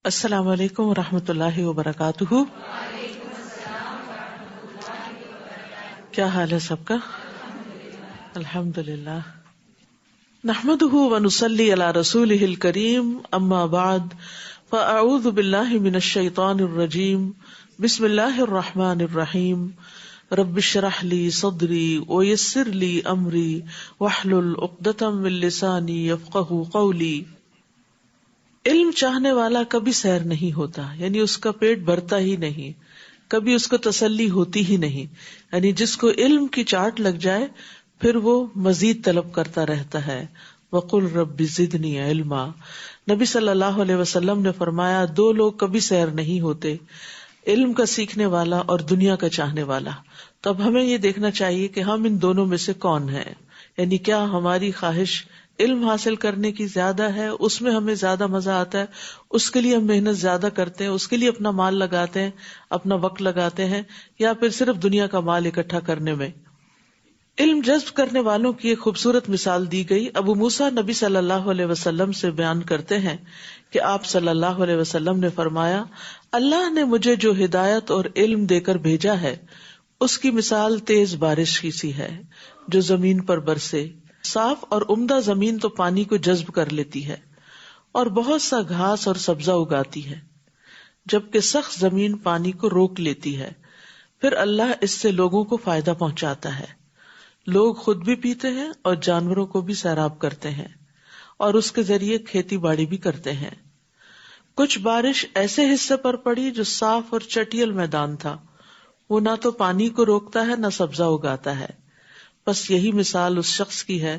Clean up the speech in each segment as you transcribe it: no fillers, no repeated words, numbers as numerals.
السلام علیکم ورحمۃ اللہ وبرکاتہ. کیا حال ہے سب کا؟ الحمد للہ. نحمده ونصلی علی رسولہ الکریم. اما بعد فاعوذ باللہ من الشیطان الرجیم. بسم اللہ الرحمن الرحیم. رب اشرح لی صدری ویسر لی امری واحلل عقدۃ من لسانی یفقہوا قولی. علم چاہنے والا کبھی سیر نہیں ہوتا، یعنی اس کا پیٹ بھرتا ہی نہیں، کبھی اس کو تسلی ہوتی ہی نہیں. یعنی جس کو علم کی چاٹ لگ جائے پھر وہ مزید طلب کرتا رہتا ہے. وقل رب زدنی علما. نبی صلی اللہ علیہ وسلم نے فرمایا دو لوگ کبھی سیر نہیں ہوتے، علم کا سیکھنے والا اور دنیا کا چاہنے والا. تو اب ہمیں یہ دیکھنا چاہیے کہ ہم ان دونوں میں سے کون ہیں. یعنی کیا ہماری خواہش علم حاصل کرنے کی زیادہ ہے، اس میں ہمیں زیادہ مزہ آتا ہے، اس کے لیے ہم محنت زیادہ کرتے ہیں، اس کے لیے اپنا مال لگاتے ہیں، اپنا وقت لگاتے ہیں، یا پھر صرف دنیا کا مال اکٹھا کرنے میں. علم جذب کرنے والوں کی ایک خوبصورت مثال دی گئی. ابو موسیٰ نبی صلی اللہ علیہ وسلم سے بیان کرتے ہیں کہ آپ صلی اللہ علیہ وسلم نے فرمایا، اللہ نے مجھے جو ہدایت اور علم دے کر بھیجا ہے اس کی مثال تیز بارش کی سی ہے جو زمین پر برسے. صاف اور عمدہ زمین تو پانی کو جذب کر لیتی ہے اور بہت سا گھاس اور سبزہ اگاتی ہے، جبکہ سخت زمین پانی کو روک لیتی ہے. پھر اللہ اس سے لوگوں کو فائدہ پہنچاتا ہے، لوگ خود بھی پیتے ہیں اور جانوروں کو بھی سیراب کرتے ہیں اور اس کے ذریعے کھیتی باڑی بھی کرتے ہیں. کچھ بارش ایسے حصے پر پڑی جو صاف اور چٹیل میدان تھا، وہ نہ تو پانی کو روکتا ہے نہ سبزہ اگاتا ہے. بس یہی مثال اس شخص کی ہے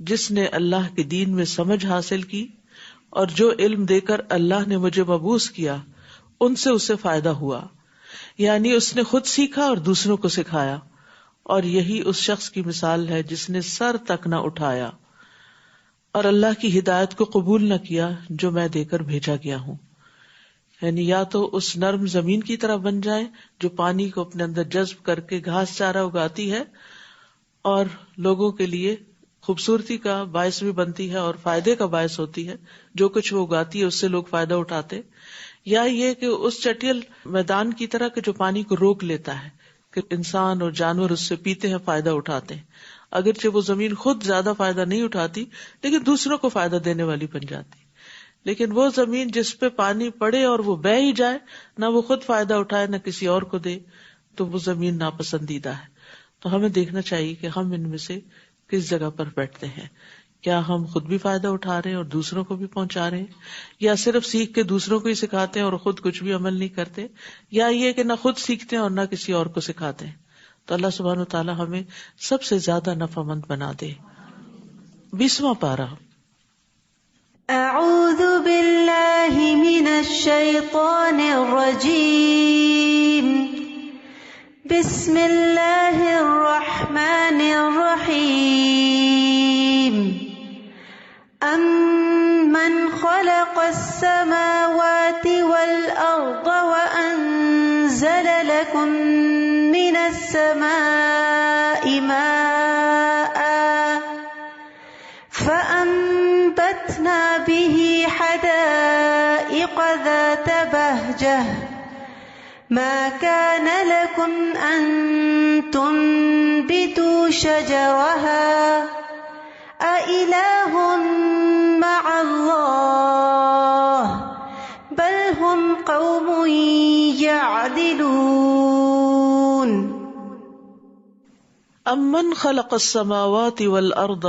جس نے اللہ کے دین میں سمجھ حاصل کی اور جو علم دے کر اللہ نے مجھے مبعوث کیا ان سے اسے فائدہ ہوا. یعنی اس نے خود سیکھا اور دوسروں کو سکھایا. اور یہی اس شخص کی مثال ہے جس نے سر تک نہ اٹھایا اور اللہ کی ہدایت کو قبول نہ کیا جو میں دے کر بھیجا گیا ہوں. یعنی یا تو اس نرم زمین کی طرح بن جائے جو پانی کو اپنے اندر جذب کر کے گھاس چارہ اگاتی ہے اور لوگوں کے لیے خوبصورتی کا باعث بھی بنتی ہے اور فائدے کا باعث ہوتی ہے، جو کچھ وہ اگاتی ہے اس سے لوگ فائدہ اٹھاتے. یا یہ کہ اس چٹیل میدان کی طرح کہ جو پانی کو روک لیتا ہے کہ انسان اور جانور اس سے پیتے ہیں، فائدہ اٹھاتے ہیں. اگرچہ وہ زمین خود زیادہ فائدہ نہیں اٹھاتی لیکن دوسروں کو فائدہ دینے والی بن جاتی. لیکن وہ زمین جس پہ پانی پڑے اور وہ بہہ ہی جائے، نہ وہ خود فائدہ اٹھائے نہ کسی اور کو دے، تو وہ زمین ناپسندیدہ ہے. تو ہمیں دیکھنا چاہیے کہ ہم ان میں سے کس جگہ پر بیٹھتے ہیں. کیا ہم خود بھی فائدہ اٹھا رہے ہیں اور دوسروں کو بھی پہنچا رہے ہیں، یا صرف سیکھ کے دوسروں کو ہی سکھاتے ہیں اور خود کچھ بھی عمل نہیں کرتے، یا یہ کہ نہ خود سیکھتے ہیں اور نہ کسی اور کو سکھاتے ہیں. تو اللہ سبحانہ و تعالی ہمیں سب سے زیادہ نفع مند بنا دے. 20واں پارہ. اعوذ باللہ من الشیطان الرجیم. بسم اللہ الرحمن الرحیم. امن خلق السماوات والارض وانزل لكم من السماء ماء فانبتنا به حدائق ذات بهجة ما كان لكم أن تنبتوا شجرها أإله مع الله بل هم قوم يعدلون. امن خلق السماوات والارض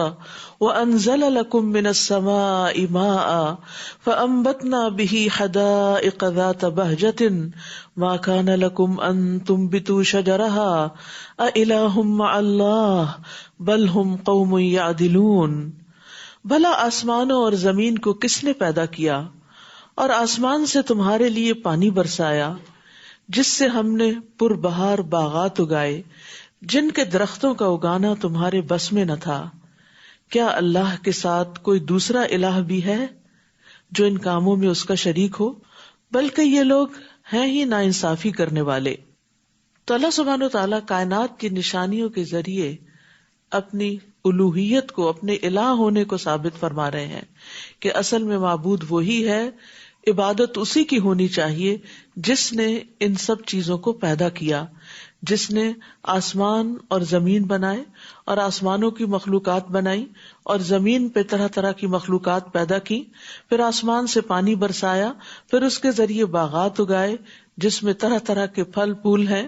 وانزل لكم من السماء ماء فانبتنا به حدائق ذات بهجة ما كان لكم ان تنبتوا شجرها أإله مع الله بل هم قوم يعدلون. بھلا آسمانوں اور زمین کو کس نے پیدا کیا اور آسمان سے تمہارے لیے پانی برسایا جس سے ہم نے پربہار باغات اگائے جن کے درختوں کا اگانا تمہارے بس میں نہ تھا. کیا اللہ کے ساتھ کوئی دوسرا الہ بھی ہے جو ان کاموں میں اس کا شریک ہو؟ بلکہ یہ لوگ ہیں ہی ناانصافی کرنے والے. تو اللہ سبحانہ وتعالیٰ کائنات کی نشانیوں کے ذریعے اپنی الوہیت کو، اپنے الہ ہونے کو ثابت فرما رہے ہیں کہ اصل میں معبود وہی ہے عبادت اسی کی ہونی چاہیے جس نے ان سب چیزوں کو پیدا کیا، جس نے آسمان اور زمین بنائے اور آسمانوں کی مخلوقات بنائی اور زمین پہ طرح طرح کی مخلوقات پیدا کی، پھر آسمان سے پانی برسایا، پھر اس کے ذریعے باغات اگائے جس میں طرح طرح کے پھل پھول ہیں.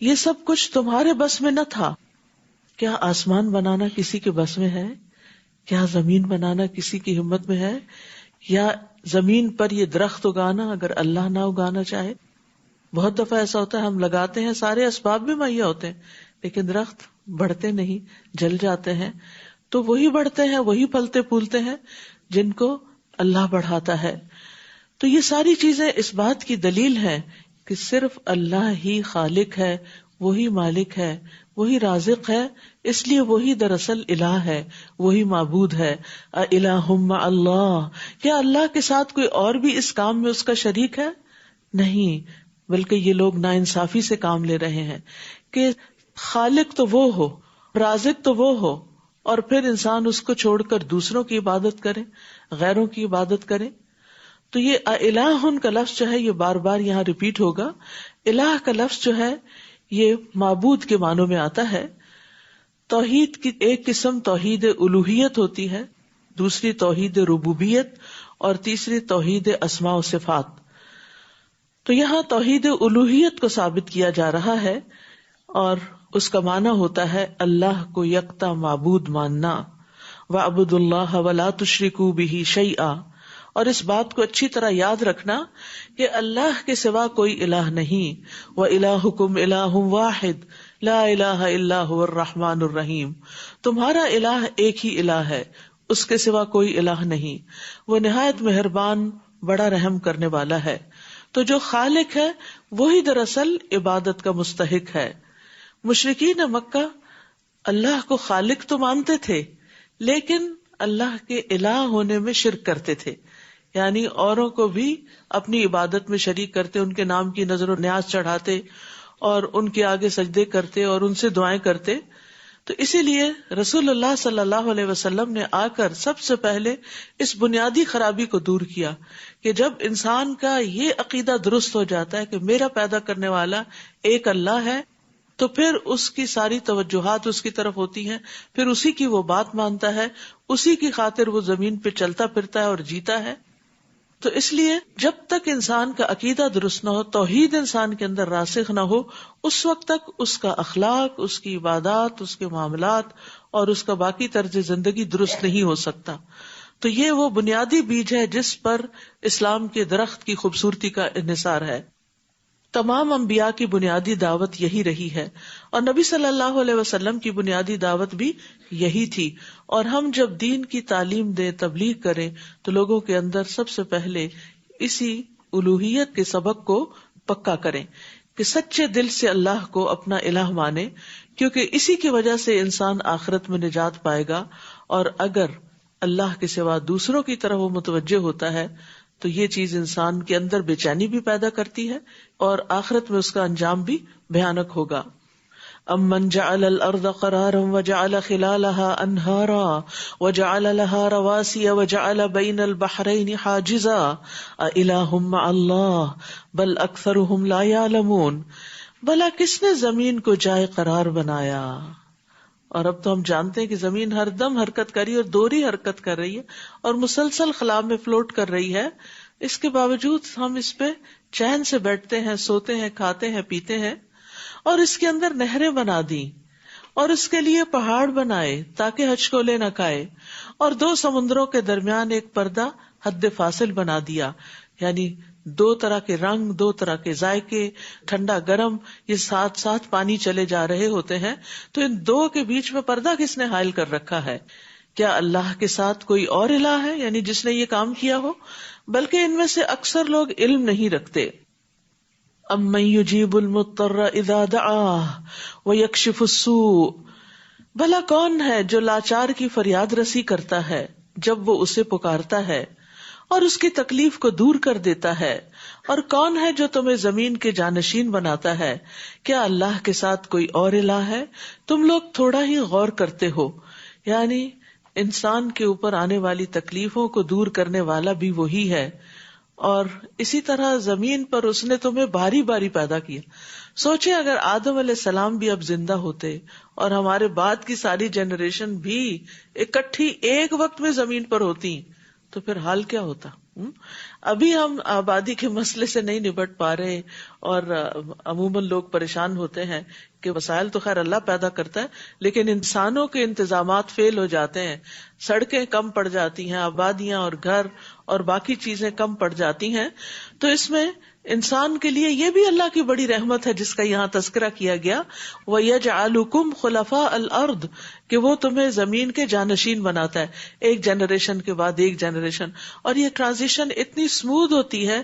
یہ سب کچھ تمہارے بس میں نہ تھا. کیا آسمان بنانا کسی کے بس میں ہے؟ کیا زمین بنانا کسی کی ہمت میں ہے؟ یا زمین پر یہ درخت اگانا اگر اللہ نہ اگانا چاہے؟ بہت دفعہ ایسا ہوتا ہے ہم لگاتے ہیں، سارے اسباب بھی مہیا ہوتے ہیں، لیکن درخت بڑھتے نہیں، جل جاتے ہیں. تو وہی بڑھتے ہیں، وہی پھلتے پھولتے ہیں جن کو اللہ بڑھاتا ہے. تو یہ ساری چیزیں اس بات کی دلیل ہے کہ صرف اللہ ہی خالق ہے، وہی مالک ہے، وہی رازق ہے، اس لیے وہی دراصل الہ ہے، وہی معبود ہے. الہ مع اللہ، کیا اللہ کے ساتھ کوئی اور بھی اس کام میں اس کا شریک ہے؟ نہیں، بلکہ یہ لوگ ناانصافی سے کام لے رہے ہیں کہ خالق تو وہ ہو، رازق تو وہ ہو، اور پھر انسان اس کو چھوڑ کر دوسروں کی عبادت کرے، غیروں کی عبادت کرے. تو یہ الہ کا لفظ جو ہے یہ بار بار یہاں ریپیٹ ہوگا. الہ کا لفظ جو ہے یہ معبود کے معنوں میں آتا ہے. توحید کی ایک قسم توحید الوہیت ہوتی ہے، دوسری توحید ربوبیت اور تیسری توحید اسماء و صفات. تو یہاں توحید الوہیت کو ثابت کیا جا رہا ہے اور اس کا معنی ہوتا ہے اللہ کو یکتا معبود ماننا. وَاعْبُدُوا اللَّهَ وَلَا تُشْرِكُوا بِهِ شَيْئًا، اور اس بات کو اچھی طرح یاد رکھنا کہ اللہ کے سوا کوئی الہ نہیں. وَإِلَٰهُكُمْ إِلَٰهٌ وَاحِدٌ لَا إِلَٰهَ إِلَّا هُوَ الرَّحْمَٰنُ الرَّحِيمُ. تمہارا الہ ایک ہی الہ ہے، اس کے سوا کوئی الہ نہیں، وہ نہایت مہربان بڑا رحم کرنے والا ہے. تو جو خالق ہے وہی دراصل عبادت کا مستحق ہے. مشرکین مکہ اللہ کو خالق تو مانتے تھے لیکن اللہ کے الہ ہونے میں شرک کرتے تھے، یعنی اوروں کو بھی اپنی عبادت میں شریک کرتے، ان کے نام کی نظر و نیاز چڑھاتے اور ان کے آگے سجدے کرتے اور ان سے دعائیں کرتے. تو اسی لیے رسول اللہ صلی اللہ علیہ وسلم نے آ کر سب سے پہلے اس بنیادی خرابی کو دور کیا کہ جب انسان کا یہ عقیدہ درست ہو جاتا ہے کہ میرا پیدا کرنے والا ایک اللہ ہے، تو پھر اس کی ساری توجہات اس کی طرف ہوتی ہیں، پھر اسی کی وہ بات مانتا ہے، اسی کی خاطر وہ زمین پہ چلتا پھرتا ہے اور جیتا ہے. تو اس لیے جب تک انسان کا عقیدہ درست نہ ہو، توحید انسان کے اندر راسخ نہ ہو، اس وقت تک اس کا اخلاق، اس کی عبادات، اس کے معاملات اور اس کا باقی طرز زندگی درست نہیں ہو سکتا. تو یہ وہ بنیادی بیج ہے جس پر اسلام کے درخت کی خوبصورتی کا انحصار ہے. تمام انبیاء کی بنیادی دعوت یہی رہی ہے اور نبی صلی اللہ علیہ وسلم کی بنیادی دعوت بھی یہی تھی. اور ہم جب دین کی تعلیم دیں، تبلیغ کریں، تو لوگوں کے اندر سب سے پہلے اسی الوہیت کے سبق کو پکا کریں کہ سچے دل سے اللہ کو اپنا الہ مانے، کیونکہ اسی کی وجہ سے انسان آخرت میں نجات پائے گا. اور اگر اللہ کے سوا دوسروں کی طرف وہ متوجہ ہوتا ہے تو یہ چیز انسان کے اندر بے چینی بھی پیدا کرتی ہے اور آخرت میں اس کا انجام بھی بھیانک ہوگا. امن جعل الارض قرارا وجعل خلالها انہارا وجعل لها رواسي وجعل بين البحرين حاجزا اإلہ مع اللہ بل اکثرهم لا يعلمون. بھلا کس نے زمین کو جائے قرار بنایا؟ اور اب تو ہم جانتے ہیں کہ زمین ہر دم حرکت کر رہی ہے اور دوہری حرکت کر رہی ہے اور مسلسل خلا میں فلوٹ کر رہی ہے. اس کے باوجود ہم اس پہ چین سے بیٹھتے ہیں، سوتے ہیں، کھاتے ہیں، پیتے ہیں. اور اس کے اندر نہریں بنا دی اور اس کے لیے پہاڑ بنائے تاکہ ہچکولے نہ کھائے، اور دو سمندروں کے درمیان ایک پردہ حد فاصل بنا دیا، یعنی دو طرح کے رنگ، دو طرح کے ذائقے، ٹھنڈا گرم، یہ ساتھ ساتھ پانی چلے جا رہے ہوتے ہیں. تو ان دو کے بیچ میں پردہ کس نے حائل کر رکھا ہے؟ کیا اللہ کے ساتھ کوئی اور الہ ہے، یعنی جس نے یہ کام کیا ہو؟ بلکہ ان میں سے اکثر لوگ علم نہیں رکھتے. امن یجیب المضطر اذا دعاہ ویکشف السوء، بھلا کون ہے جو لاچار کی فریاد رسی کرتا ہے جب وہ اسے پکارتا ہے اور اس کی تکلیف کو دور کر دیتا ہے؟ اور کون ہے جو تمہیں زمین کے جانشین بناتا ہے؟ کیا اللہ کے ساتھ کوئی اور الہ ہے؟ تم لوگ تھوڑا ہی غور کرتے ہو. یعنی انسان کے اوپر آنے والی تکلیفوں کو دور کرنے والا بھی وہی ہے اور اسی طرح زمین پر اس نے تمہیں باری باری پیدا کیا. سوچیں اگر آدم علیہ السلام بھی اب زندہ ہوتے اور ہمارے بعد کی ساری جنریشن بھی اکٹھی ایک وقت میں زمین پر ہوتی تو پھر حال کیا ہوتا. ابھی ہم آبادی کے مسئلے سے نہیں نبٹ پا رہے اور عموماً لوگ پریشان ہوتے ہیں کہ وسائل تو خیر اللہ پیدا کرتا ہے لیکن انسانوں کے انتظامات فیل ہو جاتے ہیں, سڑکیں کم پڑ جاتی ہیں, آبادیاں اور گھر اور باقی چیزیں کم پڑ جاتی ہیں. تو اس میں انسان کے لیے یہ بھی اللہ کی بڑی رحمت ہے جس کا یہاں تذکرہ کیا گیا, وَيَجْعَلُكُمْ خُلَفَاءَ الْأَرْضِ, کہ وہ تمہیں زمین کے جانشین بناتا ہے ایک جنریشن کے بعد ایک جنریشن. اور یہ ٹرانزیشن اتنی سموتھ ہوتی ہے,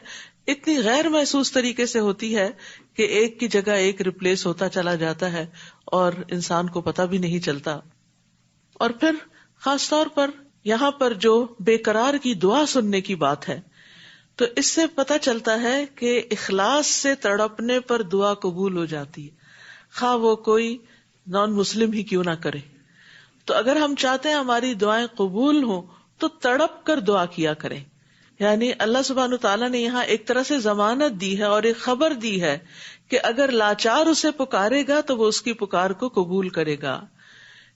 اتنی غیر محسوس طریقے سے ہوتی ہے کہ ایک کی جگہ ایک ریپلیس ہوتا چلا جاتا ہے اور انسان کو پتہ بھی نہیں چلتا. اور پھر خاص طور پر یہاں پر جو بے قرار کی دعا سننے کی بات ہے, تو اس سے پتہ چلتا ہے کہ اخلاص سے تڑپنے پر دعا قبول ہو جاتی ہے, خواہ وہ کوئی نان مسلم ہی کیوں نہ کرے. تو اگر ہم چاہتے ہیں ہماری دعائیں قبول ہوں تو تڑپ کر دعا کیا کریں. یعنی اللہ سبحانہ تعالیٰ نے یہاں ایک طرح سے ضمانت دی ہے اور ایک خبر دی ہے کہ اگر لاچار اسے پکارے گا تو وہ اس کی پکار کو قبول کرے گا.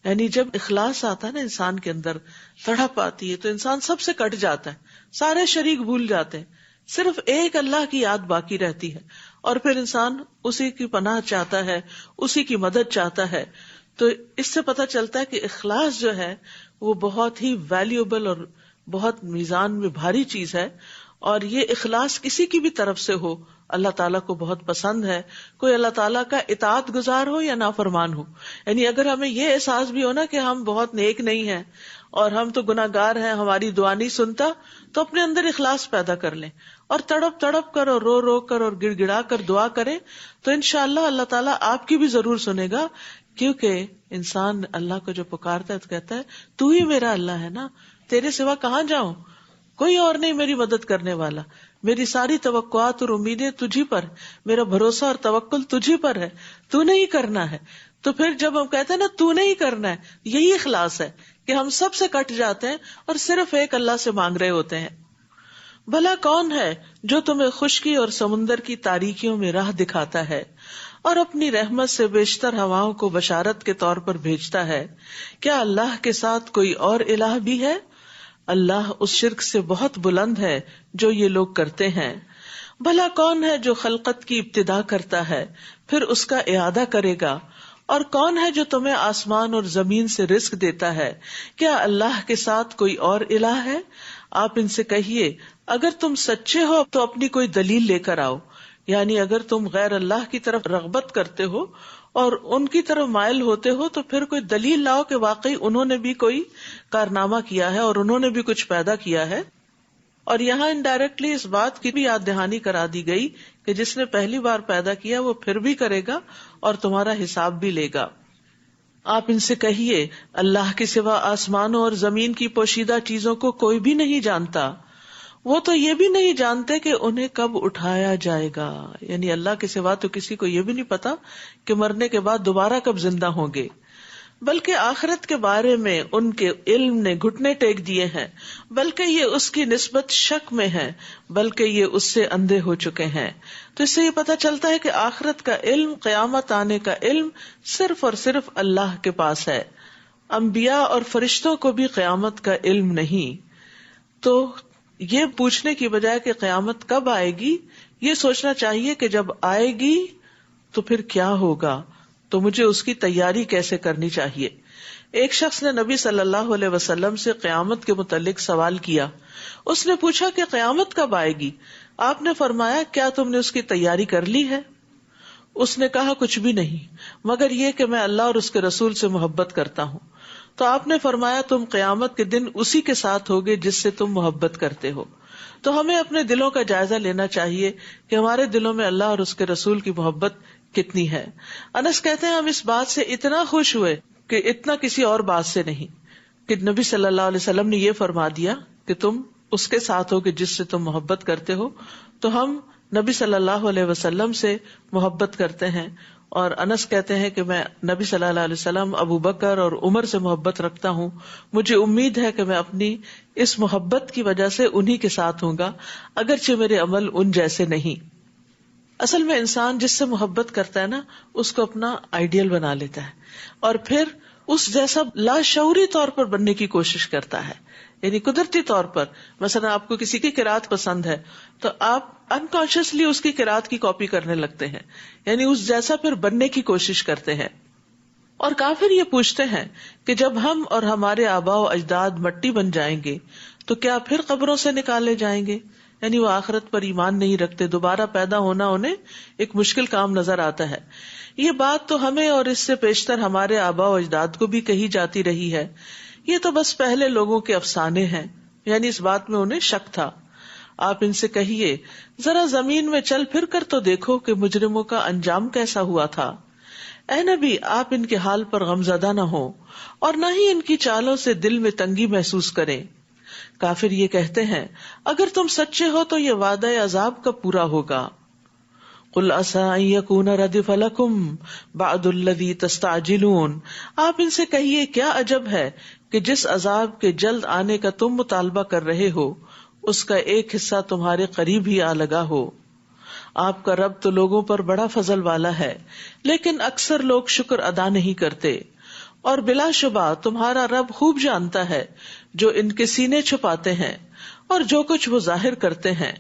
یعنی جب اخلاص آتا ہے نا انسان کے اندر, تڑپ آتی ہے, تو انسان سب سے کٹ جاتا ہے, سارے شریک بھول جاتے ہیں, صرف ایک اللہ کی یاد باقی رہتی ہے اور پھر انسان اسی کی پناہ چاہتا ہے, اسی کی مدد چاہتا ہے. تو اس سے پتہ چلتا ہے کہ اخلاص جو ہے وہ بہت ہی ویلیوبل اور بہت میزان میں بھاری چیز ہے. اور یہ اخلاص کسی کی بھی طرف سے ہو اللہ تعالیٰ کو بہت پسند ہے, کوئی اللہ تعالیٰ کا اطاعت گزار ہو یا نافرمان ہو. یعنی اگر ہمیں یہ احساس بھی ہو نا کہ ہم بہت نیک نہیں ہیں اور ہم تو گناہ گار ہیں, ہماری دعا نہیں سنتا, تو اپنے اندر اخلاص پیدا کر لیں اور تڑپ تڑپ کر اور رو رو کر اور گڑ گڑا کر دعا کریں, تو انشاءاللہ اللہ تعالیٰ آپ کی بھی ضرور سنے گا. کیونکہ انسان اللہ کو جو پکارتا ہے تو کہتا ہے تو ہی میرا اللہ ہے نا, تیرے سوا کہاں جاؤں, کوئی اور نہیں میری مدد کرنے والا, میری ساری توقعات اور امیدیں تجھی پر, میرا بھروسہ اور توکل تجھی پر ہے, تو نہیں کرنا ہے. تو پھر جب ہم کہتے ہیں نا تو نہیں کرنا ہے, یہی اخلاص ہے کہ ہم سب سے کٹ جاتے ہیں اور صرف ایک اللہ سے مانگ رہے ہوتے ہیں. بھلا کون ہے جو تمہیں خشکی اور سمندر کی تاریکیوں میں راہ دکھاتا ہے اور اپنی رحمت سے بیشتر ہواؤں کو بشارت کے طور پر بھیجتا ہے؟ کیا اللہ کے ساتھ کوئی اور الہ بھی ہے؟ اللہ اس شرک سے بہت بلند ہے جو یہ لوگ کرتے ہیں. بھلا کون ہے جو خلقت کی ابتدا کرتا ہے پھر اس کا اعادہ کرے گا؟ اور کون ہے جو تمہیں آسمان اور زمین سے رزق دیتا ہے؟ کیا اللہ کے ساتھ کوئی اور الہ ہے؟ آپ ان سے کہیے اگر تم سچے ہو تو اپنی کوئی دلیل لے کر آؤ. یعنی اگر تم غیر اللہ کی طرف رغبت کرتے ہو اور ان کی طرف مائل ہوتے ہو تو پھر کوئی دلیل لاؤ کہ واقعی انہوں نے بھی کوئی کارنامہ کیا ہے اور انہوں نے بھی کچھ پیدا کیا ہے. اور یہاں انڈائریکٹلی اس بات کی بھی یاد دہانی کرا دی گئی کہ جس نے پہلی بار پیدا کیا وہ پھر بھی کرے گا اور تمہارا حساب بھی لے گا. آپ ان سے کہیے اللہ کے سوا آسمانوں اور زمین کی پوشیدہ چیزوں کو کوئی بھی نہیں جانتا, وہ تو یہ بھی نہیں جانتے کہ انہیں کب اٹھایا جائے گا. یعنی اللہ کے سوا تو کسی کو یہ بھی نہیں پتا کہ مرنے کے بعد دوبارہ کب زندہ ہوں گے. بلکہ آخرت کے بارے میں ان کے علم نے گھٹنے ٹیک دیے ہیں, بلکہ یہ اس کی نسبت شک میں ہے, بلکہ یہ اس سے اندھے ہو چکے ہیں. تو اس سے یہ پتہ چلتا ہے کہ آخرت کا علم, قیامت آنے کا علم صرف اور صرف اللہ کے پاس ہے. انبیاء اور فرشتوں کو بھی قیامت کا علم نہیں. تو یہ پوچھنے کی بجائے کہ قیامت کب آئے گی, یہ سوچنا چاہیے کہ جب آئے گی تو پھر کیا ہوگا, تو مجھے اس کی تیاری کیسے کرنی چاہیے. ایک شخص نے نبی صلی اللہ علیہ وسلم سے قیامت کے متعلق سوال کیا. اس نے پوچھا کہ قیامت کب آئے گی؟ آپ نے فرمایا کیا تم نے اس کی تیاری کر لی ہے؟ اس نے کہا کچھ بھی نہیں مگر یہ کہ میں اللہ اور اس کے رسول سے محبت کرتا ہوں. تو آپ نے فرمایا تم قیامت کے دن اسی کے ساتھ ہوگے جس سے تم محبت کرتے ہو. تو ہمیں اپنے دلوں کا جائزہ لینا چاہیے کہ ہمارے دلوں میں اللہ اور اس کے رسول کی محبت کتنی ہے. انس کہتے ہیں ہم اس بات سے اتنا خوش ہوئے کہ اتنا کسی اور بات سے نہیں کہ نبی صلی اللہ علیہ وسلم نے یہ فرما دیا کہ تم اس کے ساتھ ہو کہ جس سے تم محبت کرتے ہو. تو ہم نبی صلی اللہ علیہ وسلم سے محبت کرتے ہیں اور انس کہتے ہیں کہ میں نبی صلی اللہ علیہ وسلم، ابو بکر اور عمر سے محبت رکھتا ہوں، مجھے امید ہے کہ میں اپنی اس محبت کی وجہ سے انہی کے ساتھ ہوں گا، اگرچہ میرے عمل ان جیسے نہیں۔ اصل میں انسان جس سے محبت کرتا ہے نا، اس کو اپنا آئیڈیل بنا لیتا ہے اور پھر اس جیسا لاشعوری طور پر بننے کی کوشش کرتا ہے، یعنی قدرتی طور پر۔ مثلا آپ کو کسی کی قرات پسند ہے تو آپ انکانشیسلی اس کی قرات کی کاپی کرنے لگتے ہیں، یعنی اس جیسا پھر بننے کی کوشش کرتے ہیں۔ اور کافر یہ پوچھتے ہیں کہ جب ہم اور ہمارے آباء و اجداد مٹی بن جائیں گے تو کیا پھر قبروں سے نکالے جائیں گے؟ یعنی وہ آخرت پر ایمان نہیں رکھتے، دوبارہ پیدا ہونا انہیں ایک مشکل کام نظر آتا ہے۔ یہ بات تو ہمیں اور اس سے پیشتر ہمارے آباء و اجداد کو بھی کہی جاتی رہی ہے، یہ تو بس پہلے لوگوں کے افسانے ہیں، یعنی اس بات میں انہیں شک تھا۔ آپ ان سے کہیے ذرا زمین میں چل پھر کر تو دیکھو کہ مجرموں کا انجام کیسا ہوا تھا۔ اے نبی، آپ ان کے حال پر غمزدہ نہ ہو اور نہ ہی ان کی چالوں سے دل میں تنگی محسوس کریں۔ کافر یہ کہتے ہیں اگر تم سچے ہو تو یہ وعدہ عذاب کب پورا ہوگا؟ قل عسى ان يكون ردف لكم بعد الذي تستعجلون، آپ ان سے کہیے کیا عجب ہے کہ جس عذاب کے جلد آنے کا تم مطالبہ کر رہے ہو اس کا ایک حصہ تمہارے قریب ہی آ لگا ہو۔ آپ کا رب تو لوگوں پر بڑا فضل والا ہے، لیکن اکثر لوگ شکر ادا نہیں کرتے، اور بلا شبہ تمہارا رب خوب جانتا ہے جو ان کے سینے چھپاتے ہیں اور جو کچھ وہ ظاہر کرتے ہیں۔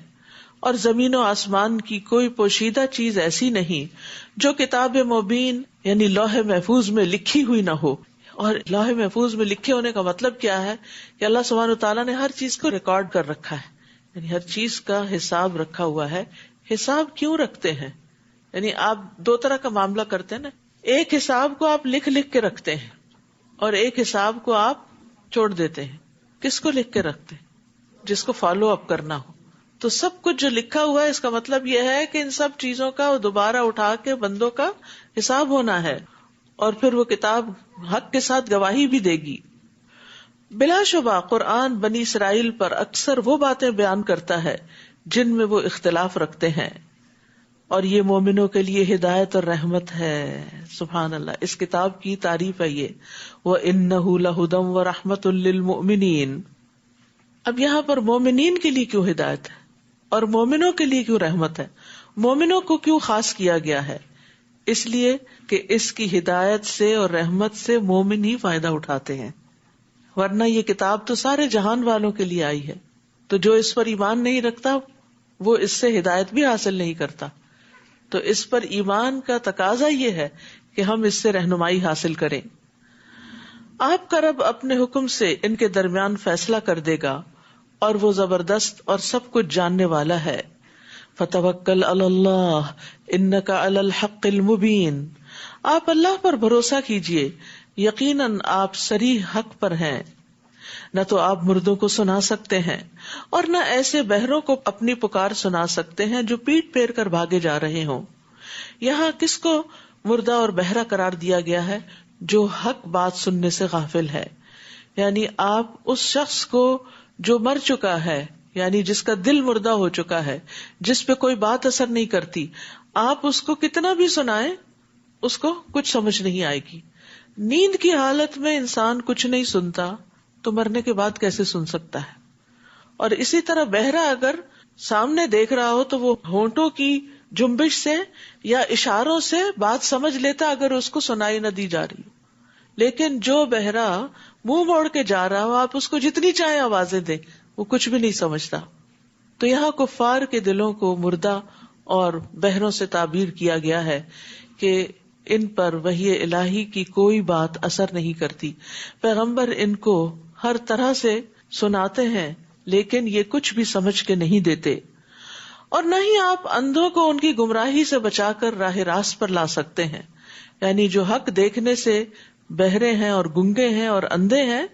اور زمین و آسمان کی کوئی پوشیدہ چیز ایسی نہیں جو کتاب مبین یعنی لوح محفوظ میں لکھی ہوئی نہ ہو۔ اور لوح محفوظ میں لکھے ہونے کا مطلب کیا ہے کہ اللہ سبحانہ وتعالیٰ نے ہر چیز کو ریکارڈ کر رکھا ہے، یعنی ہر چیز کا حساب رکھا ہوا ہے۔ حساب کیوں رکھتے ہیں؟ یعنی آپ دو طرح کا معاملہ کرتے ہیں نا، ایک حساب کو آپ لکھ لکھ کے رکھتے ہیں اور ایک حساب کو آپ چھوڑ دیتے ہیں۔ کس کو لکھ کے رکھتے ہیں؟ جس کو فالو اپ کرنا ہو۔ تو سب کچھ جو لکھا ہوا ہے اس کا مطلب یہ ہے کہ ان سب چیزوں کا دوبارہ اٹھا کے بندوں کا حساب ہونا ہے، اور پھر وہ کتاب حق کے ساتھ گواہی بھی دے گی۔ بلا شبہ قرآن بنی اسرائیل پر اکثر وہ باتیں بیان کرتا ہے جن میں وہ اختلاف رکھتے ہیں، اور یہ مومنوں کے لیے ہدایت اور رحمت ہے۔ سبحان اللہ، اس کتاب کی تعریف ہے یہ، وَإِنَّهُ لَهُدًى وَرَحْمَةٌ لِّلْمُؤْمِنِينَ۔ اب یہاں پر مومنین کے لیے کیوں ہدایت ہے اور مومنوں کے لیے کیوں رحمت ہے؟ مومنوں کو کیوں خاص کیا گیا ہے؟ اس لیے کہ اس کی ہدایت سے اور رحمت سے مومن ہی فائدہ اٹھاتے ہیں، ورنہ یہ کتاب تو سارے جہان والوں کے لیے آئی ہے، تو جو اس پر ایمان نہیں رکھتا وہ اس سے ہدایت بھی حاصل نہیں کرتا۔ تو اس پر ایمان کا تقاضا یہ ہے کہ ہم اس سے رہنمائی حاصل کریں۔ آپ کا رب اپنے حکم سے ان کے درمیان فیصلہ کر دے گا اور وہ زبردست اور سب کچھ جاننے والا ہے۔ فَتَوَكَّلْ عَلَى اللَّهِ إِنَّكَ عَلَى الْحَقِّ الْمُبِينِ، آپ اللہ پر بھروسہ کیجئے، یقیناً آپ صریح حق پر ہیں۔ نہ تو آپ مردوں کو سنا سکتے ہیں اور نہ ایسے بہروں کو اپنی پکار سنا سکتے ہیں جو پیٹ پھیر کر بھاگے جا رہے ہوں۔ یہاں کس کو مردہ اور بہرا قرار دیا گیا ہے؟ جو حق بات سننے سے غافل ہے، یعنی آپ اس شخص کو جو مر چکا ہے، یعنی جس کا دل مردہ ہو چکا ہے، جس پہ کوئی بات اثر نہیں کرتی، آپ اس کو کتنا بھی سنائیں اس کو کچھ سمجھ نہیں آئے گی۔ نیند کی حالت میں انسان کچھ نہیں سنتا تو مرنے کے بعد کیسے سن سکتا ہے؟ اور اسی طرح بہرا اگر سامنے دیکھ رہا ہو تو وہ ہونٹوں کی جنبش سے یا اشاروں سے بات سمجھ لیتا اگر اس کو سنائی نہ دی جا رہی۔ لیکن جو بہرا منہ موڑ کے جا رہا ہو، آپ اس کو جتنی چاہے آوازیں دیں وہ کچھ بھی نہیں سمجھتا۔ تو یہاں کفار کے دلوں کو مردہ اور بہروں سے تعبیر کیا گیا ہے کہ ان پر وحی الہی کی کوئی بات اثر نہیں کرتی۔ پیغمبر ان کو ہر طرح سے سناتے ہیں لیکن یہ کچھ بھی سمجھ کے نہیں دیتے، اور نہ ہی آپ اندھوں کو ان کی گمراہی سے بچا کر راہ راست پر لا سکتے ہیں۔ یعنی جو حق دیکھنے سے بہرے ہیں اور گنگے ہیں اور اندھے ہیں،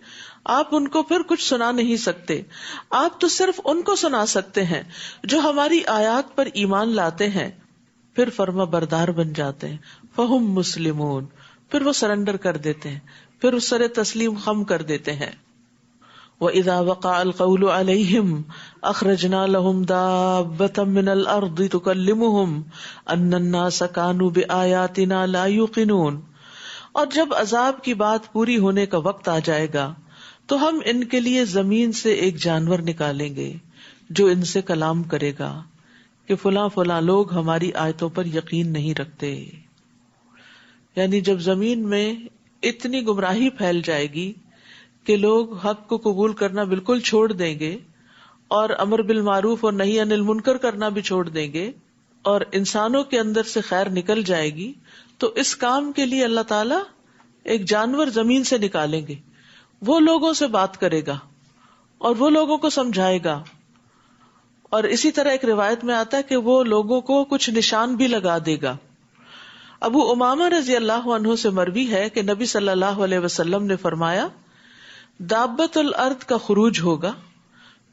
آپ ان کو پھر کچھ سنا نہیں سکتے۔ آپ تو صرف ان کو سنا سکتے ہیں جو ہماری آیات پر ایمان لاتے ہیں، پھر فرما بردار بن جاتے ہیں۔ فہم مسلمون، پھر وہ سرنڈر کر دیتے ہیں، پھر اس سر تسلیم خم کر دیتے ہیں۔ وَإِذَا وَقَعَ الْقَوْلُ عَلَيْهِمْ أَخْرَجْنَا لَهُمْ دَابَّةً مِّنَ الْأَرْضِ تُكَلِّمُهُمْ أَنَّ النَّاسَ كَانُوا بِآيَاتِنَا لَا يُوقِنُونَ. اور جب عذاب کی بات پوری ہونے کا وقت آ جائے گا تو ہم ان کے لیے زمین سے ایک جانور نکالیں گے جو ان سے کلام کرے گا کہ فلاں فلاں لوگ ہماری آیتوں پر یقین نہیں رکھتے. یعنی جب زمین میں اتنی گمراہی پھیل جائے گی کہ لوگ حق کو قبول کرنا بالکل چھوڑ دیں گے اور امر بالمعروف اور نہی عن المنکر کرنا بھی چھوڑ دیں گے اور انسانوں کے اندر سے خیر نکل جائے گی، تو اس کام کے لیے اللہ تعالیٰ ایک جانور زمین سے نکالیں گے. وہ لوگوں سے بات کرے گا اور وہ لوگوں کو سمجھائے گا. اور اسی طرح ایک روایت میں آتا ہے کہ وہ لوگوں کو کچھ نشان بھی لگا دے گا. ابو امامہ رضی اللہ عنہ سے مروی ہے کہ نبی صلی اللہ علیہ وسلم نے فرمایا، دابت الارض کا خروج ہوگا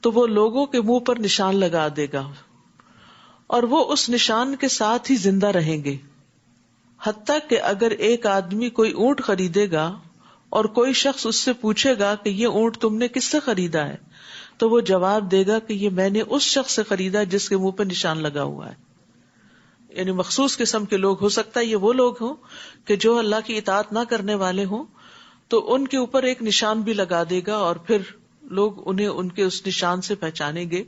تو وہ لوگوں کے منہ پر نشان لگا دے گا اور وہ اس نشان کے ساتھ ہی زندہ رہیں گے، حتیٰ کہ اگر ایک آدمی کوئی اونٹ خریدے گا اور کوئی شخص اس سے پوچھے گا کہ یہ اونٹ تم نے کس سے خریدا ہے، تو وہ جواب دے گا کہ یہ میں نے اس شخص سے خریدا جس کے منہ پہ نشان لگا ہوا ہے. یعنی مخصوص قسم کے لوگ، ہو سکتا ہے یہ وہ لوگ ہوں کہ جو اللہ کی اطاعت نہ کرنے والے ہوں، تو ان کے اوپر ایک نشان بھی لگا دے گا اور پھر لوگ انہیں ان کے اس نشان سے پہچانیں گے.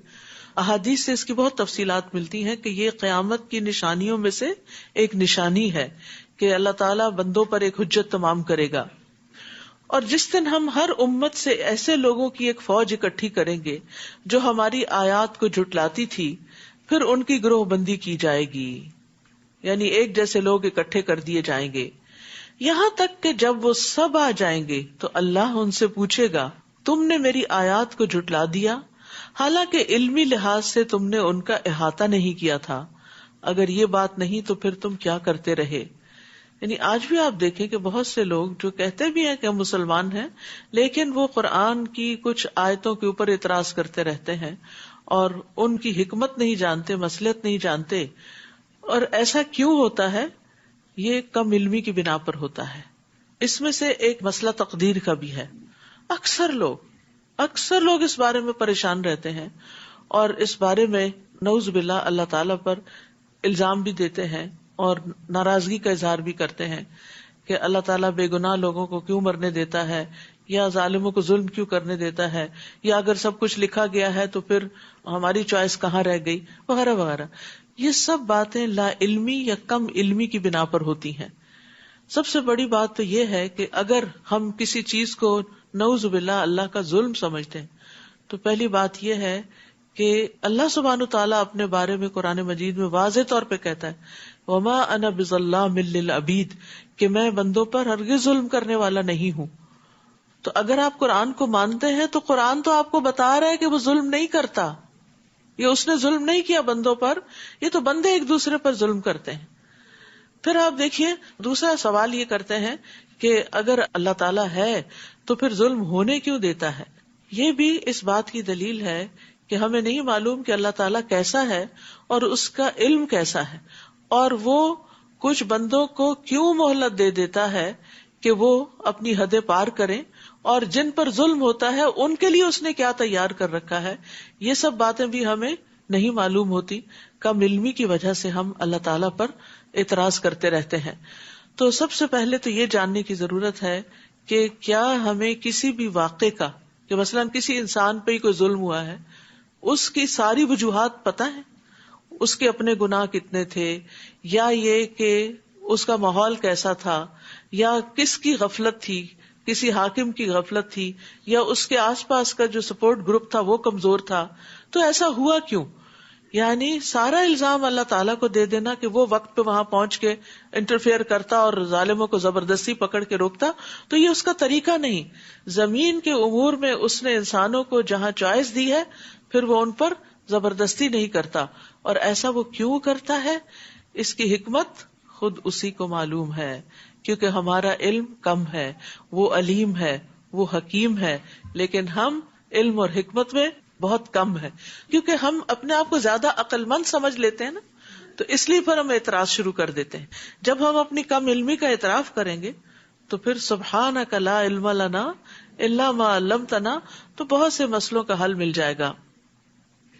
احادیث سے اس کی بہت تفصیلات ملتی ہیں کہ یہ قیامت کی نشانیوں میں سے ایک نشانی ہے کہ اللہ تعالیٰ بندوں پر ایک حجت تمام کرے گا. اور جس دن ہم ہر امت سے ایسے لوگوں کی ایک فوج اکٹھی کریں گے جو ہماری آیات کو جھٹلاتی تھی، پھر ان کی گروہ بندی کی جائے گی، یعنی ایک جیسے لوگ اکٹھے کر دیے جائیں گے، یہاں تک کہ جب وہ سب آ جائیں گے تو اللہ ان سے پوچھے گا، تم نے میری آیات کو جھٹلا دیا حالانکہ علمی لحاظ سے تم نے ان کا احاطہ نہیں کیا تھا، اگر یہ بات نہیں تو پھر تم کیا کرتے رہے. یعنی آج بھی آپ دیکھیں کہ بہت سے لوگ جو کہتے بھی ہیں کہ ہم مسلمان ہیں، لیکن وہ قرآن کی کچھ آیتوں کے اوپر اعتراض کرتے رہتے ہیں اور ان کی حکمت نہیں جانتے، مصلحت نہیں جانتے. اور ایسا کیوں ہوتا ہے؟ یہ کم علمی کی بنا پر ہوتا ہے. اس میں سے ایک مسئلہ تقدیر کا بھی ہے. اکثر لوگ اس بارے میں پریشان رہتے ہیں اور اس بارے میں نعوذ باللہ اللہ تعالیٰ پر الزام بھی دیتے ہیں اور ناراضگی کا اظہار بھی کرتے ہیں کہ اللہ تعالیٰ بے گناہ لوگوں کو کیوں مرنے دیتا ہے، یا ظالموں کو ظلم کیوں کرنے دیتا ہے، یا اگر سب کچھ لکھا گیا ہے تو پھر ہماری چوائس کہاں رہ گئی، وغیرہ وغیرہ. یہ سب باتیں لا علمی یا کم علمی کی بنا پر ہوتی ہیں. سب سے بڑی بات تو یہ ہے کہ اگر ہم کسی چیز کو نعوذ باللہ اللہ کا ظلم سمجھتے ہیں تو پہلی بات یہ ہے کہ اللہ سبحانہ تعالیٰ اپنے بارے میں قرآن مجید میں واضح طور پہ کہتا ہے، وما انا بظلام للعبید، کہ میں بندوں پر ہرگز ظلم کرنے والا نہیں ہوں. تو اگر آپ قرآن کو مانتے ہیں تو قرآن تو آپ کو بتا رہا ہے کہ وہ ظلم نہیں کرتا، یہ اس نے ظلم نہیں کیا بندوں پر، یہ تو بندے ایک دوسرے پر ظلم کرتے ہیں. پھر آپ دیکھیے دوسرا سوال یہ کرتے ہیں کہ اگر اللہ تعالیٰ ہے تو پھر ظلم ہونے کیوں دیتا ہے. یہ بھی اس بات کی دلیل ہے کہ ہمیں نہیں معلوم کہ اللہ تعالیٰ کیسا ہے اور اس کا علم کیسا ہے، اور وہ کچھ بندوں کو کیوں مہلت دے دیتا ہے کہ وہ اپنی حدیں پار کریں، اور جن پر ظلم ہوتا ہے ان کے لیے اس نے کیا تیار کر رکھا ہے. یہ سب باتیں بھی ہمیں نہیں معلوم ہوتی. کم علمی کی وجہ سے ہم اللہ تعالیٰ پر اعتراض کرتے رہتے ہیں. تو سب سے پہلے تو یہ جاننے کی ضرورت ہے کہ کیا ہمیں کسی بھی واقعے کا، کہ مثلاً کسی انسان پہ ہی کوئی ظلم ہوا ہے، اس کی ساری وجوہات پتہ ہیں، اس کے اپنے گناہ کتنے تھے، یا یہ کہ اس کا ماحول کیسا تھا، یا کس کی غفلت تھی، کسی حاکم کی غفلت تھی، یا اس کے آس پاس کا جو سپورٹ گروپ تھا وہ کمزور تھا، تو ایسا ہوا کیوں. یعنی سارا الزام اللہ تعالیٰ کو دے دینا کہ وہ وقت پہ وہاں پہنچ کے انٹرفیئر کرتا اور ظالموں کو زبردستی پکڑ کے روکتا، تو یہ اس کا طریقہ نہیں. زمین کے امور میں اس نے انسانوں کو جہاں چوائس دی ہے پھر وہ ان پر زبردستی نہیں کرتا. اور ایسا وہ کیوں کرتا ہے، اس کی حکمت خود اسی کو معلوم ہے، کیونکہ ہمارا علم کم ہے، وہ علیم ہے، وہ حکیم ہے، لیکن ہم علم اور حکمت میں بہت کم ہے، کیونکہ ہم اپنے آپ کو زیادہ عقل مند سمجھ لیتے ہیں نا، تو اس لیے پھر ہم اعتراض شروع کر دیتے ہیں. جب ہم اپنی کم علمی کا اعتراف کریں گے تو پھر سبحانک لا علم لنا الا ما علمتنا، تو بہت سے مسئلوں کا حل مل جائے گا.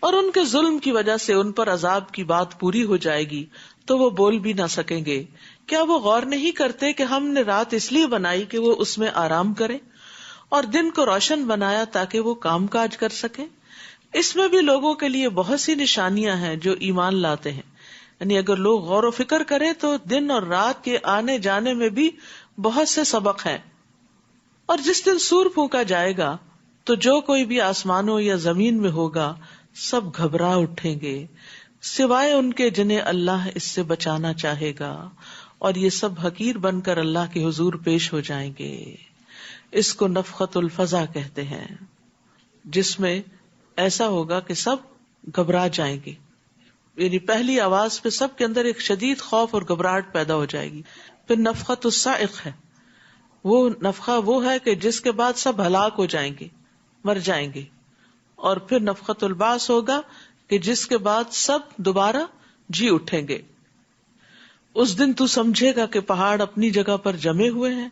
اور ان کے ظلم کی وجہ سے ان پر عذاب کی بات پوری ہو جائے گی تو وہ بول بھی نہ سکیں گے. کیا وہ غور نہیں کرتے کہ ہم نے رات اس لیے بنائی کہ وہ اس میں آرام کریں، اور دن کو روشن بنایا تاکہ وہ کام کاج کر سکیں؟ اس میں بھی لوگوں کے لیے بہت سی نشانیاں ہیں جو ایمان لاتے ہیں. یعنی اگر لوگ غور و فکر کریں تو دن اور رات کے آنے جانے میں بھی بہت سے سبق ہیں. اور جس دن سور پھونکا جائے گا تو جو کوئی بھی آسمانوں یا زمین میں ہوگا سب گھبرا اٹھیں گے سوائے ان کے جنہیں اللہ اس سے بچانا چاہے گا، اور یہ سب حقیر بن کر اللہ کے حضور پیش ہو جائیں گے. اس کو نفخۃ الفزع کہتے ہیں، جس میں ایسا ہوگا کہ سب گھبرا جائیں گے. یعنی پہلی آواز پہ سب کے اندر ایک شدید خوف اور گھبراہٹ پیدا ہو جائے گی. پھر نفخۃ الصاعق ہے، وہ نفخہ وہ ہے کہ جس کے بعد سب ہلاک ہو جائیں گے، مر جائیں گے. اور پھر نفخۃ البعث ہوگا کہ جس کے بعد سب دوبارہ جی اٹھیں گے. اس دن تو سمجھے گا کہ پہاڑ اپنی جگہ پر جمے ہوئے ہیں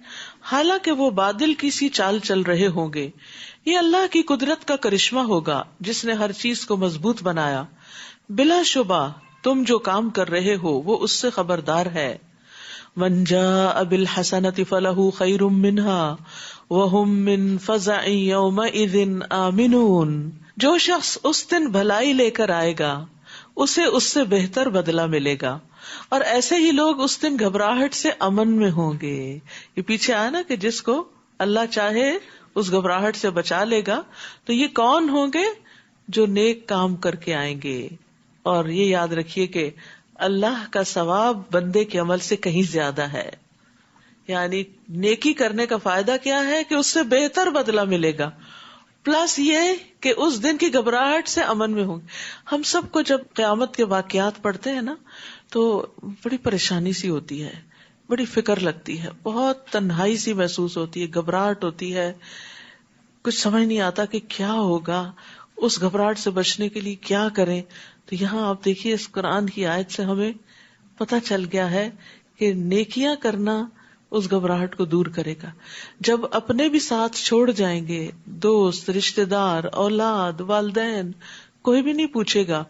حالانکہ وہ بادل کی سی چال چل رہے ہوں گے. یہ اللہ کی قدرت کا کرشمہ ہوگا جس نے ہر چیز کو مضبوط بنایا. بلا شبہ تم جو کام کر رہے ہو وہ اس سے خبردار ہے. من جاء بالحسنۃ فلہ خیر منها وهم من فزع یومئذ آمنون. جو شخص اس دن بھلائی لے کر آئے گا اسے اس سے بہتر بدلہ ملے گا، اور ایسے ہی لوگ اس دن گھبراہٹ سے امن میں ہوں گے. یہ پیچھے آیا نا کہ جس کو اللہ چاہے اس گھبراہٹ سے بچا لے گا. تو یہ کون ہوں گے؟ جو نیک کام کر کے آئیں گے. اور یہ یاد رکھیے کہ اللہ کا ثواب بندے کے عمل سے کہیں زیادہ ہے. یعنی نیکی کرنے کا فائدہ کیا ہے کہ اس سے بہتر بدلہ ملے گا، پلس یہ کہ اس دن کی گھبراہٹ سے امن میں ہوں گے. ہم سب کو جب قیامت کے واقعات پڑھتے ہیں نا تو بڑی پریشانی سی ہوتی ہے، بڑی فکر لگتی ہے، بہت تنہائی سی محسوس ہوتی ہے، گھبراہٹ ہوتی ہے، کچھ سمجھ نہیں آتا کہ کیا ہوگا. اس گھبراہٹ سے بچنے کے لیے کیا کریں؟ تو یہاں آپ دیکھیے اس قرآن کی آیت سے ہمیں پتہ چل گیا ہے کہ نیکیاں کرنا اس گھبراہٹ کو دور کرے گا. جب اپنے بھی ساتھ چھوڑ جائیں گے، دوست، رشتہ دار، اولاد، والدین، کوئی بھی نہیں پوچھے گا،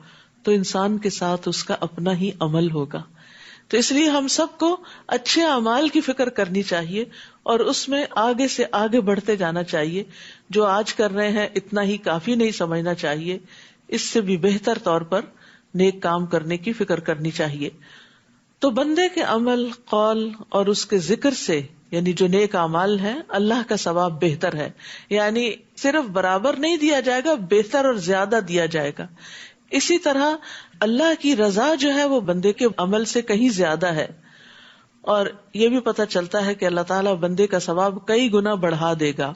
تو انسان کے ساتھ اس کا اپنا ہی عمل ہوگا. تو اس لیے ہم سب کو اچھے اعمال کی فکر کرنی چاہیے اور اس میں آگے سے آگے بڑھتے جانا چاہیے. جو آج کر رہے ہیں اتنا ہی کافی نہیں سمجھنا چاہیے، اس سے بھی بہتر طور پر نیک کام کرنے کی فکر کرنی چاہیے. تو بندے کے عمل، قول اور اس کے ذکر سے، یعنی جو نیک اعمال ہیں، اللہ کا ثواب بہتر ہے. یعنی صرف برابر نہیں دیا جائے گا، بہتر اور زیادہ دیا جائے گا. اسی طرح اللہ کی رضا جو ہے وہ بندے کے عمل سے کہیں زیادہ ہے. اور یہ بھی پتہ چلتا ہے کہ اللہ تعالیٰ بندے کا ثواب کئی گنا بڑھا دے گا.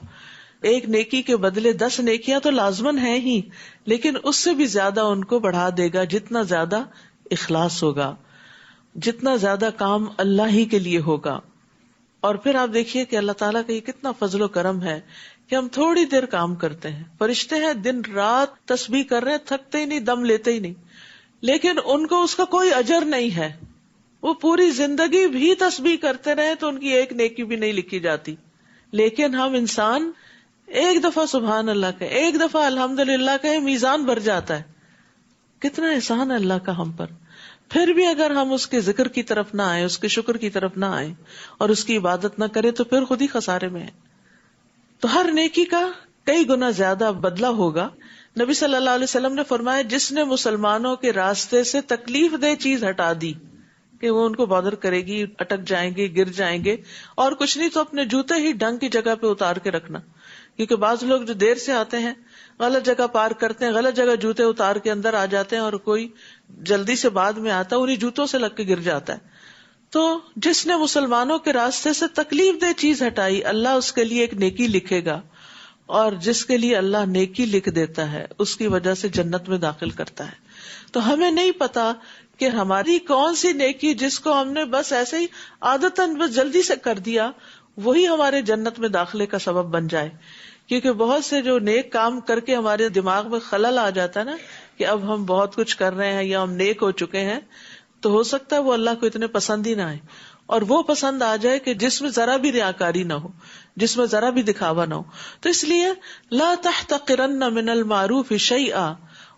ایک نیکی کے بدلے 10 نیکیاں تو لازمن ہیں ہی، لیکن اس سے بھی زیادہ ان کو بڑھا دے گا جتنا زیادہ اخلاص ہوگا، جتنا زیادہ کام اللہ ہی کے لیے ہوگا. اور پھر آپ دیکھیے کہ اللہ تعالیٰ کا یہ کتنا فضل و کرم ہے کہ ہم تھوڑی دیر کام کرتے ہیں. فرشتے ہیں دن رات تسبیح کر رہے ہیں، تھکتے ہی نہیں، دم لیتے ہی نہیں، لیکن ان کو اس کا کوئی اجر نہیں ہے. وہ پوری زندگی بھی تسبیح کرتے رہے تو ان کی ایک نیکی بھی نہیں لکھی جاتی. لیکن ہم انسان ایک دفعہ سبحان اللہ کہ، ایک دفعہ الحمدللہ کہ، میزان بھر جاتا ہے. کتنا احسان ہے اللہ کا ہم پر. پھر بھی اگر ہم اس کے ذکر کی طرف نہ آئیں، اس کے شکر کی طرف نہ آئیں اور اس کی عبادت نہ کریں تو پھر خود ہی خسارے میں ہیں. تو ہر نیکی کا کئی گنا زیادہ بدلہ ہوگا. نبی صلی اللہ علیہ وسلم نے فرمایا جس نے مسلمانوں کے راستے سے تکلیف دہ چیز ہٹا دی کہ وہ ان کو بادر کرے گی، اٹک جائیں گے، گر جائیں گے، اور کچھ نہیں تو اپنے جوتے ہی ڈنگ کی جگہ پہ اتار کے رکھنا. کیونکہ بعض لوگ جو دیر سے آتے ہیں، غلط جگہ پارک کرتے ہیں، غلط جگہ جوتے اتار کے اندر آ جاتے ہیں، اور کوئی جلدی سے بعد میں آتا ہے انہیں جوتوں سے لگ کے گر جاتا ہے. تو جس نے مسلمانوں کے راستے سے تکلیف دہ چیز ہٹائی اللہ اس کے لیے ایک نیکی لکھے گا، اور جس کے لیے اللہ نیکی لکھ دیتا ہے اس کی وجہ سے جنت میں داخل کرتا ہے. تو ہمیں نہیں پتا کہ ہماری کون سی نیکی جس کو ہم نے بس ایسے ہی عادتاً بس جلدی سے کر دیا وہی ہمارے جنت میں داخلے کا سبب بن جائے. کیونکہ بہت سے جو نیک کام کر کے ہمارے دماغ میں خلل آ جاتا ہے نا کہ اب ہم بہت کچھ کر رہے ہیں یا ہم نیک ہو چکے ہیں، تو ہو سکتا ہے وہ اللہ کو اتنے پسند ہی نہ آئے. اور وہ پسند آ جائے کہ جس میں ذرا بھی ریاکاری نہ ہو، جس میں ذرا بھی دکھاوا نہ ہو. تو اس لیے لا تحتقرن من المعروف شیئا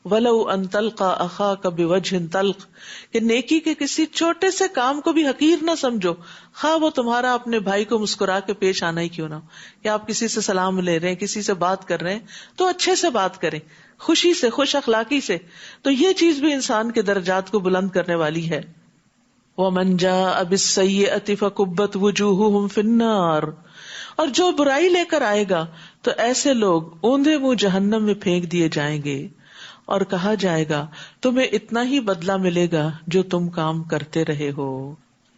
ولو ان تلقى اخاك بوجه طلق، کہ نیکی کے کسی چھوٹے سے کام کو بھی حقیر نہ سمجھو، خواہ وہ تمہارا اپنے بھائی کو مسکرا کے پیش آنا ہی کیوں نہ ہو. کہ آپ کسی سے سلام لے رہے ہیں، کسی سے بات کر رہے ہیں تو اچھے سے بات کریں، خوشی سے، خوش اخلاقی سے. تو یہ چیز بھی انسان کے درجات کو بلند کرنے والی ہے. وَمَنْ جَاءَ بِالسَّيِّئَةِ فَكُبَّتْ وُجُوهُهُمْ فِي النَّارِ، اور جو برائی لے کر آئے گا تو ایسے لوگ اوندھے منہ جہنم میں پھینک دیے جائیں گے، اور کہا جائے گا تمہیں اتنا ہی بدلہ ملے گا جو تم کام کرتے رہے ہو.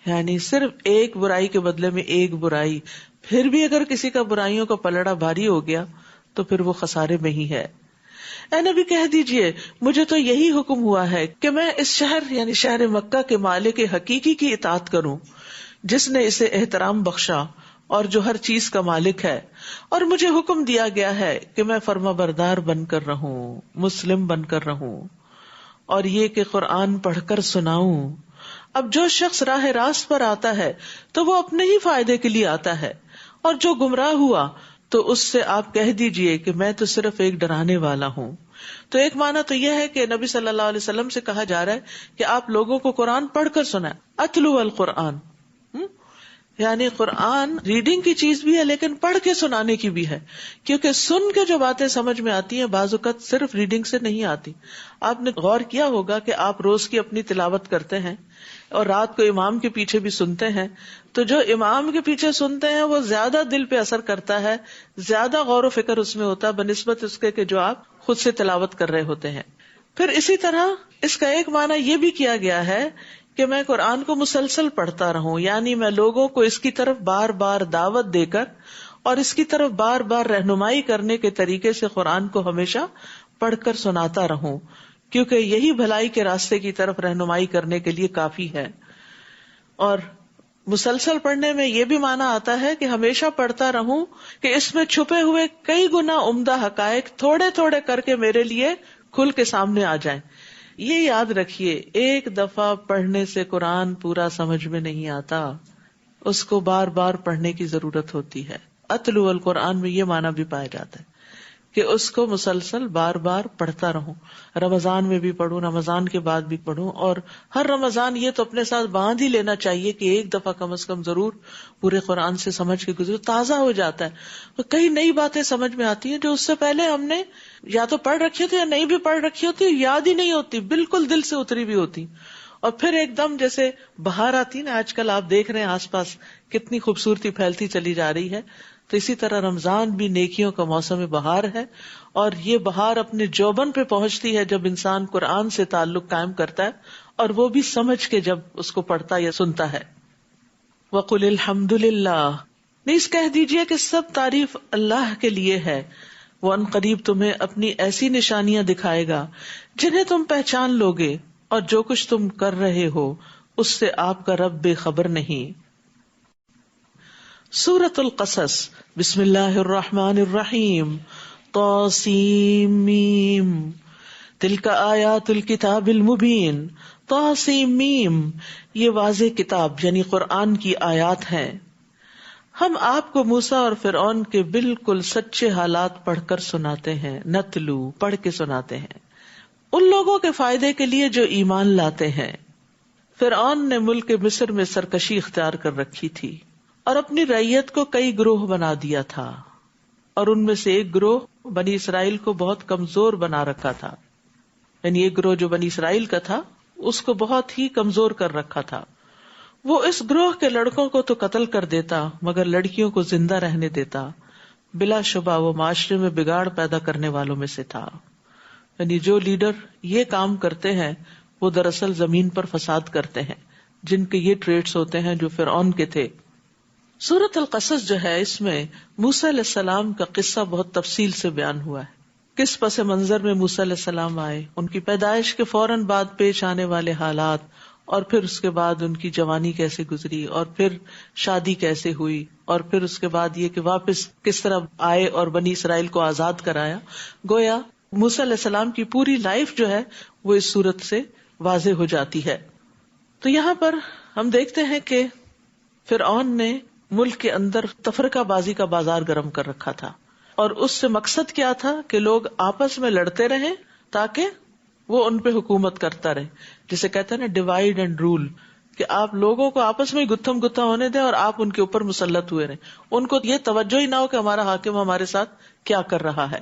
یعنی صرف ایک برائی کے بدلے میں ایک برائی، پھر بھی اگر کسی کا برائیوں کا پلڑا بھاری ہو گیا تو پھر وہ خسارے میں ہی ہے. اے نبی کہہ دیجئے مجھے تو یہی حکم ہوا ہے کہ میں اس شہر یعنی شہر مکہ کے مالک حقیقی کی اطاعت کروں جس نے اسے احترام بخشا اور جو ہر چیز کا مالک ہے، اور مجھے حکم دیا گیا ہے کہ میں فرما بردار بن کر رہوں، مسلم بن کر رہوں، اور یہ کہ قرآن پڑھ کر سناؤں. اب جو شخص راہ راست پر آتا ہے تو وہ اپنے ہی فائدے کے لیے آتا ہے، اور جو گمراہ ہوا تو اس سے آپ کہہ دیجئے کہ میں تو صرف ایک ڈرانے والا ہوں. تو ایک معنی تو یہ ہے کہ نبی صلی اللہ علیہ وسلم سے کہا جا رہا ہے کہ آپ لوگوں کو قرآن پڑھ کر سنائیں. اتلو القرآن، یعنی قرآن ریڈنگ کی چیز بھی ہے لیکن پڑھ کے سنانے کی بھی ہے، کیونکہ سن کے جو باتیں سمجھ میں آتی ہیں بعض اوقات صرف ریڈنگ سے نہیں آتی. آپ نے غور کیا ہوگا کہ آپ روز کی اپنی تلاوت کرتے ہیں اور رات کو امام کے پیچھے بھی سنتے ہیں، تو جو امام کے پیچھے سنتے ہیں وہ زیادہ دل پہ اثر کرتا ہے، زیادہ غور و فکر اس میں ہوتا ہے بنسبت اس کے کہ جو آپ خود سے تلاوت کر رہے ہوتے ہیں. پھر اسی طرح اس کا ایک معنی یہ بھی کیا گیا ہے کہ میں قرآن کو مسلسل پڑھتا رہوں، یعنی میں لوگوں کو اس کی طرف بار بار دعوت دے کر اور اس کی طرف بار بار رہنمائی کرنے کے طریقے سے قرآن کو ہمیشہ پڑھ کر سناتا رہوں، کیونکہ یہی بھلائی کے راستے کی طرف رہنمائی کرنے کے لیے کافی ہے. اور مسلسل پڑھنے میں یہ بھی معنی آتا ہے کہ ہمیشہ پڑھتا رہوں کہ اس میں چھپے ہوئے کئی گنا عمدہ حقائق تھوڑے تھوڑے کر کے میرے لیے کھل کے سامنے آ جائیں. یہ یاد رکھیے ایک دفعہ پڑھنے سے قرآن پورا سمجھ میں نہیں آتا، اس کو بار بار پڑھنے کی ضرورت ہوتی ہے. اتلو القرآن میں یہ معنی بھی پایا جاتا ہے کہ اس کو مسلسل بار بار پڑھتا رہوں. رمضان میں بھی پڑھوں، رمضان کے بعد بھی پڑھوں، اور ہر رمضان یہ تو اپنے ساتھ باندھ ہی لینا چاہیے کہ ایک دفعہ کم از کم ضرور پورے قرآن سے سمجھ کے گزرو. تازہ ہو جاتا ہے اور کئی نئی باتیں سمجھ میں آتی ہیں جو اس سے پہلے ہم نے یا تو پڑھ رکھی ہوتی یا نہیں بھی پڑھ رکھی ہوتی، یاد ہی نہیں ہوتی، بالکل دل سے اتری بھی ہوتی. اور پھر ایک دم جیسے بہار آتی نا، آج کل آپ دیکھ رہے ہیں آس پاس کتنی خوبصورتی پھیلتی چلی جا رہی ہے، تو اسی طرح رمضان بھی نیکیوں کا موسم بہار ہے، اور یہ بہار اپنے جوبن پہ پہنچتی ہے جب انسان قرآن سے تعلق قائم کرتا ہے، اور وہ بھی سمجھ کے جب اس کو پڑھتا یا سنتا ہے. وَقُلِ الْحَمْدُ لِلَّهِ، نیز کہہ دیجئے کہ سب تعریف اللہ کے لیے ہے. وہ ان قریب تمہیں اپنی ایسی نشانیاں دکھائے گا جنہیں تم پہچان لوگے، اور جو کچھ تم کر رہے ہو اس سے آپ کا رب بے خبر نہیں. سورۃ القصص. بسم اللہ الرحمن الرحیم. طاسیم میم. تلک آیات الکتاب المبین. طاسیم میم، یہ واضح کتاب یعنی قرآن کی آیات ہیں. ہم آپ کو موسیٰ اور فرعون کے بالکل سچے حالات پڑھ کر سناتے ہیں. نتلو، پڑھ کے سناتے ہیں، ان لوگوں کے فائدے کے لیے جو ایمان لاتے ہیں. فرعون نے ملک مصر میں سرکشی اختیار کر رکھی تھی اور اپنی رعیت کو کئی گروہ بنا دیا تھا، اور ان میں سے ایک گروہ بنی اسرائیل کو بہت کمزور بنا رکھا تھا. یعنی ایک گروہ جو بنی اسرائیل کا تھا اس کو بہت ہی کمزور کر رکھا تھا. وہ اس گروہ کے لڑکوں کو تو قتل کر دیتا مگر لڑکیوں کو زندہ رہنے دیتا. بلا شبہ وہ معاشرے میں بگاڑ پیدا کرنے والوں میں سے تھا. یعنی جو لیڈر یہ کام کرتے ہیں وہ دراصل زمین پر فساد کرتے ہیں، جن کے یہ ٹریٹس ہوتے ہیں جو فرعون کے تھے. سورۃ القصص جو ہے اس میں موسیٰ علیہ السلام کا قصہ بہت تفصیل سے بیان ہوا ہے. کس پس منظر میں موسیٰ علیہ السلام آئے، ان کی پیدائش کے فوراً بعد پیش آنے والے حالات، اور پھر اس کے بعد ان کی جوانی کیسے گزری، اور پھر شادی کیسے ہوئی، اور پھر اس کے بعد یہ کہ واپس کس طرح آئے اور بنی اسرائیل کو آزاد کرایا. گویا موسیٰ علیہ السلام کی پوری لائف جو ہے وہ اس صورت سے واضح ہو جاتی ہے. تو یہاں پر ہم دیکھتے ہیں کہ فرعون نے ملک کے اندر تفرقہ بازی کا بازار گرم کر رکھا تھا، اور اس سے مقصد کیا تھا کہ لوگ آپس میں لڑتے رہیں تاکہ وہ ان پہ حکومت کرتا رہے، جسے کہتے ہیں نا ڈیوائڈ اینڈ رول، کہ آپ لوگوں کو آپس میں گتھم گتھا ہونے دیں اور آپ ان کے اوپر مسلط ہوئے رہیں، ان کو یہ توجہ ہی نہ ہو کہ ہمارا حاکم ہمارے ساتھ کیا کر رہا ہے.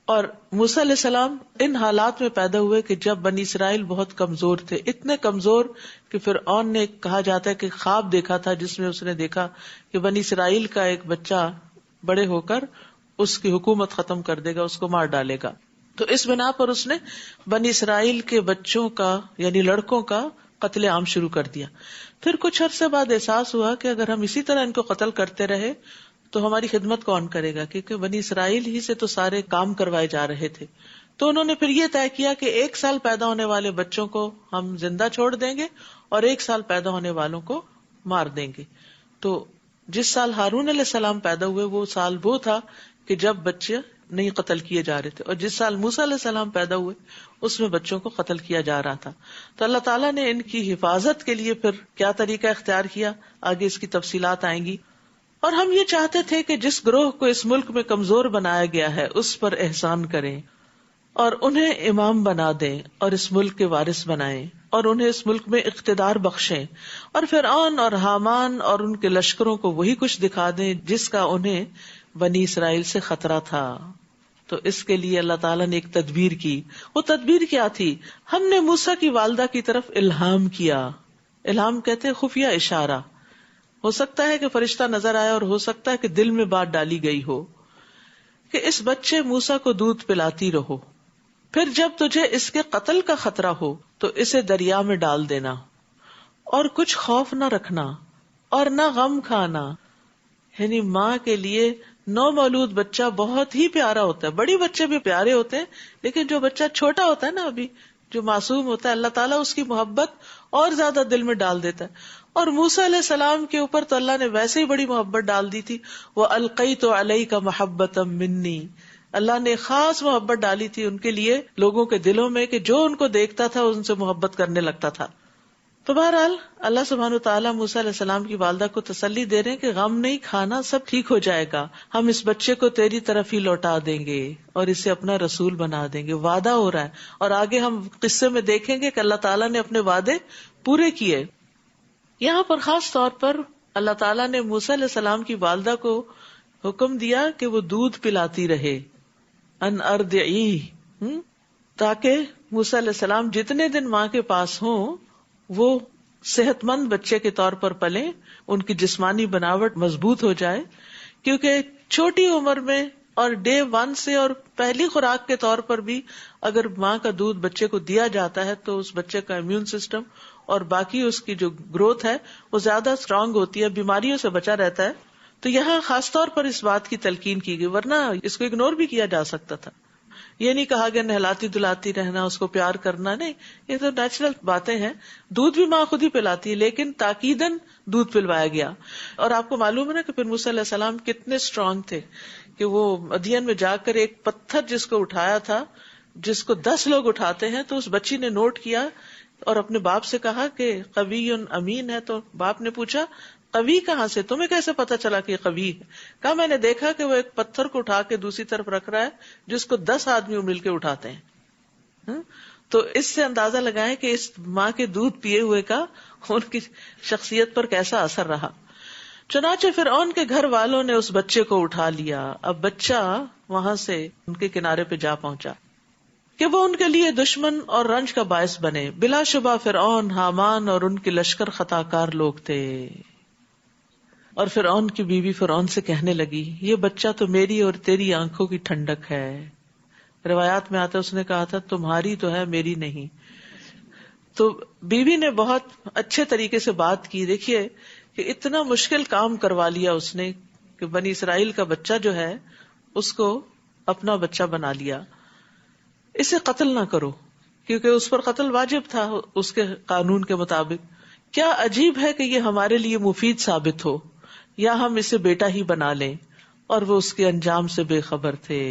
اور موسیٰ علیہ السلام ان حالات میں پیدا ہوئے کہ جب بنی اسرائیل بہت کمزور تھے، اتنے کمزور کہ فرعون نے کہا جاتا ہے کہ خواب دیکھا تھا جس میں اس نے دیکھا کہ بنی اسرائیل کا ایک بچہ بڑے ہو کر اس کی حکومت ختم کر دے گا، اس کو مار ڈالے گا. تو اس بنا پر اس نے بنی اسرائیل کے بچوں کا یعنی لڑکوں کا قتل عام شروع کر دیا. پھر کچھ عرصے بعد احساس ہوا کہ اگر ہم اسی طرح ان کو قتل کرتے رہے تو ہماری خدمت کون کرے گا، کیونکہ بنی اسرائیل ہی سے تو سارے کام کروائے جا رہے تھے. تو انہوں نے پھر یہ طے کیا کہ 1 سال پیدا ہونے والے بچوں کو ہم زندہ چھوڑ دیں گے اور 1 سال پیدا ہونے والوں کو مار دیں گے. تو جس سال ہارون علیہ السلام پیدا ہوئے وہ سال وہ تھا کہ جب بچے نہیں قتل کیے جا رہے تھے، اور جس سال موسیٰ علیہ السلام پیدا ہوئے اس میں بچوں کو قتل کیا جا رہا تھا. تو اللہ تعالیٰ نے ان کی حفاظت کے لیے پھر کیا طریقہ اختیار کیا، آگے اس کی تفصیلات آئیں گی. اور ہم یہ چاہتے تھے کہ جس گروہ کو اس ملک میں کمزور بنایا گیا ہے اس پر احسان کریں اور انہیں امام بنا دیں اور اس ملک کے وارث بنائیں اور انہیں اس ملک میں اقتدار بخشیں، اور فرعون اور حامان اور ان کے لشکروں کو وہی کچھ دکھا دیں جس کا انہیں بنی اسرائیل سے خطرہ تھا. تو اس کے لیے اللہ تعالیٰ نے ایک تدبیر کی. وہ تدبیر کیا تھی؟ ہم نے موسیٰ کی والدہ کی طرف الہام کیا. الہام کہتے ہیں خفیہ اشارہ. ہو سکتا ہے کہ فرشتہ نظر آیا اور ہو سکتا ہے کہ دل میں بات ڈالی گئی ہو کہ اس بچے موسیٰ کو دودھ پلاتی رہو، پھر جب تجھے اس کے قتل کا خطرہ ہو تو اسے دریا میں ڈال دینا، اور کچھ خوف نہ رکھنا اور نہ غم کھانا. یعنی ماں کے لیے نو مولود بچہ بہت ہی پیارا ہوتا ہے. بڑی بچے بھی پیارے ہوتے ہیں، لیکن جو بچہ چھوٹا ہوتا ہے نا، ابھی جو معصوم ہوتا ہے، اللہ تعالیٰ اس کی محبت اور زیادہ دل میں ڈال دیتا ہے. اور موسیٰ علیہ السلام کے اوپر تو اللہ نے ویسے ہی بڑی محبت ڈال دی تھی. وَأَلْقَيْتُ عَلَيْكَ مَحَبَّةً مِّنِّي، اللہ نے خاص محبت ڈالی تھی ان کے لیے لوگوں کے دلوں میں کہ جو ان کو دیکھتا تھا ان سے محبت کرنے لگتا تھا. تو بہرحال اللہ سبحانہ وتعالیٰ موسیٰ علیہ السلام کی والدہ کو تسلی دے رہے ہیں کہ غم نہیں کھانا، سب ٹھیک ہو جائے گا، ہم اس بچے کو تیری طرف ہی لوٹا دیں گے اور اسے اپنا رسول بنا دیں گے. وعدہ ہو رہا ہے، اور آگے ہم قصے میں دیکھیں گے کہ اللہ تعالیٰ نے اپنے وعدے پورے کیے. یہاں پر خاص طور پر اللہ تعالیٰ نے موسیٰ علیہ السلام کی والدہ کو حکم دیا کہ وہ دودھ پلاتی رہے، ان ارضعیہ، تاکہ موسیٰ علیہ السلام جتنے دن ماں کے پاس ہوں وہ صحت مند بچے کے طور پر پلیں، ان کی جسمانی بناوٹ مضبوط ہو جائے. کیونکہ چھوٹی عمر میں اور ڈے 1 سے اور پہلی خوراک کے طور پر بھی اگر ماں کا دودھ بچے کو دیا جاتا ہے تو اس بچے کا امیون سسٹم اور باقی اس کی جو گروتھ ہے وہ زیادہ اسٹرانگ ہوتی ہے، بیماریوں سے بچا رہتا ہے. تو یہاں خاص طور پر اس بات کی تلقین کی گئی، ورنہ اس کو اگنور بھی کیا جا سکتا تھا. یہ نہیں کہا گیا نہلاتی دلاتی رہنا، اس کو پیار کرنا، نہیں، یہ تو نیچرل باتیں ہیں. دودھ بھی ماں خود ہی پلاتی ہے، لیکن تاکیداً دودھ پلوایا گیا. اور آپ کو معلوم ہے نا کہ پھر موسیٰ علیہ السلام کتنے اسٹرانگ تھے کہ وہ مدین میں جا کر ایک پتھر جس کو اٹھایا تھا، جس کو 10 لوگ اٹھاتے ہیں، تو اس بچی نے نوٹ کیا اور اپنے باپ سے کہا کہ قوی امین ہے. تو باپ نے پوچھا قوی کہاں سے، تمہیں کیسے پتا چلا کہ قوی ہے؟ کہا میں نے دیکھا کہ وہ ایک پتھر کو اٹھا کے دوسری طرف رکھ رہا ہے جس کو 10 آدمی مل کے اٹھاتے ہیں. تو اس سے اندازہ لگائیں کہ اس ماں کے دودھ پیے ہوئے کا ان کی شخصیت پر کیسا اثر رہا. چنانچہ فرعون کے گھر والوں نے اس بچے کو اٹھا لیا. اب بچہ وہاں سے ان کے کنارے پہ جا پہنچا کہ وہ ان کے لیے دشمن اور رنج کا باعث بنے. بلا شبہ فرعون، حامان اور ان کے لشکر خطا کار لوگ تھے. اور فرعون کی بیوی فرعون سے کہنے لگی، یہ بچہ تو میری اور تیری آنکھوں کی ٹھنڈک ہے. روایات میں آتا ہے اس نے کہا تھا تمہاری تو ہے میری نہیں. تو بیوی نے بہت اچھے طریقے سے بات کی. دیکھیے کہ اتنا مشکل کام کروا لیا اس نے کہ بنی اسرائیل کا بچہ جو ہے اس کو اپنا بچہ بنا لیا. اسے قتل نہ کرو کیونکہ اس پر قتل واجب تھا اس کے قانون کے مطابق. کیا عجیب ہے کہ یہ ہمارے لیے مفید ثابت ہو، یا ہم اسے بیٹا ہی بنا لیں. اور وہ اس کے انجام سے بے خبر تھے.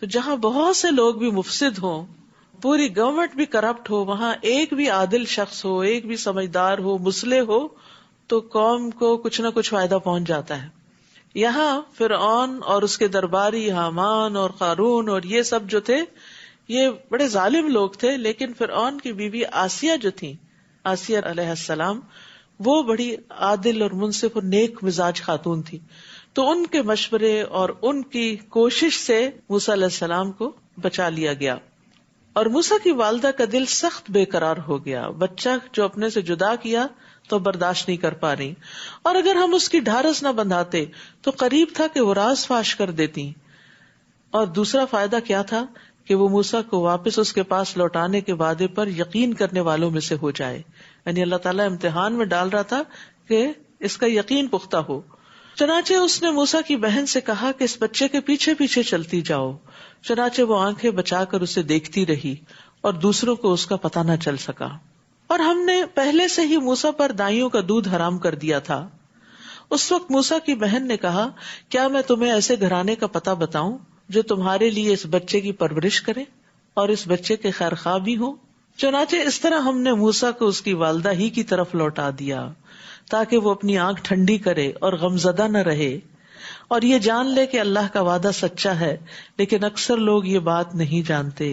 تو جہاں بہت سے لوگ بھی مفسد ہوں، پوری گورنمنٹ بھی کرپٹ ہو، وہاں ایک بھی عادل شخص ہو، ایک بھی سمجھدار ہو، مصلح ہو، تو قوم کو کچھ نہ کچھ فائدہ پہنچ جاتا ہے. یہاں فرعون اور اس کے درباری حامان اور قارون اور یہ سب جو تھے یہ بڑے ظالم لوگ تھے، لیکن فرعون کی بیوی آسیہ جو تھی، آسیہ علیہ السلام، وہ بڑی عادل اور منصف اور نیک مزاج خاتون تھی. تو ان کے مشورے اور ان کی کوشش سے موسیٰ علیہ السلام کو بچا لیا گیا. اور موسیٰ کی والدہ کا دل سخت بے قرار ہو گیا. بچہ جو اپنے سے جدا کیا تو برداشت نہیں کر پا رہی، اور اگر ہم اس کی ڈھارس نہ بندھاتے تو قریب تھا کہ وہ راز فاش کر دیتی. اور دوسرا فائدہ کیا تھا کہ وہ موسیٰ کو واپس اس کے پاس لوٹانے کے وعدے پر یقین کرنے والوں میں سے ہو جائے. یعنی اللہ تعالیٰ امتحان میں ڈال رہا تھا کہ اس کا یقین پختہ ہو. چنانچہ اس نے موسیٰ کی بہن سے کہا کہ اس بچے کے پیچھے پیچھے چلتی جاؤ. چنانچہ وہ آنکھیں بچا کر اسے دیکھتی رہی اور دوسروں کو اس کا پتہ نہ چل سکا. اور ہم نے پہلے سے ہی موسیٰ پر دائیوں کا دودھ حرام کر دیا تھا. اس وقت موسیٰ کی بہن نے کہا، کیا میں تمہیں ایسے گھرانے کا پتہ بتاؤں جو تمہارے لیے اس بچے کی پرورش کرے اور اس بچے کے خیر خواہ بھی ہوں؟ چنانچہ اس طرح ہم نے موسیٰ کو اس کی والدہ ہی کی طرف لوٹا دیا تاکہ وہ اپنی آنکھ ٹھنڈی کرے اور غمزدہ نہ رہے اور یہ جان لے کہ اللہ کا وعدہ سچا ہے. لیکن اکثر لوگ یہ بات نہیں جانتے.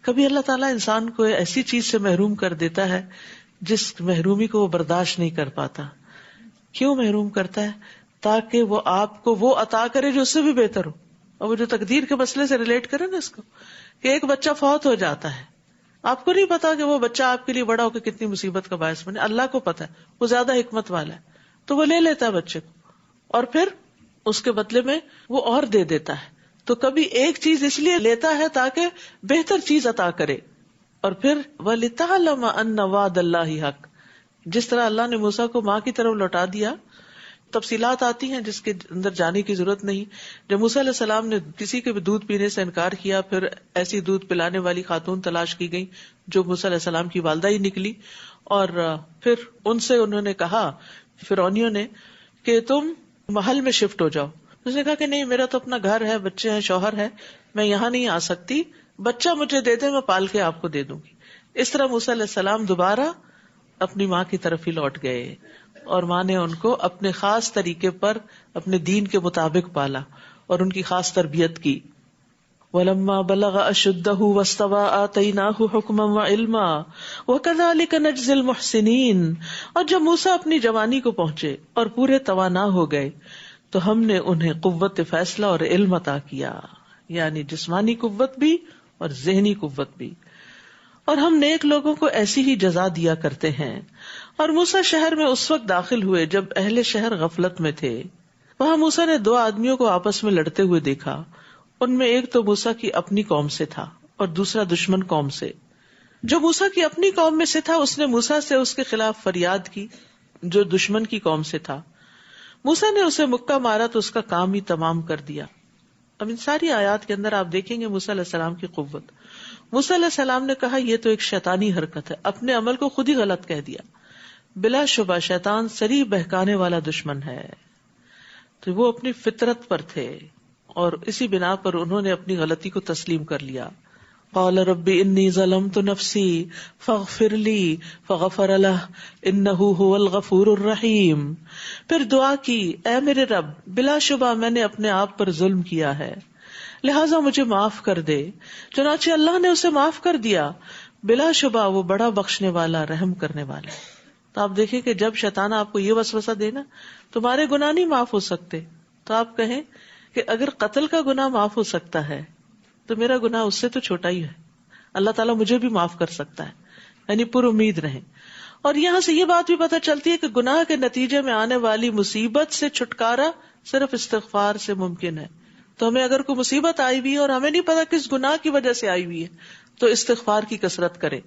کبھی اللہ تعالیٰ انسان کو ایسی چیز سے محروم کر دیتا ہے جس محرومی کو وہ برداشت نہیں کر پاتا. کیوں محروم کرتا ہے؟ تاکہ وہ آپ کو وہ عطا کرے جو اس سے بھی بہتر ہو. اور وہ جو تقدیر کے مسئلے سے ریلیٹ کرے نا اس کو، کہ ایک بچہ فوت ہو جاتا ہے، آپ کو نہیں پتا کہ وہ بچہ آپ کے لیے بڑا ہو کے کتنی مصیبت کا باعث بنے. اللہ کو پتا ہے، وہ زیادہ حکمت والا ہے، تو وہ لے لیتا ہے بچے کو اور پھر اس کے بدلے میں وہ اور دے دیتا ہے. تو کبھی ایک چیز اس لیے لیتا ہے تاکہ بہتر چیز عطا کرے. اور پھر وَلِتَعْلَمَ أَنَّ وَعْدَ اللَّهِ حَقٌّ، جس طرح اللہ نے موسیٰ کو ماں کی طرف لوٹا دیا. تفصیلات آتی ہیں جس کے اندر جانے کی ضرورت نہیں. جب موسیٰ علیہ السلام نے کسی کے بھی دودھ پینے سے انکار کیا، پھر ایسی دودھ پلانے والی خاتون تلاش کی گئی جو موسیٰ علیہ السلام کی والدہ ہی نکلی، اور پھر ان سے انہوں نے کہا فرعونیوں نے کہ تم محل میں شفٹ ہو جاؤ. اس نے کہا کہ نہیں، میرا تو اپنا گھر ہے، بچے ہیں، شوہر ہے، میں یہاں نہیں آ سکتی، بچہ مجھے دے دیں، میں پال کے آپ کو دے دوں گی. اس طرح موسیٰ علیہ السلام دوبارہ اپنی ماں کی طرف ہی لوٹ گئے اور ماں نے ان کو اپنے خاص طریقے پر اپنے دین کے مطابق پالا اور ان کی خاص تربیت کی. وَلَمَّا بَلَغَ أَشُدَّهُ وَاسْتَوَىٰ آتَيْنَاهُ حُكْمًا وَعِلْمًا وَكَذَٰلِكَ نَجْزِي الْمُحْسِنِينَ. اور جب موسیٰ اپنی جوانی کو پہنچے اور پورے توانا ہو گئے تو ہم نے انہیں قوت فیصلہ اور علم عطا کیا، یعنی جسمانی قوت بھی اور ذہنی قوت بھی. اور ہم نیک لوگوں کو ایسی ہی جزا دیا کرتے ہیں. اور موسیٰ شہر میں اس وقت داخل ہوئے جب اہل شہر غفلت میں تھے. وہاں موسیٰ نے 2 آدمیوں کو آپس میں لڑتے ہوئے دیکھا. ان میں ایک تو موسیٰ کی اپنی قوم سے تھا اور دوسرا دشمن قوم سے. جو موسیٰ کی اپنی قوم میں سے تھا اس نے موسیٰ سے اس کے خلاف فریاد کی جو دشمن کی قوم سے تھا. موسیٰ نے اسے مکہ مارا تو اس کا کام ہی تمام کر دیا. اب ان ساری آیات کے اندر آپ دیکھیں گے موسیٰ علیہ السلام کی قوت. موسیٰ علیہ السلام نے کہا یہ تو ایک شیطانی حرکت ہے، اپنے عمل کو خود ہی غلط کہہ دیا. بلا شبہ شیطان صریح بہکانے والا دشمن ہے. تو وہ اپنی فطرت پر تھے اور اسی بنا پر انہوں نے اپنی غلطی کو تسلیم کر لیا. قال رب انی ظلمت نفسی فاغفر لی فغفر لہ انہ هو الغفور الرحیم. پھر دعا کی، اے میرے رب، بلا شبہ میں نے اپنے آپ پر ظلم کیا ہے، لہٰذا مجھے معاف کر دے. چنانچہ اللہ نے اسے معاف کر دیا. بلا شبہ وہ بڑا بخشنے والا، رحم کرنے والا. تو آپ دیکھیں کہ جب شیطان آپ کو یہ وسوسہ دے نا، تمہارے گناہ نہیں معاف ہو سکتے، تو آپ کہیں کہ اگر قتل کا گناہ معاف ہو سکتا ہے تو میرا گناہ اس سے تو چھوٹا ہی ہے، اللہ تعالیٰ مجھے بھی معاف کر سکتا ہے. یعنی پر امید رہیں. اور یہاں سے یہ بات بھی پتہ چلتی ہے کہ گناہ کے نتیجے میں آنے والی مصیبت سے چھٹکارا صرف استغفار سے ممکن ہے. تو ہمیں اگر کوئی مصیبت آئی ہوئی ہے اور ہمیں نہیں پتا کس گناہ کی وجہ سے آئی ہوئی ہے تو استغفار کی کثرت کرے.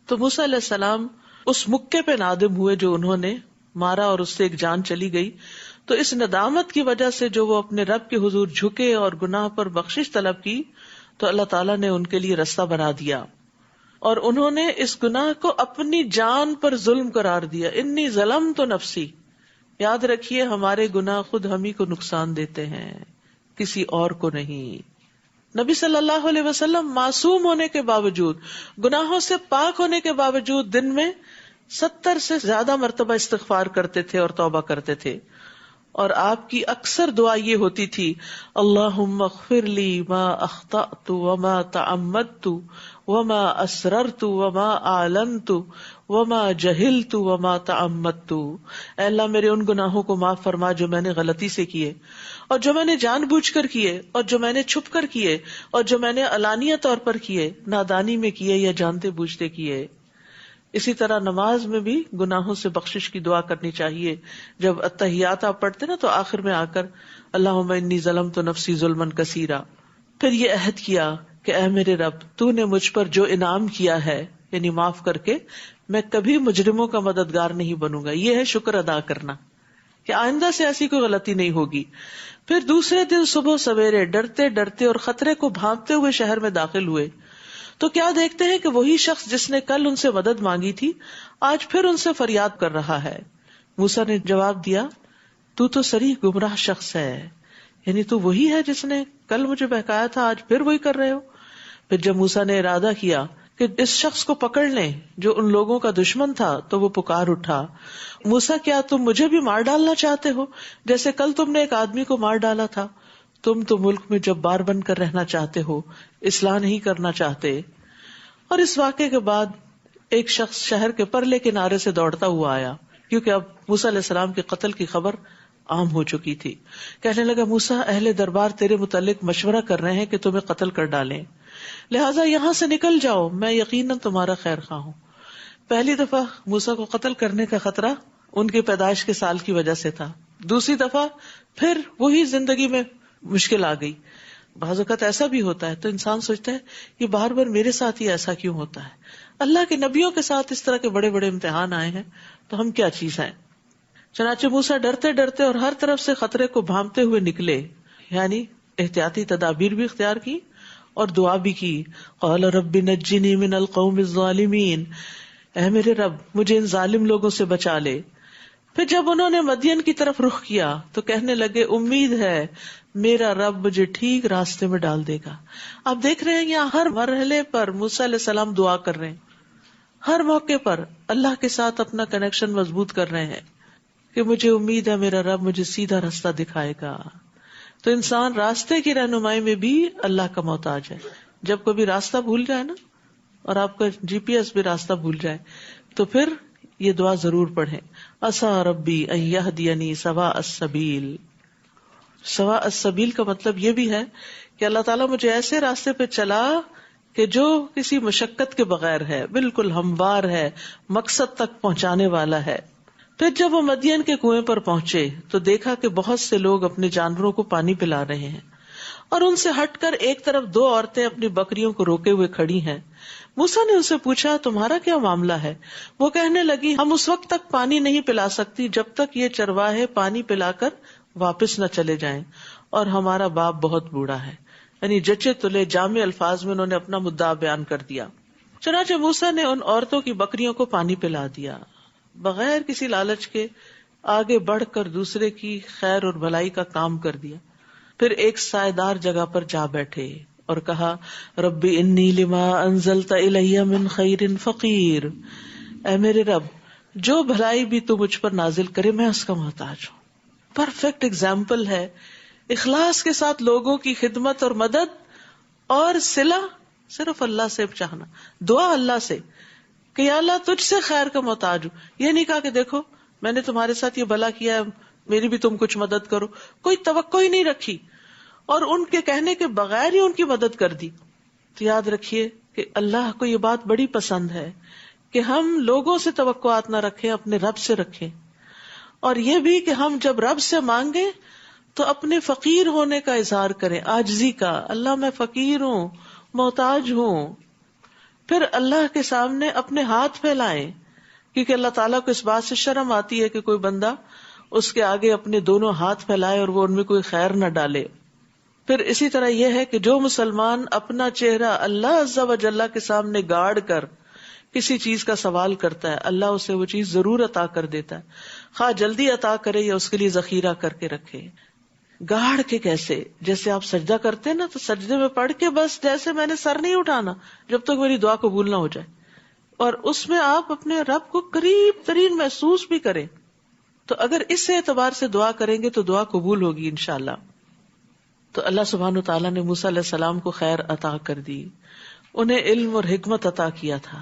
تو موسیٰ علیہ السلام اس مکے پہ نادم ہوئے جو انہوں نے مارا اور اس سے ایک جان چلی گئی. تو اس ندامت کی وجہ سے جو وہ اپنے رب کے حضور جھکے اور گناہ پر بخشش طلب کی تو اللہ تعالیٰ نے ان کے لیے رستہ بنا دیا اور انہوں نے اس گناہ کو اپنی جان پر ظلم قرار دیا. انی ظلمت نفسی. یاد رکھیے ہمارے گناہ خود ہم ہی کو نقصان دیتے ہیں، کسی اور کو نہیں. نبی صلی اللہ علیہ وسلم معصوم ہونے کے باوجود، گناہوں سے پاک ہونے کے باوجود دن میں 70 سے زیادہ مرتبہ استغفار کرتے تھے اور توبہ کرتے تھے، اور آپ کی اکثر دعا یہ ہوتی تھی اللہم اغفر لی ما اخطأت وما تعمدت وما اسررت وما اعلنت وما جہلت وما تعمدت، اے اللہ میرے ان گناہوں کو معاف فرما جو میں نے غلطی سے کیے، اور جو میں نے جان بوجھ کر کیے، اور جو میں نے چھپ کر کیے، اور جو میں نے علانیہ طور پر کیے، نادانی میں کیے یا جانتے بوجھتے کیے۔ اسی طرح نماز میں بھی گناہوں سے بخشش کی دعا کرنی چاہیے۔ جب اتحیات آپ پڑھتے نا تو آخر میں آ کر اللہم انی ظلمت نفسی ظلما کثیرا، پھر یہ عہد کیا کہ اے میرے رب تو نے مجھ پر جو انعام کیا ہے یعنی معاف کر کے، میں کبھی مجرموں کا مددگار نہیں بنوں گا۔ یہ ہے شکر ادا کرنا کہ آئندہ سے ایسی کوئی غلطی نہیں ہوگی۔ پھر دوسرے دن صبح سویرے ڈرتے ڈرتے اور خطرے کو بھانپتے ہوئے شہر میں داخل ہوئے تو کیا دیکھتے ہیں کہ وہی شخص جس نے کل ان سے مدد مانگی تھی آج پھر ان سے فریاد کر رہا ہے۔ موسیٰ نے جواب دیا تو صریح گمراہ شخص ہے، یعنی تو وہی ہے جس نے کل مجھے بہکایا تھا، آج پھر وہی کر رہے ہو۔ پھر جب موسیٰ نے ارادہ کیا کہ اس شخص کو پکڑ لیں جو ان لوگوں کا دشمن تھا تو وہ پکار اٹھا، موسیٰ کیا تم مجھے بھی مار ڈالنا چاہتے ہو جیسے کل تم نے ایک آدمی کو مار ڈالا تھا؟ تم تو ملک میں جبار بن کر رہنا چاہتے ہو، اصلاح نہیں کرنا چاہتے۔ اور اس واقعے کے بعد ایک شخص شہر کے پرلے کنارے سے دوڑتا ہوا آیا، کیونکہ اب موسیٰ علیہ السلام کے قتل کی خبر عام ہو چکی تھی۔ کہنے لگا موسیٰ اہل دربار تیرے متعلق مشورہ کر رہے ہیں کہ تمہیں قتل کر ڈالیں، لہٰذا یہاں سے نکل جاؤ، میں یقیناً تمہارا خیر خواہ ہوں۔ پہلی دفعہ موسیٰ کو قتل کرنے کا خطرہ ان کی پیدائش کے سال کی وجہ سے تھا، دوسری دفعہ پھر وہی زندگی میں مشکل آ گئی۔ بعض اوقات ایسا بھی ہوتا ہے تو انسان سوچتا ہے کہ بار بار میرے ساتھ ہی ایسا کیوں ہوتا ہے؟ اللہ کے نبیوں کے ساتھ اس طرح کے بڑے بڑے امتحان آئے ہیں تو ہم کیا چیز ہیں؟ چنانچہ موسیٰ ڈرتے ڈرتے اور ہر طرف سے خطرے کو بھانپتے ہوئے نکلے، یعنی احتیاطی تدابیر بھی اختیار کی اور دعا بھی کی۔ قال رب نجنی من القوم الظالمین، اے میرے رب مجھے ان ظالم لوگوں سے بچا لے۔ پھر جب انہوں نے مدین کی طرف رخ کیا تو کہنے لگے امید ہے میرا رب مجھے ٹھیک راستے میں ڈال دے گا۔ آپ دیکھ رہے ہیں یہاں ہر مرحلے پر موسیٰ علیہ السلام دعا کر رہے ہیں، ہر موقع پر اللہ کے ساتھ اپنا کنیکشن مضبوط کر رہے ہیں کہ مجھے امید ہے میرا رب مجھے سیدھا راستہ دکھائے گا۔ تو انسان راستے کی رہنمائی میں بھی اللہ کا محتاج ہے۔ جب کبھی راستہ بھول جائے نا، اور آپ کا GPS بھی راستہ بھول جائے، تو پھر یہ دعا ضرور پڑھیں، عسیٰ ربی ان یہدینی سواء السبیل۔ سواء السبیل کا مطلب یہ بھی ہے کہ اللہ تعالیٰ مجھے ایسے راستے پہ چلا کہ جو کسی مشقت کے بغیر ہے، بالکل ہموار ہے، مقصد تک پہنچانے والا ہے۔ پھر جب وہ مدین کے کنویں پر پہنچے تو دیکھا کہ بہت سے لوگ اپنے جانوروں کو پانی پلا رہے ہیں، اور ان سے ہٹ کر ایک طرف 2 عورتیں اپنی بکریوں کو روکے ہوئے کھڑی ہیں۔ موسیٰ نے ان سے پوچھا تمہارا کیا معاملہ ہے؟ وہ کہنے لگی ہم اس وقت تک پانی نہیں پلا سکتی جب تک یہ چرواہے پانی پلا کر واپس نہ چلے جائیں، اور ہمارا باپ بہت بوڑھا ہے۔ یعنی جچے تلے جامع الفاظ میں انہوں نے اپنا مدعا بیان کر دیا۔ چنانچہ موسیٰ نے ان عورتوں کی بکریوں کو پانی پلا دیا، بغیر کسی لالچ کے آگے بڑھ کر دوسرے کی خیر اور بھلائی کا کام کر دیا۔ پھر ایک سائیدار جگہ پر جا بیٹھے اور کہا ربی انی لما انزلت الی من خیر فقیر، اے میرے رب جو بھلائی بھی تو مجھ پر نازل کرے میں اس کا محتاج ہوں۔ پرفیکٹ ایگزامپل ہے اخلاص کے ساتھ لوگوں کی خدمت اور مدد اور صلہ صرف اللہ سے چاہنا، دعا اللہ سے کہ یا اللہ تجھ سے خیر کا محتاج ہوں۔ یہ نہیں کہا کہ دیکھو میں نے تمہارے ساتھ یہ بھلا کیا ہے، میری بھی تم کچھ مدد کرو، کوئی توقع ہی نہیں رکھی اور ان کے کہنے کے بغیر ہی ان کی مدد کر دی۔ تو یاد رکھیے کہ اللہ کو یہ بات بڑی پسند ہے کہ ہم لوگوں سے توقعات نہ رکھیں، اپنے رب سے رکھیں، اور یہ بھی کہ ہم جب رب سے مانگیں تو اپنے فقیر ہونے کا اظہار کریں، عاجزی کا، اللہ میں فقیر ہوں، محتاج ہوں۔ پھر اللہ کے سامنے اپنے ہاتھ پھیلائیں، کیونکہ اللہ تعالیٰ کو اس بات سے شرم آتی ہے کہ کوئی بندہ اس کے آگے اپنے دونوں ہاتھ پھیلائے اور وہ ان میں کوئی خیر نہ ڈالے۔ پھر اسی طرح یہ ہے کہ جو مسلمان اپنا چہرہ اللہ عز و جل کے سامنے گاڑ کر کسی چیز کا سوال کرتا ہے، اللہ اسے وہ چیز ضرور عطا کر دیتا ہے، خواہ جلدی عطا کرے یا اس کے لیے ذخیرہ کر کے رکھے۔ گاڑ کے کیسے؟ جیسے آپ سجدہ کرتے ہیں نا تو سجدے میں پڑھ کے بس جیسے میں نے سر نہیں اٹھانا جب تک میری دعا قبول نہ ہو جائے، اور اس میں آپ اپنے رب کو قریب ترین محسوس بھی کریں. تو اگر اس اعتبار سے دعا کریں گے تو دعا قبول ہوگی انشاءاللہ. تو اللہ سبحانہ وتعالیٰ نے موسیٰ علیہ السلام کو خیر عطا کر دی، انہیں علم اور حکمت عطا کیا تھا.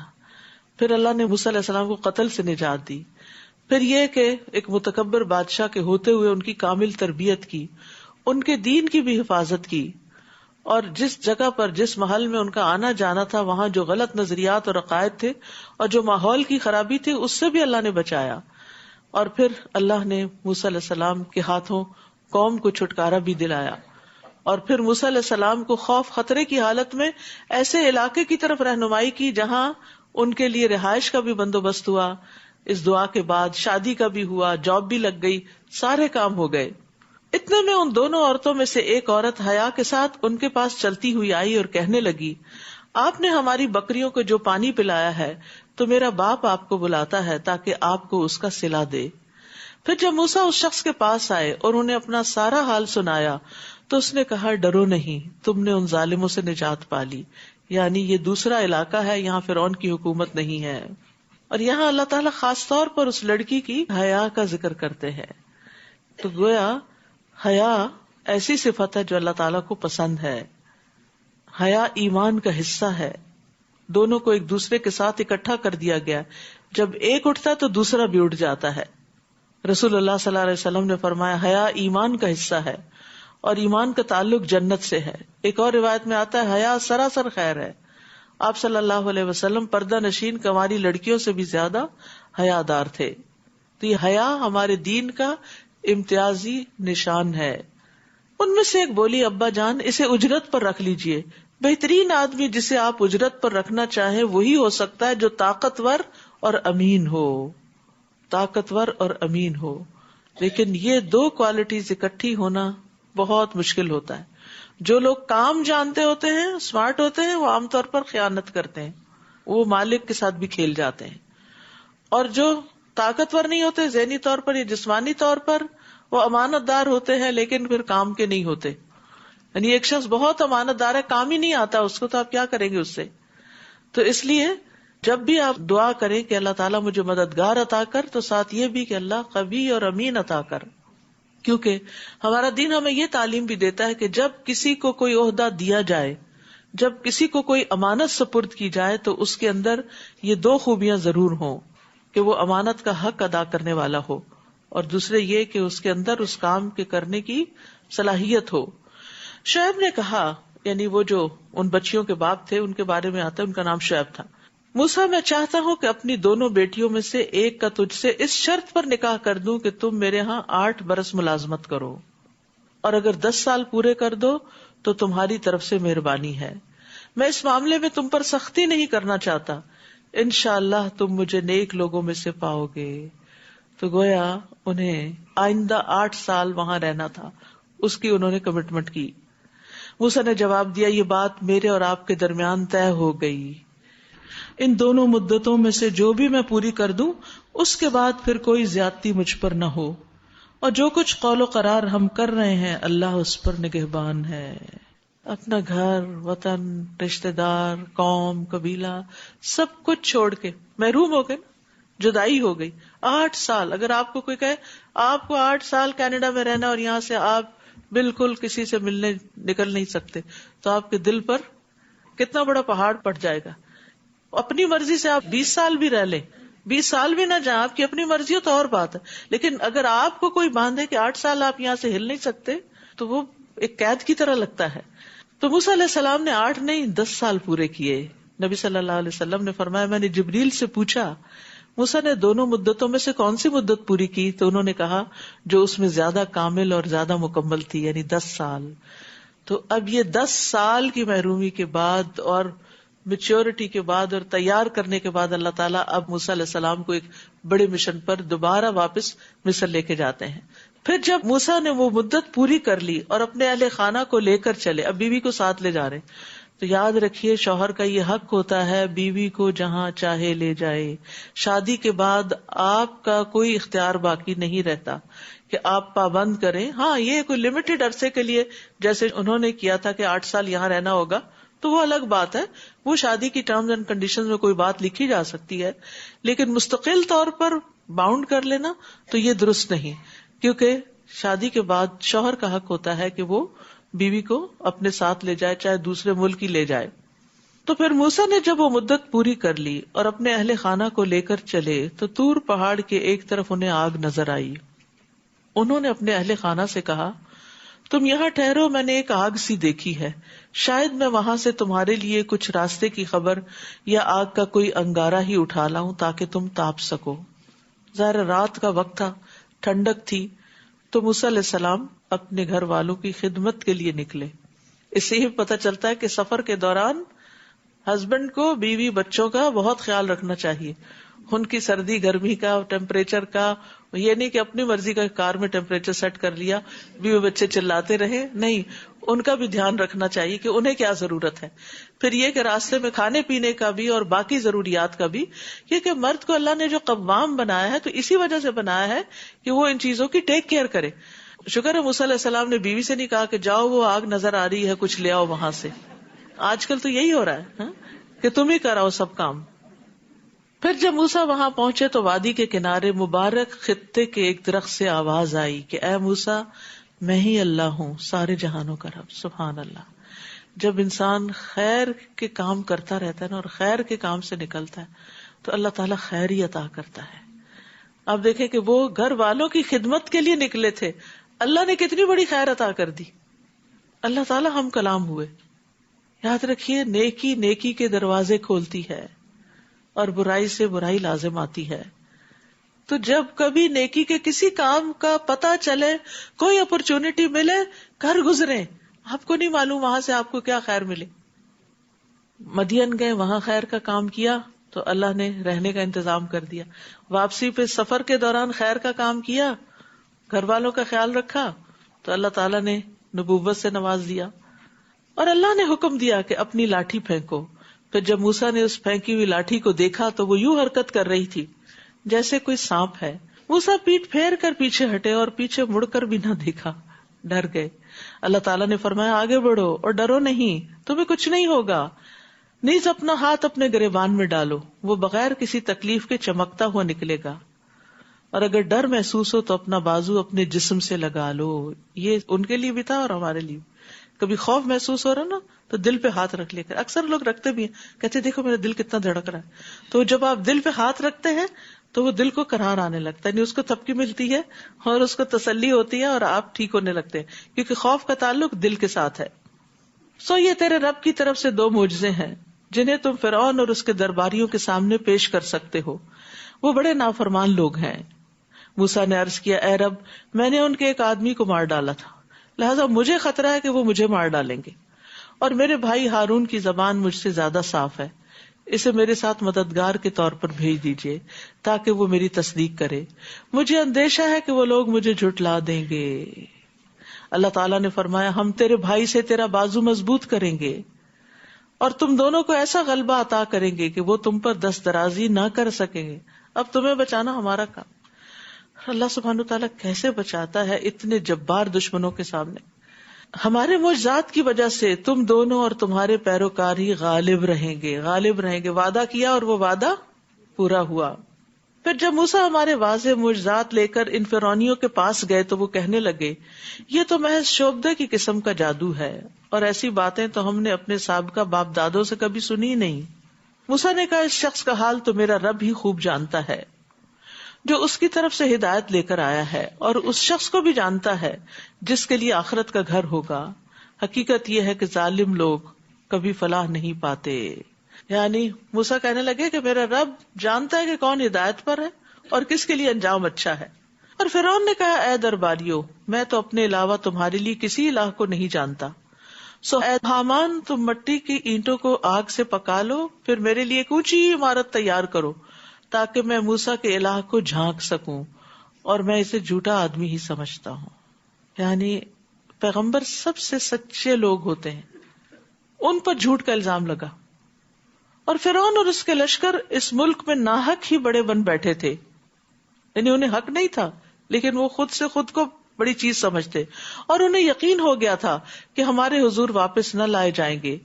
پھر اللہ نے موسیٰ علیہ السلام کو قتل سے نجات دی. پھر یہ کہ ایک متکبر بادشاہ کے ہوتے ہوئے ان کی کامل تربیت کی، ان کے دین کی بھی حفاظت کی، اور جس جگہ پر جس محل میں ان کا آنا جانا تھا وہاں جو غلط نظریات اور عقائد تھے اور جو ماحول کی خرابی تھی اس سے بھی اللہ نے بچایا. اور پھر اللہ نے موسیٰ علیہ السلام کے ہاتھوں قوم کو چھٹکارا بھی دلایا. اور پھر موسیٰ علیہ السلام کو خوف خطرے کی حالت میں ایسے علاقے کی طرف رہنمائی کی جہاں ان کے لیے رہائش کا بھی بندوبست ہوا. اس دعا کے بعد شادی کا بھی ہوا، جاب بھی لگ گئی، سارے کام ہو گئے. اتنے میں ان دونوں عورتوں میں سے ایک عورت حیا کے ساتھ ان کے پاس چلتی ہوئی آئی اور کہنے لگی، آپ نے ہماری بکریوں کو جو پانی پلایا ہے تو میرا باپ آپ کو بلاتا ہے تاکہ آپ کو اس کا صلہ دے. پھر جب موسیٰ اس شخص کے پاس آئے اور انہیں اپنا سارا حال سنایا تو اس نے کہا، ڈرو نہیں، تم نے ان ظالموں سے نجات پا لی. یعنی یہ دوسرا علاقہ ہے، یہاں فرعون کی حکومت نہیں ہے. اور یہاں اللہ تعالیٰ خاص طور پر اس لڑکی کی حیا کا ذکر کرتے ہیں. تو گویا حیا ایسی صفت ہے جو اللہ تعالیٰ کو پسند ہے. حیا ایمان کا حصہ ہے. دونوں کو ایک دوسرے کے ساتھ اکٹھا کر دیا گیا، جب ایک اٹھتا تو دوسرا بھی اٹھ جاتا ہے. رسول اللہ صلی اللہ علیہ وسلم نے فرمایا، حیا ایمان کا حصہ ہے اور ایمان کا تعلق جنت سے ہے. ایک اور روایت میں آتا ہے، حیا سراسر خیر ہے. آپ صلی اللہ علیہ وسلم پردہ نشین کنواری لڑکیوں سے بھی زیادہ حیا دار تھے. تو یہ حیا ہمارے دین کا امتیازی نشان ہے. ان میں سے ایک بولی، ابا جان اسے اجرت پر رکھ لیجئے. بہترین آدمی جسے آپ اجرت پر رکھنا چاہیں وہی ہو سکتا ہے جو طاقتور اور امین ہو. طاقتور اور امین ہو. لیکن یہ دو کوالٹیز اکٹھی ہونا بہت مشکل ہوتا ہے. جو لوگ کام جانتے ہوتے ہیں، اسمارٹ ہوتے ہیں، وہ عام طور پر خیانت کرتے ہیں، وہ مالک کے ساتھ بھی کھیل جاتے ہیں. اور جو طاقتور نہیں ہوتے ذہنی طور پر یا جسمانی طور پر، وہ امانت دار ہوتے ہیں لیکن پھر کام کے نہیں ہوتے. یعنی ایک شخص بہت امانت دار ہے، کام ہی نہیں آتا اس کو، تو آپ کیا کریں گے اس سے؟ تو اس لیے جب بھی آپ دعا کریں کہ اللہ تعالیٰ مجھے مددگار عطا کر، تو ساتھ یہ بھی کہ اللہ قوی اور امین عطا کر. کیونکہ ہمارا دین ہمیں یہ تعلیم بھی دیتا ہے کہ جب کسی کو کوئی عہدہ دیا جائے، جب کسی کو کوئی امانت سپرد کی جائے، تو اس کے اندر یہ دو خوبیاں ضرور ہوں کہ وہ امانت کا حق ادا کرنے والا ہو، اور دوسرے یہ کہ اس کے اندر اس کام کے کرنے کی صلاحیت ہو. شعیب نے کہا، یعنی وہ جو ان بچیوں کے باپ تھے ان کے بارے میں آتا ہے، ان کا نام شعیب تھا، موسیٰ میں چاہتا ہوں کہ اپنی دونوں بیٹیوں میں سے ایک کا تجھ سے اس شرط پر نکاح کر دوں کہ تم میرے ہاں 8 برس ملازمت کرو، اور اگر 10 سال پورے کر دو تو تمہاری طرف سے مہربانی ہے. میں اس معاملے میں تم پر سختی نہیں کرنا چاہتا، انشاءاللہ تم مجھے نیک لوگوں میں سے پاؤ گے. تو گویا انہیں آئندہ 8 سال وہاں رہنا تھا، اس کی انہوں نے کمٹمنٹ کی. موسیٰ نے جواب دیا، یہ بات میرے اور آپ کے درمیان طے ہو گئی. ان دونوں مدتوں میں سے جو بھی میں پوری کر دوں اس کے بعد پھر کوئی زیادتی مجھ پر نہ ہو، اور جو کچھ قول و قرار ہم کر رہے ہیں اللہ اس پر نگہبان ہے. اپنا گھر، وطن، رشتہ دار، قوم، قبیلہ سب کچھ چھوڑ کے محروم ہو گئے، جدائی ہو گئی. 8 سال اگر آپ کو کوئی کہے آپ کو 8 سال کینیڈا میں رہنا اور یہاں سے آپ بالکل کسی سے ملنے نکل نہیں سکتے، تو آپ کے دل پر کتنا بڑا پہاڑ پڑ جائے گا. اپنی مرضی سے آپ 20 سال بھی رہ لیں، 20 سال بھی نہ جائیں، آپ کی اپنی مرضی ہو تو اور بات ہے. لیکن اگر آپ کو کوئی باندھے کہ 8 سال آپ یہاں سے ہل نہیں سکتے، تو وہ ایک قید کی طرح لگتا ہے. تو موسیٰ علیہ السلام نے 8 نہیں 10 سال پورے کیے. نبی صلی اللہ علیہ وسلم نے فرمایا، میں نے جبریل سے پوچھا موسیٰ نے دونوں مدتوں میں سے کون سی مدت پوری کی؟ تو انہوں نے کہا جو اس میں زیادہ کامل اور زیادہ مکمل تھی، یعنی 10 سال. تو اب یہ 10 سال کی محرومی کے بعد اور میچیورٹی کے بعد اور تیار کرنے کے بعد اللہ تعالیٰ اب موسیٰ علیہ السلام کو ایک بڑے مشن پر دوبارہ واپس مصر لے کے جاتے ہیں. پھر جب موسیٰ نے وہ مدت پوری کر لی اور اپنے اہل خانہ کو لے کر چلے، اب بیوی کو ساتھ لے جا رہے ہیں، تو یاد رکھیے شوہر کا یہ حق ہوتا ہے بیوی کو جہاں چاہے لے جائے. شادی کے بعد آپ کا کوئی اختیار باقی نہیں رہتا کہ آپ پابند کریں. ہاں، یہ کوئی لمیٹڈ عرصے کے لیے جیسے انہوں نے کیا تھا کہ 8 سال یہاں رہنا ہوگا، تو وہ الگ بات ہے، وہ شادی کی ٹرمز اینڈ کنڈیشنز میں کوئی بات لکھی جا سکتی ہے، لیکن مستقل طور پر باؤنڈ کر لینا تو یہ درست نہیں، کیونکہ شادی کے بعد شوہر کا حق ہوتا ہے کہ وہ بیوی کو اپنے ساتھ لے جائے، چاہے دوسرے ملک ہی لے جائے. تو پھر موسیٰ نے جب وہ مدت پوری کر لی اور اپنے اہل خانہ کو لے کر چلے تو طور پہاڑ کے ایک طرف انہیں آگ نظر آئی. انہوں نے اپنے اہل خانہ سے کہا تم یہاں ٹھہرو، میں نے ایک آگ سی دیکھی ہے، شاید میں وہاں سے تمہارے لیے کچھ راستے کی خبر یا آگ کا کوئی انگارہ ہی اٹھا لاؤں تاکہ تم تاپ سکو. ظاہر رات کا وقت تھا، ٹھنڈک تھی، تو موسیٰ علیہ السلام اپنے گھر والوں کی خدمت کے لیے نکلے. اس سے ہی پتہ چلتا ہے کہ سفر کے دوران ہسبینڈ کو بیوی بچوں کا بہت خیال رکھنا چاہیے، ان کی سردی گرمی کا، ٹیمپریچر کا. یہ نہیں کہ اپنی مرضی کا کار میں ٹیمپریچر سیٹ کر لیا، بیوی بچے چلاتے رہے، نہیں، ان کا بھی دھیان رکھنا چاہیے کہ انہیں کیا ضرورت ہے. پھر یہ کہ راستے میں کھانے پینے کا بھی اور باقی ضروریات کا بھی، کیونکہ مرد کو اللہ نے جو قوام بنایا ہے تو اسی وجہ سے بنایا ہے کہ وہ ان چیزوں کی ٹیک کیئر کرے. شکر ہے موسیٰ علیہ السلام نے بیوی سے نہیں کہا کہ جاؤ وہ آگ نظر آ رہی ہے کچھ لے آؤ وہاں سے. آج کل تو یہی ہو رہا ہے کہ تم ہی کراؤ سب کام. پھر جب موسیٰ وہاں پہنچے تو وادی کے کنارے مبارک خطے کے ایک درخت سے آواز آئی کہ اے موسیٰ، میں ہی اللہ ہوں، سارے جہانوں کا رب. سبحان اللہ. جب انسان خیر کے کام کرتا رہتا ہے نا اور خیر کے کام سے نکلتا ہے تو اللہ تعالیٰ خیر ہی عطا کرتا ہے. اب دیکھیں کہ وہ گھر والوں کی خدمت کے لیے نکلے تھے، اللہ نے کتنی بڑی خیر عطا کر دی. اللہ تعالیٰ ہم کلام ہوئے. یاد رکھیے نیکی نیکی کے دروازے کھولتی ہے اور برائی سے برائی لازم آتی ہے. تو جب کبھی نیکی کے کسی کام کا پتہ چلے، کوئی اپرچونٹی ملے، گھر گزرے، آپ کو نہیں معلوم وہاں سے آپ کو کیا خیر ملے. مدین گئے، وہاں خیر کا کام کیا تو اللہ نے رہنے کا انتظام کر دیا. واپسی پہ سفر کے دوران خیر کا کام کیا، گھر والوں کا خیال رکھا تو اللہ تعالیٰ نے نبوت سے نواز دیا. اور اللہ نے حکم دیا کہ اپنی لاٹھی پھینکو. پھر جب موسیٰ نے اس پھینکی ہوئی لاٹھی کو دیکھا تو وہ یوں حرکت کر رہی تھی جیسے کوئی سانپ ہے. موسیٰ پیٹ پھیر کر پیچھے ہٹے اور پیچھے مڑ کر بھی نہ دیکھا، ڈر گئے. اللہ تعالیٰ نے فرمایا آگے بڑھو اور ڈرو نہیں، تمہیں کچھ نہیں ہوگا. نیز اپنا ہاتھ اپنے گریبان میں ڈالو، وہ بغیر کسی تکلیف کے چمکتا ہوا نکلے گا. اور اگر ڈر محسوس ہو تو اپنا بازو اپنے جسم سے لگا لو. یہ ان کے لیے بھی تھا اور ہمارے لیے. کبھی خوف محسوس ہو رہا نا تو دل پہ ہاتھ رکھ لے کر، اکثر لوگ رکھتے بھی ہیں، کہتے دیکھو میرا دل کتنا دھڑک رہا ہے. تو جب آپ دل پہ ہاتھ رکھتے ہیں تو وہ دل کو قرار آنے لگتا ہے، یعنی اس کو تھپکی ملتی ہے اور اس کو تسلی ہوتی ہے اور آپ ٹھیک ہونے لگتے ہیں، کیونکہ خوف کا تعلق دل کے ساتھ ہے. یہ تیرے رب کی طرف سے 2 معجزے ہیں جنہیں تم فرعون اور اس کے درباریوں کے سامنے پیش کر سکتے ہو. وہ بڑے نافرمان لوگ ہیں. موسیٰ نے عرض کیا اے رب، میں نے ان کے ایک آدمی کو مار ڈالا تھا، لہذا مجھے خطرہ ہے کہ وہ مجھے مار ڈالیں گے، اور میرے بھائی ہارون کی زبان مجھ سے زیادہ صاف ہے، اسے میرے ساتھ مددگار کے طور پر بھیج دیجیے تاکہ وہ میری تصدیق کرے. مجھے اندیشہ ہے کہ وہ لوگ مجھے جھٹلا دیں گے. اللہ تعالیٰ نے فرمایا ہم تیرے بھائی سے تیرا بازو مضبوط کریں گے اور تم دونوں کو ایسا غلبہ عطا کریں گے کہ وہ تم پر دست درازی نہ کر سکیں گے. اب تمہیں بچانا ہمارا کام. اللہ سبحانہ تعالیٰ کیسے بچاتا ہے اتنے جبار دشمنوں کے سامنے. ہمارے معجزات کی وجہ سے تم دونوں اور تمہارے پیروکار ہی غالب رہیں گے. وعدہ کیا اور وہ وعدہ پورا ہوا. پھر جب موسیٰ ہمارے واضح معجزات لے کر ان فرعونیوں کے پاس گئے تو وہ کہنے لگے یہ تو محض شعبدے کی قسم کا جادو ہے، اور ایسی باتیں تو ہم نے اپنے سابقہ باپ دادوں سے کبھی سنی نہیں. موسیٰ نے کہا اس شخص کا حال تو میرا رب ہی خوب جانتا ہے جو اس کی طرف سے ہدایت لے کر آیا ہے، اور اس شخص کو بھی جانتا ہے جس کے لیے آخرت کا گھر ہوگا. حقیقت یہ ہے کہ ظالم لوگ کبھی فلاح نہیں پاتے. یعنی موسیٰ کہنے لگے کہ میرا رب جانتا ہے کہ کون ہدایت پر ہے اور کس کے لیے انجام اچھا ہے. اور فرعون نے کہا اے درباریو، میں تو اپنے علاوہ تمہارے لیے کسی الہ کو نہیں جانتا، سو اے حامان تم مٹی کی اینٹوں کو آگ سے پکا لو، پھر میرے لیے ایک اونچی عمارت تیار کرو تاکہ میں موسیٰ کے الہ کو جھانک سکوں، اور میں اسے جھوٹا آدمی ہی سمجھتا ہوں. یعنی پیغمبر سب سے سچے لوگ ہوتے ہیں، ان پر جھوٹ کا الزام لگا. اور فرعون اور اس کے لشکر اس ملک میں ناحق ہی بڑے بن بیٹھے تھے، یعنی انہیں حق نہیں تھا لیکن وہ خود سے خود کو بڑی چیز سمجھتے، اور انہیں یقین ہو گیا تھا کہ ہمارے حضور واپس نہ لائے جائیں گے.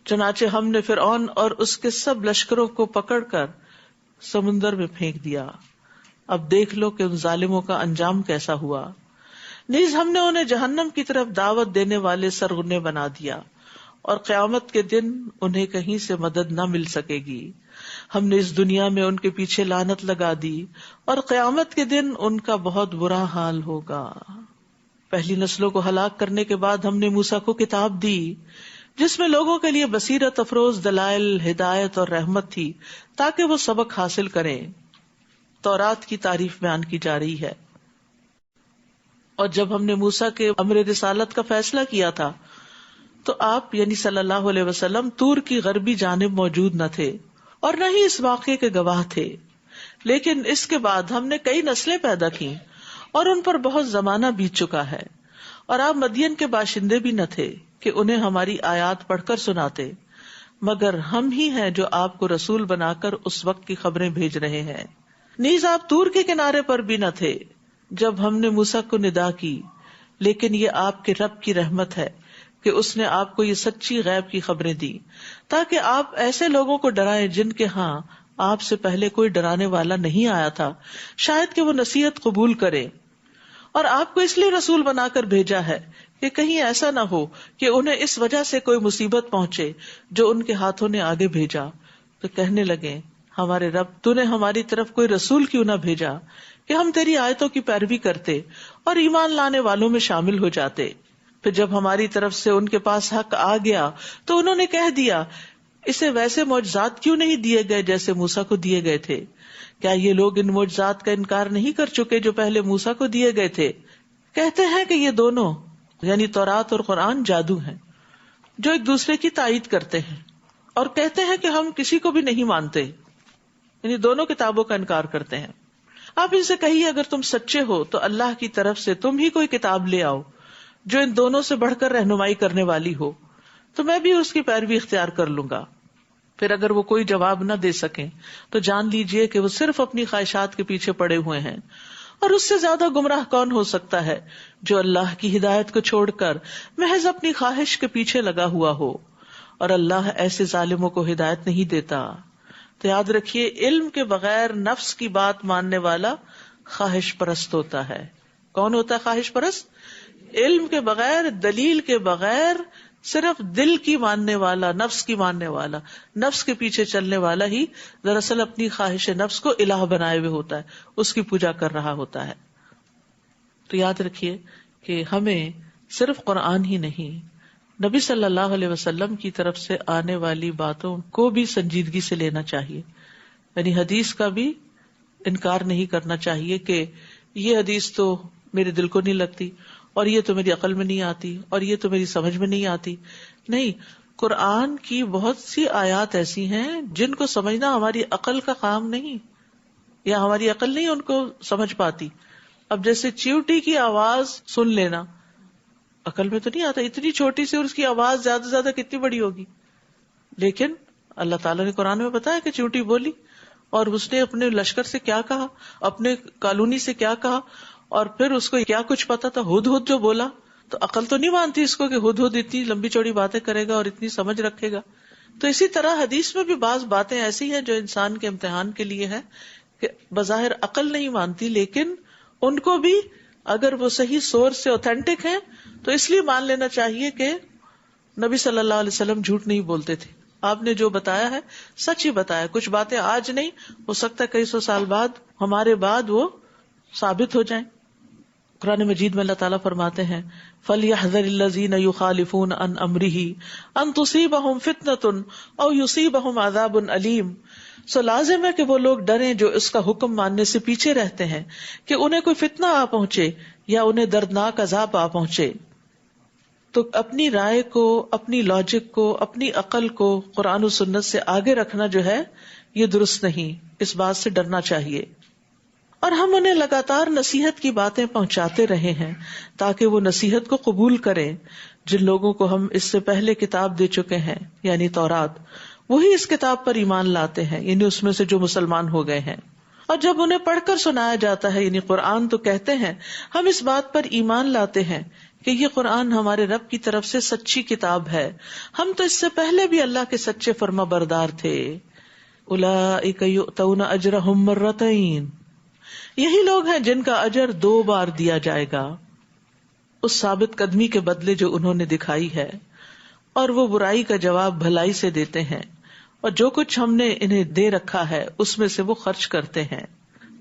چنانچہ ہم نے فرعون اور اس کے سب لشکروں کو پکڑ کر سمندر میں پھینک دیا. اب دیکھ لو کہ ان ظالموں کا انجام کیسا ہوا. نیز ہم نے انہیں جہنم کی طرف دعوت دینے والے سرغنے بنا دیا اور قیامت کے دن انہیں کہیں سے مدد نہ مل سکے گی. ہم نے اس دنیا میں ان کے پیچھے لعنت لگا دی اور قیامت کے دن ان کا بہت برا حال ہوگا. پہلی نسلوں کو ہلاک کرنے کے بعد ہم نے موسیٰ کو کتاب دی جس میں لوگوں کے لیے بصیرت افروز دلائل، ہدایت اور رحمت تھی تاکہ وہ سبق حاصل کریں. تورات کی تعریف بیان کی جا رہی ہے. اور جب ہم نے موسیٰ کے امر رسالت کا فیصلہ کیا تھا تو آپ یعنی صلی اللہ علیہ وسلم طور کی غربی جانب موجود نہ تھے اور نہ ہی اس واقعے کے گواہ تھے. لیکن اس کے بعد ہم نے کئی نسلیں پیدا کی اور ان پر بہت زمانہ بیت چکا ہے. اور آپ مدین کے باشندے بھی نہ تھے کہ انہیں ہماری آیات پڑھ کر سناتے، مگر ہم ہی ہیں جو آپ کو رسول بنا کر اس وقت کی خبریں بھیج رہے ہیں. نیز آپ طور کے کنارے پر بھی نہ تھے جب ہم نے موسیٰ کو ندا کی، لیکن یہ آپ کے رب کی رحمت ہے کہ اس نے آپ کو یہ سچی غیب کی خبریں دی تاکہ آپ ایسے لوگوں کو ڈرائیں جن کے ہاں آپ سے پہلے کوئی ڈرانے والا نہیں آیا تھا، شاید کہ وہ نصیحت قبول کرے. اور آپ کو اس لیے رسول بنا کر بھیجا ہے کہ کہیں ایسا نہ ہو کہ انہیں اس وجہ سے کوئی مصیبت پہنچے جو ان کے ہاتھوں نے آگے بھیجا تو کہنے لگے ہمارے رب تو نے ہماری طرف کوئی رسول کیوں نہ بھیجا کہ ہم تیری آیتوں کی پیروی کرتے اور ایمان لانے والوں میں شامل ہو جاتے. پھر جب ہماری طرف سے ان کے پاس حق آ گیا تو انہوں نے کہہ دیا اسے ویسے معجزات کیوں نہیں دیے گئے جیسے موسیٰ کو دیے گئے تھے. کیا یہ لوگ ان معجزات کا انکار نہیں کر چکے جو پہلے موسیٰ کو دیے گئے تھے؟ کہتے ہیں کہ یہ دونوں یعنی تورات اور قرآن جادو ہیں جو ایک دوسرے کی تائید کرتے ہیں، اور کہتے ہیں کہ ہم کسی کو بھی نہیں مانتے، یعنی دونوں کتابوں کا انکار کرتے ہیں. آپ ان سے کہیے اگر تم سچے ہو تو اللہ کی طرف سے تم ہی کوئی کتاب لے آؤ جو ان دونوں سے بڑھ کر رہنمائی کرنے والی ہو، تو میں بھی اس کی پیروی اختیار کر لوں گا. پھر اگر وہ کوئی جواب نہ دے سکیں تو جان لیجئے کہ وہ صرف اپنی خواہشات کے پیچھے پڑے ہوئے ہیں، اور اس سے زیادہ گمراہ کون ہو سکتا ہے جو اللہ کی ہدایت کو چھوڑ کر محض اپنی خواہش کے پیچھے لگا ہوا ہو، اور اللہ ایسے ظالموں کو ہدایت نہیں دیتا. تو یاد رکھیے علم کے بغیر نفس کی بات ماننے والا خواہش پرست ہوتا ہے. کون ہوتا ہے خواہش پرست؟ علم کے بغیر، دلیل کے بغیر صرف دل کی ماننے والا، نفس کی ماننے والا، نفس کے پیچھے چلنے والا ہی دراصل اپنی خواہش نفس کو الہ بنائے ہوئے ہوتا ہے، اس کی پوجا کر رہا ہوتا ہے. تو یاد رکھیے کہ ہمیں صرف قرآن ہی نہیں، نبی صلی اللہ علیہ وسلم کی طرف سے آنے والی باتوں کو بھی سنجیدگی سے لینا چاہیے. یعنی حدیث کا بھی انکار نہیں کرنا چاہیے کہ یہ حدیث تو میرے دل کو نہیں لگتی، اور یہ تو میری عقل میں نہیں آتی، اور یہ تو میری سمجھ میں نہیں آتی. نہیں، قرآن کی بہت سی آیات ایسی ہیں جن کو سمجھنا ہماری عقل کا کام نہیں، یا ہماری عقل نہیں ان کو سمجھ پاتی. اب جیسے چیوٹی کی آواز سن لینا، عقل میں تو نہیں آتا، اتنی چھوٹی سی اور اس کی آواز زیادہ سے زیادہ کتنی بڑی ہوگی. لیکن اللہ تعالیٰ نے قرآن میں بتایا کہ چیوٹی بولی، اور اس نے اپنے لشکر سے کیا کہا، اپنے کالونی سے کیا کہا، اور پھر اس کو کیا کچھ پتا تھا، ہد ہد جو بولا. تو عقل تو نہیں مانتی اس کو کہ ہد ہد اتنی لمبی چوڑی باتیں کرے گا اور اتنی سمجھ رکھے گا. تو اسی طرح حدیث میں بھی بعض باتیں ایسی ہیں جو انسان کے امتحان کے لیے ہے کہ بظاہر عقل نہیں مانتی، لیکن ان کو بھی اگر وہ صحیح سورس سے اوتھینٹک ہیں تو اس لیے مان لینا چاہیے کہ نبی صلی اللہ علیہ وسلم جھوٹ نہیں بولتے تھے. آپ نے جو بتایا ہے سچ ہی بتایا. کچھ باتیں آج نہیں، ہو سکتا ہے کئی سو سال بعد ہمارے بعد وہ ثابت ہو جائیں. قرآن مجید میں اللہ تعالیٰ فرماتے ہیں فَلْيَحْذَرِ الَّذِينَ يُخَالِفُونَ عَنْ أَمْرِهِ أَن تُصِيبَهُمْ فِتْنَةٌ أَوْ يُصِيبَهُمْ عَذَابٌ أَلِيمٌ. سو لازم ہے کہ وہ لوگ ڈریں جو اس کا حکم ماننے سے پیچھے رہتے ہیں کہ انہیں کوئی فتنہ آ پہنچے یا انہیں دردناک عذاب آ پہنچے. تو اپنی رائے کو، اپنی لاجک کو، اپنی عقل کو قرآن و سنت سے آگے رکھنا جو ہے یہ درست نہیں. اس بات سے ڈرنا چاہیے. اور ہم انہیں لگاتار نصیحت کی باتیں پہنچاتے رہے ہیں تاکہ وہ نصیحت کو قبول کریں. جن لوگوں کو ہم اس سے پہلے کتاب دے چکے ہیں یعنی تورات، وہی اس کتاب پر ایمان لاتے ہیں، یعنی اس میں سے جو مسلمان ہو گئے ہیں. اور جب انہیں پڑھ کر سنایا جاتا ہے یعنی قرآن، تو کہتے ہیں ہم اس بات پر ایمان لاتے ہیں کہ یہ قرآن ہمارے رب کی طرف سے سچی کتاب ہے، ہم تو اس سے پہلے بھی اللہ کے سچے فرما بردار تھے. اولئک یؤتون اجرہم مرتین، یہی لوگ ہیں جن کا اجر 2 بار دیا جائے گا اس ثابت قدمی کے بدلے جو انہوں نے دکھائی ہے، اور وہ برائی کا جواب بھلائی سے دیتے ہیں، اور جو کچھ ہم نے انہیں دے رکھا ہے اس میں سے وہ خرچ کرتے ہیں.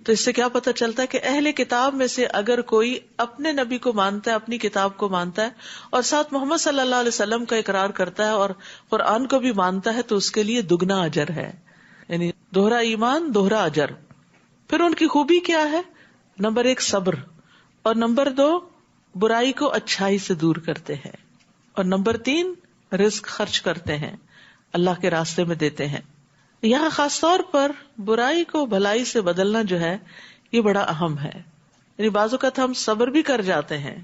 تو اس سے کیا پتہ چلتا ہے کہ اہل کتاب میں سے اگر کوئی اپنے نبی کو مانتا ہے، اپنی کتاب کو مانتا ہے، اور ساتھ محمد صلی اللہ علیہ وسلم کا اقرار کرتا ہے اور قرآن کو بھی مانتا ہے، تو اس کے لیے دگنا اجر ہے، یعنی دوہرا ایمان دوہرا اجر. پھر ان کی خوبی کیا ہے؟ نمبر 1 صبر، اور نمبر 2 برائی کو اچھائی سے دور کرتے ہیں، اور نمبر 3 رزق خرچ کرتے ہیں، اللہ کے راستے میں دیتے ہیں. یہاں خاص طور پر برائی کو بھلائی سے بدلنا جو ہے یہ بڑا اہم ہے. یعنی بعض اوقات ہم صبر بھی کر جاتے ہیں،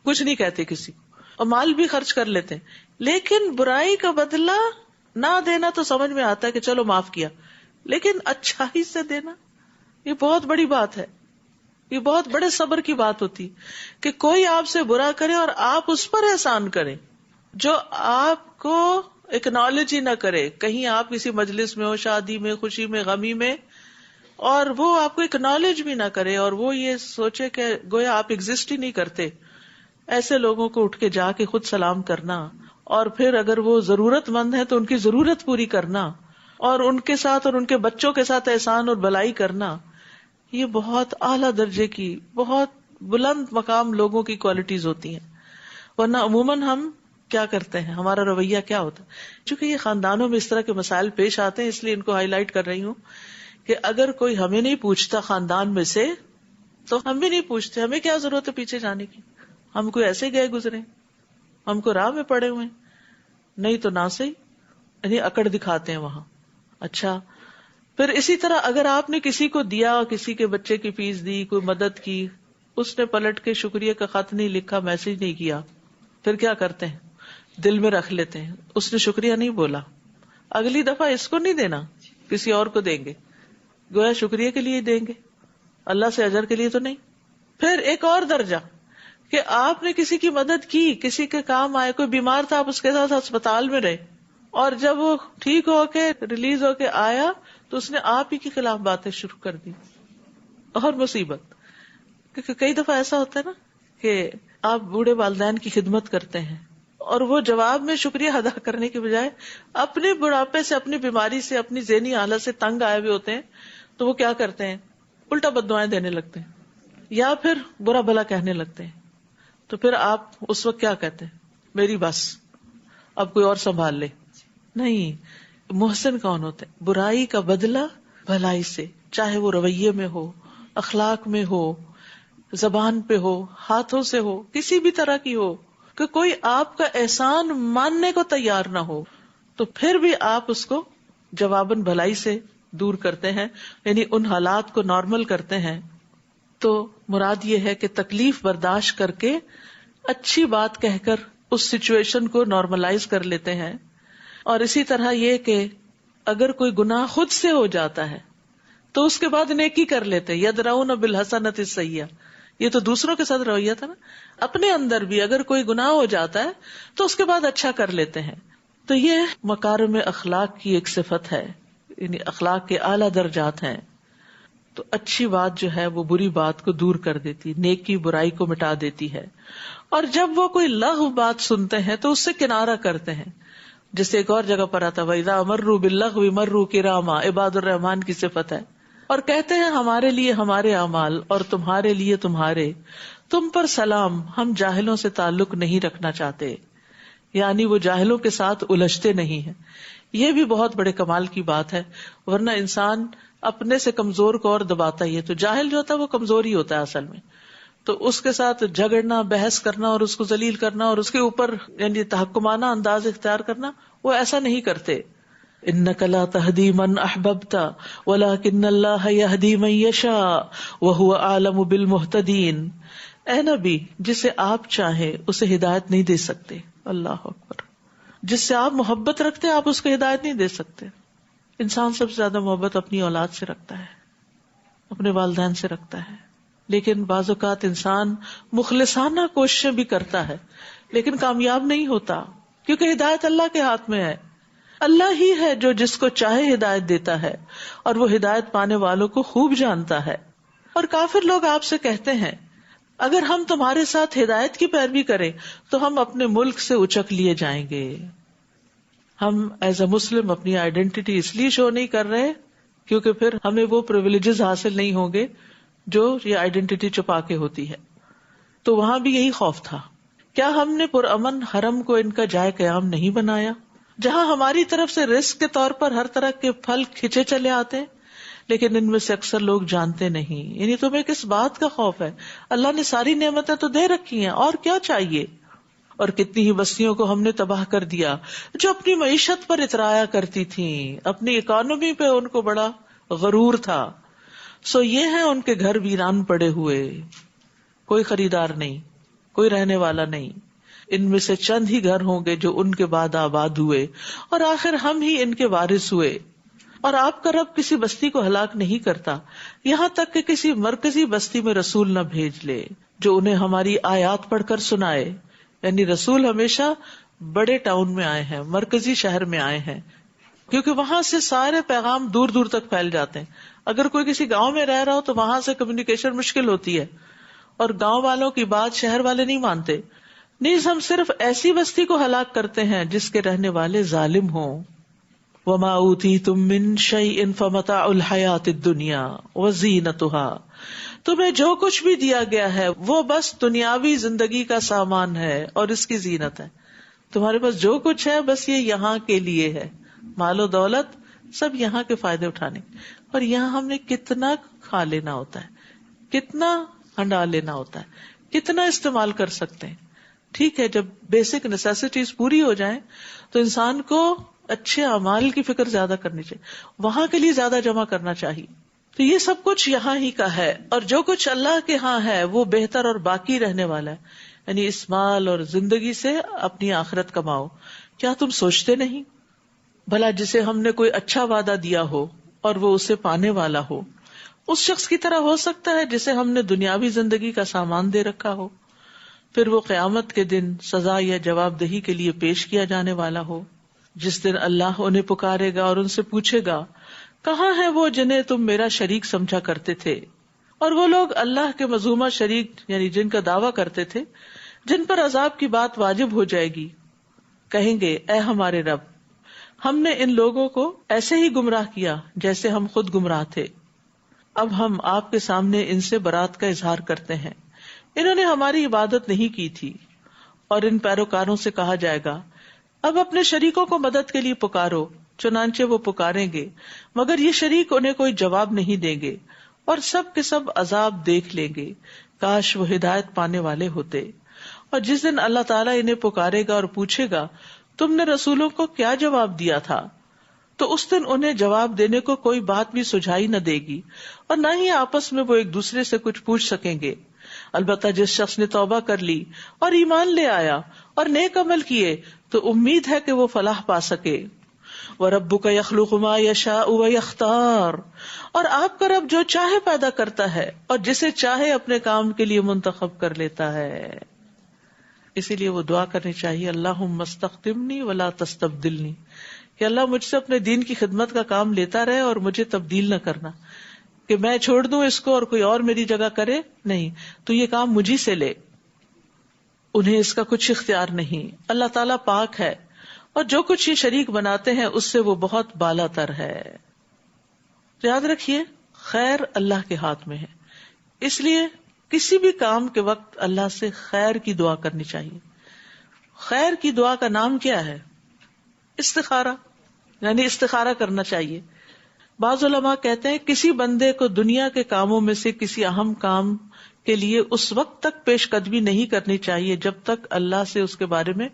کچھ نہیں کہتے کسی کو، اور مال بھی خرچ کر لیتے ہیں، لیکن برائی کا بدلہ نہ دینا تو سمجھ میں آتا ہے کہ چلو معاف کیا، لیکن اچھائی سے دینا یہ بہت بڑی بات ہے. یہ بہت بڑے صبر کی بات ہوتی کہ کوئی آپ سے برا کرے اور آپ اس پر احسان کریں، جو آپ کو اکنالج ہی نہ کرے. کہیں آپ کسی مجلس میں ہو، شادی میں، خوشی میں، غمی میں، اور وہ آپ کو اکنالج بھی نہ کرے اور وہ یہ سوچے کہ گویا آپ ایگزسٹ ہی نہیں کرتے. ایسے لوگوں کو اٹھ کے جا کے خود سلام کرنا، اور پھر اگر وہ ضرورت مند ہے تو ان کی ضرورت پوری کرنا، اور ان کے ساتھ اور ان کے بچوں کے ساتھ احسان اور بھلائی کرنا، یہ بہت اعلیٰ درجے کی، بہت بلند مقام لوگوں کی کوالٹیز ہوتی ہیں. ورنہ عموماً ہم کیا کرتے ہیں، ہمارا رویہ کیا ہوتا ہے؟ چونکہ یہ خاندانوں میں اس طرح کے مسائل پیش آتے ہیں، اس لیے ان کو ہائی لائٹ کر رہی ہوں کہ اگر کوئی ہمیں نہیں پوچھتا خاندان میں سے تو ہم بھی نہیں پوچھتے. ہمیں کیا ضرورت ہے پیچھے جانے کی؟ ہم کوئی ایسے گئے گزرے، ہم کو راہ میں پڑے ہوئے، نہیں تو نہ صحیح، یعنی اکڑ دکھاتے ہیں وہاں. اچھا، پھر اسی طرح اگر آپ نے کسی کو دیا، کسی کے بچے کی فیس دی، کوئی مدد کی، اس نے پلٹ کے شکریہ کا خط نہیں لکھا، میسج نہیں کیا، پھر کیا کرتے ہیں؟ دل میں رکھ لیتے ہیں اس نے شکریہ نہیں بولا، اگلی دفعہ اس کو نہیں دینا، کسی اور کو دیں گے، گویا شکریہ کے لیے دیں گے، اللہ سے اجر کے لیے تو نہیں. پھر ایک اور درجہ کہ آپ نے کسی کی مدد کی، کسی کے کام آئے، کوئی بیمار تھا، آپ اس کے ساتھ اسپتال میں رہے، اور جب وہ ٹھیک ہو کے ریلیز ہو کے آیا تو اس نے آپ ہی کے خلاف باتیں شروع کر دی. اور مصیبت، کیونکہ کئی دفعہ ایسا ہوتا ہے نا کہ آپ بوڑھے والدین کی خدمت کرتے ہیں اور وہ جواب میں شکریہ ادا کرنے کے بجائے اپنے بڑھاپے سے، اپنی بیماری سے، اپنی ذہنی حالت سے تنگ آئے ہوئے ہوتے ہیں، تو وہ کیا کرتے ہیں؟ الٹا بددعائیں دینے لگتے ہیں یا پھر برا بھلا کہنے لگتے ہیں. تو پھر آپ اس وقت کیا کہتے ہیں؟ میری بس، اب کوئی اور سنبھال لے. نہیں، محسن کون ہوتے ہیں؟ برائی کا بدلہ بھلائی سے، چاہے وہ رویے میں ہو، اخلاق میں ہو، زبان پہ ہو، ہاتھوں سے ہو، کسی بھی طرح کی ہو، کہ کوئی آپ کا احسان ماننے کو تیار نہ ہو تو پھر بھی آپ اس کو جواباً بھلائی سے دور کرتے ہیں، یعنی ان حالات کو نارمل کرتے ہیں. تو مراد یہ ہے کہ تکلیف برداشت کر کے اچھی بات کہہ کر اس سچویشن کو نارملائز کر لیتے ہیں. اور اسی طرح یہ کہ اگر کوئی گناہ خود سے ہو جاتا ہے تو اس کے بعد نیکی کر لیتے ہیں. یدرؤون بالحسنۃ السیئۃ، یہ تو دوسروں کے ساتھ رویہ تھا نا، اپنے اندر بھی اگر کوئی گناہ ہو جاتا ہے تو اس کے بعد اچھا کر لیتے ہیں. تو یہ مکارم اخلاق کی ایک صفت ہے، یعنی اخلاق کے اعلیٰ درجات ہیں. تو اچھی بات جو ہے وہ بری بات کو دور کر دیتی، نیکی برائی کو مٹا دیتی ہے. اور جب وہ کوئی لغو بات سنتے ہیں تو اس سے کنارہ کرتے ہیں، جیسے ایک اور جگہ پر آتا وَإِذَا مَرُّوا بِاللَّغْوِ مَرُّوا كِرَامًا، عباد الرحمان کی صفت ہے. اور کہتے ہیں ہمارے لیے ہمارے اعمال اور تمہارے لیے تمہارے، تم پر سلام، ہم جاہلوں سے تعلق نہیں رکھنا چاہتے، یعنی وہ جاہلوں کے ساتھ الجھتے نہیں ہیں. یہ بھی بہت بڑے کمال کی بات ہے، ورنہ انسان اپنے سے کمزور کو اور دباتا ہی ہے. تو جاہل جو ہوتا ہے وہ کمزور ہی ہوتا ہے اصل میں، تو اس کے ساتھ جھگڑنا، بحث کرنا اور اس کو ذلیل کرنا اور اس کے اوپر یعنی تحکمانہ انداز اختیار کرنا، وہ ایسا نہیں کرتے. انک لا تہدی من احببت ولکن اللہ یہدی من یشاء وہو اعلم بالمہتدین. اے نبی، جسے آپ چاہیں اسے ہدایت نہیں دے سکتے. اللہ اکبر. جس سے آپ محبت رکھتے ہیں آپ اس کو ہدایت نہیں دے سکتے. انسان سب سے زیادہ محبت اپنی اولاد سے رکھتا ہے، اپنے والدین سے رکھتا ہے، لیکن بعض اوقات انسان مخلصانہ کوششیں بھی کرتا ہے لیکن کامیاب نہیں ہوتا، کیونکہ ہدایت اللہ کے ہاتھ میں ہے. اللہ ہی ہے جو جس کو چاہے ہدایت دیتا ہے، اور وہ ہدایت پانے والوں کو خوب جانتا ہے. اور کافر لوگ آپ سے کہتے ہیں اگر ہم تمہارے ساتھ ہدایت کی پیروی کریں تو ہم اپنے ملک سے اچک لیے جائیں گے. ہم ایز اے مسلم اپنی آئیڈینٹی اس لیے شو نہیں کر رہے کیونکہ پھر ہمیں وہ پریویلیجز حاصل نہیں ہوں گے جو یہ آئیڈینٹی چھپا کے ہوتی ہے. تو وہاں بھی یہی خوف تھا. کیا ہم نے پرامن حرم کو ان کا جائے قیام نہیں بنایا جہاں ہماری طرف سے رزق کے طور پر ہر طرح کے پھل کھچے چلے آتے ہیں؟ لیکن ان میں سے اکثر لوگ جانتے نہیں. یعنی تمہیں کس بات کا خوف ہے؟ اللہ نے ساری نعمتیں تو دے رکھی ہیں، اور کیا چاہیے؟ اور کتنی ہی بستیوں کو ہم نے تباہ کر دیا جو اپنی معیشت پر اترایا کرتی تھیں، اپنی اکانومی پہ ان کو بڑا غرور تھا. سو یہ ہیں ان کے گھر ویران پڑے ہوئے، کوئی خریدار نہیں، کوئی رہنے والا نہیں. ان میں سے چند ہی گھر ہوں گے جو ان کے بعد آباد ہوئے، اور آخر ہم ہی ان کے وارث ہوئے. اور آپ کا رب کسی بستی کو ہلاک نہیں کرتا یہاں تک کہ کسی مرکزی بستی میں رسول نہ بھیج لے جو انہیں ہماری آیات پڑھ کر سنائے. یعنی رسول ہمیشہ بڑے ٹاؤن میں آئے ہیں، مرکزی شہر میں آئے ہیں، کیونکہ وہاں سے سارے پیغام دور دور تک پھیل جاتے ہیں. اگر کوئی کسی گاؤں میں رہ رہا ہو تو وہاں سے کمیونیکیشن مشکل ہوتی ہے، اور گاؤں والوں کی بات شہر والے نہیں مانتے. نیز ہم صرف ایسی بستی کو ہلاک کرتے ہیں جس کے رہنے والے ظالم ہوں. وَمَا أُوتِيتُم مِّن شَيْءٍ فَمَتَاعُ الْحَيَاةِ الدُّنْيَا وَزِينَتُهَا. تمہیں جو کچھ بھی دیا گیا ہے وہ بس دنیاوی زندگی کا سامان ہے اور اس کی زینت ہے. تمہارے پاس جو کچھ ہے بس یہ یہاں کے لیے ہے، مال و دولت سب یہاں کے فائدے اٹھانے. اور یہاں ہم نے کتنا کھا لینا ہوتا ہے، کتنا ہنڈا لینا ہوتا ہے، کتنا استعمال کر سکتے ہیں. ٹھیک ہے، جب بیسک نیسیسٹیز پوری ہو جائیں تو انسان کو اچھے اعمال کی فکر زیادہ کرنی چاہیے، وہاں کے لیے زیادہ جمع کرنا چاہیے. تو یہ سب کچھ یہاں ہی کا ہے، اور جو کچھ اللہ کے ہاں ہے وہ بہتر اور باقی رہنے والا ہے. یعنی اس مال اور زندگی سے اپنی آخرت کماؤ. کیا تم سوچتے نہیں؟ بھلا جسے ہم نے کوئی اچھا وعدہ دیا ہو اور وہ اسے پانے والا ہو، اس شخص کی طرح ہو سکتا ہے جسے ہم نے دنیاوی زندگی کا سامان دے رکھا ہو، پھر وہ قیامت کے دن سزا یا جواب دہی کے لیے پیش کیا جانے والا ہو، جس دن اللہ انہیں پکارے گا اور ان سے پوچھے گا کہاں ہیں وہ جنہیں تم میرا شریک سمجھا کرتے تھے؟ اور وہ لوگ اللہ کے مذمومہ شریک یعنی جن کا دعویٰ کرتے تھے، جن پر عذاب کی بات واجب ہو جائے گی، کہیں گے اے ہمارے رب، ہم نے ان لوگوں کو ایسے ہی گمراہ کیا جیسے ہم خود گمراہ تھے. اب ہم آپ کے سامنے ان سے برات کا اظہار کرتے ہیں، انہوں نے ہماری عبادت نہیں کی تھی. اور ان پیروکاروں سے کہا جائے گا اب اپنے شریکوں کو مدد کے لیے پکارو، چنانچہ وہ پکاریں گے مگر یہ شریک انہیں کوئی جواب نہیں دیں گے، اور سب کے سب عذاب دیکھ لیں گے. کاش وہ ہدایت پانے والے ہوتے. اور جس دن اللہ تعالیٰ انہیں پکارے گا اور پوچھے گا تم نے رسولوں کو کیا جواب دیا تھا، تو اس دن انہیں جواب دینے کو کوئی بات بھی سجھائی نہ دے گی، اور نہ ہی آپس میں وہ ایک دوسرے سے کچھ پوچھ سکیں گے. البتہ جس شخص نے توبہ کر لی اور ایمان لے آیا اور نیک عمل کیے تو امید ہے کہ وہ فلاح پا سکے. وَرَبُّكَ يَخْلُقُ مَا يَشَاءُ وَيَخْتَارُ. اور آپ کا رب جو چاہے پیدا کرتا ہے اور جسے چاہے اپنے کام کے لیے منتخب کر لیتا ہے. اسی لیے وہ دعا کرنی چاہیے اللہم استخدمنی ولا تستبدلنی، کہ اللہ مجھ سے اپنے دین کی خدمت کا کام لیتا رہے اور مجھے تبدیل نہ کرنا، کہ میں چھوڑ دوں اس کو اور کوئی اور میری جگہ کرے، نہیں، تو یہ کام مجھی سے لے. انہیں اس کا کچھ اختیار نہیں. اللہ تعالیٰ پاک ہے اور جو کچھ یہ شریک بناتے ہیں اس سے وہ بہت بالا تر ہے. یاد رکھیے خیر اللہ کے ہاتھ میں ہے، اس لیے کسی بھی کام کے وقت اللہ سے خیر کی دعا کرنی چاہیے. خیر کی دعا کا نام کیا ہے؟ استخارہ، یعنی استخارہ کرنا چاہیے. بعض علماء کہتے ہیں کسی بندے کو دنیا کے کاموں میں سے کسی اہم کام کے لیے اس وقت تک پیش قدمی نہیں کرنی چاہیے جب تک اللہ سے اس کے بارے میں